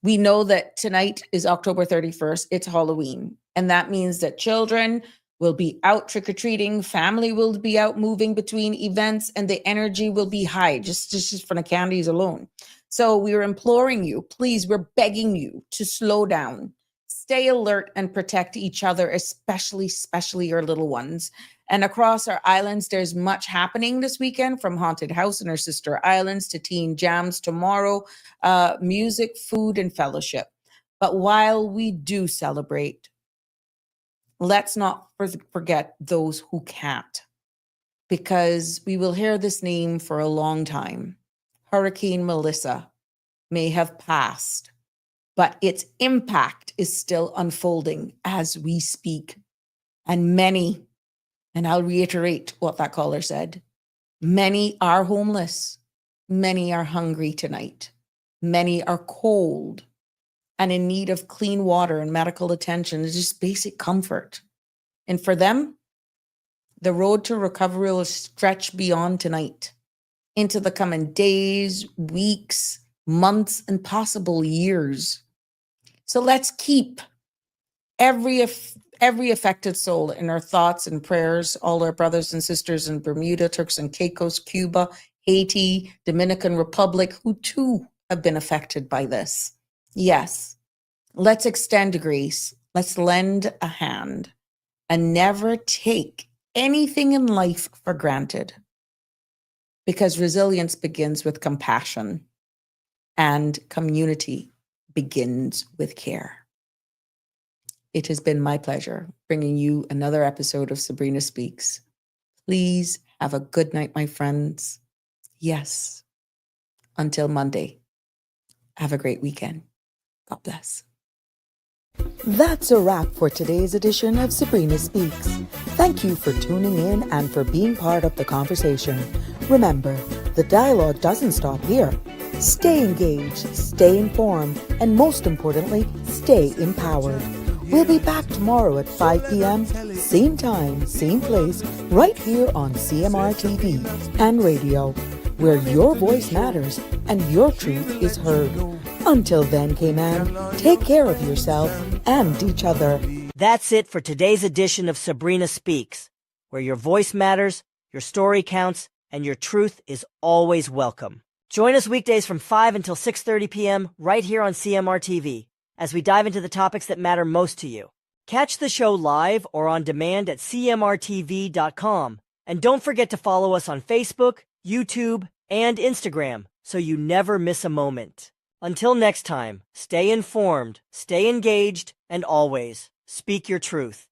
We know that tonight is October 31st. It's Halloween. And that means that children will be out trick-or-treating, family will be out moving between events, and the energy will be high, just from the candies alone. So we're imploring you, please, we're begging you to slow down, stay alert, and protect each other, especially your little ones. And across our islands, there's much happening this weekend, from Haunted House and our sister islands to teen jams tomorrow, music, food, and fellowship. But while we do celebrate, let's not forget those who can't, because we will hear this name for a long time. Hurricane Melissa may have passed, but its impact is still unfolding as we speak. And many, and I'll reiterate what that caller said, many are homeless. Many are hungry tonight. Many are cold and in need of clean water and medical attention, just basic comfort. And for them, the road to recovery will stretch beyond tonight into the coming days, weeks, months, and possible years. So let's keep every affected soul in our thoughts and prayers, all our brothers and sisters in Bermuda, Turks and Caicos, Cuba, Haiti, Dominican Republic, who too have been affected by this. Yes, let's extend grace. Let's lend a hand and never take anything in life for granted, because resilience begins with compassion and community begins with care. It has been my pleasure bringing you another episode of Sabrina Speaks. Please have a good night, my friends. Yes, until Monday. Have a great weekend. God bless. That's a wrap for today's edition of Sabrina Speaks. Thank you for tuning in and for being part of the conversation. Remember, the dialogue doesn't stop here. Stay engaged, stay informed, and most importantly, stay empowered. We'll be back tomorrow at 5 p.m., same time, same place, right here on CMR TV and radio, where your voice matters and your truth is heard. Until then, K-Man, take care of yourself and each other. That's it for today's edition of Sabrina Speaks, where your voice matters, your story counts, and your truth is always welcome. Join us weekdays from 5 until 6:30 p.m. right here on CMR TV as we dive into the topics that matter most to you. Catch the show live or on demand at cmrtv.com. And don't forget to follow us on Facebook, YouTube, and Instagram so you never miss a moment. Until next time, stay informed, stay engaged, and always speak your truth.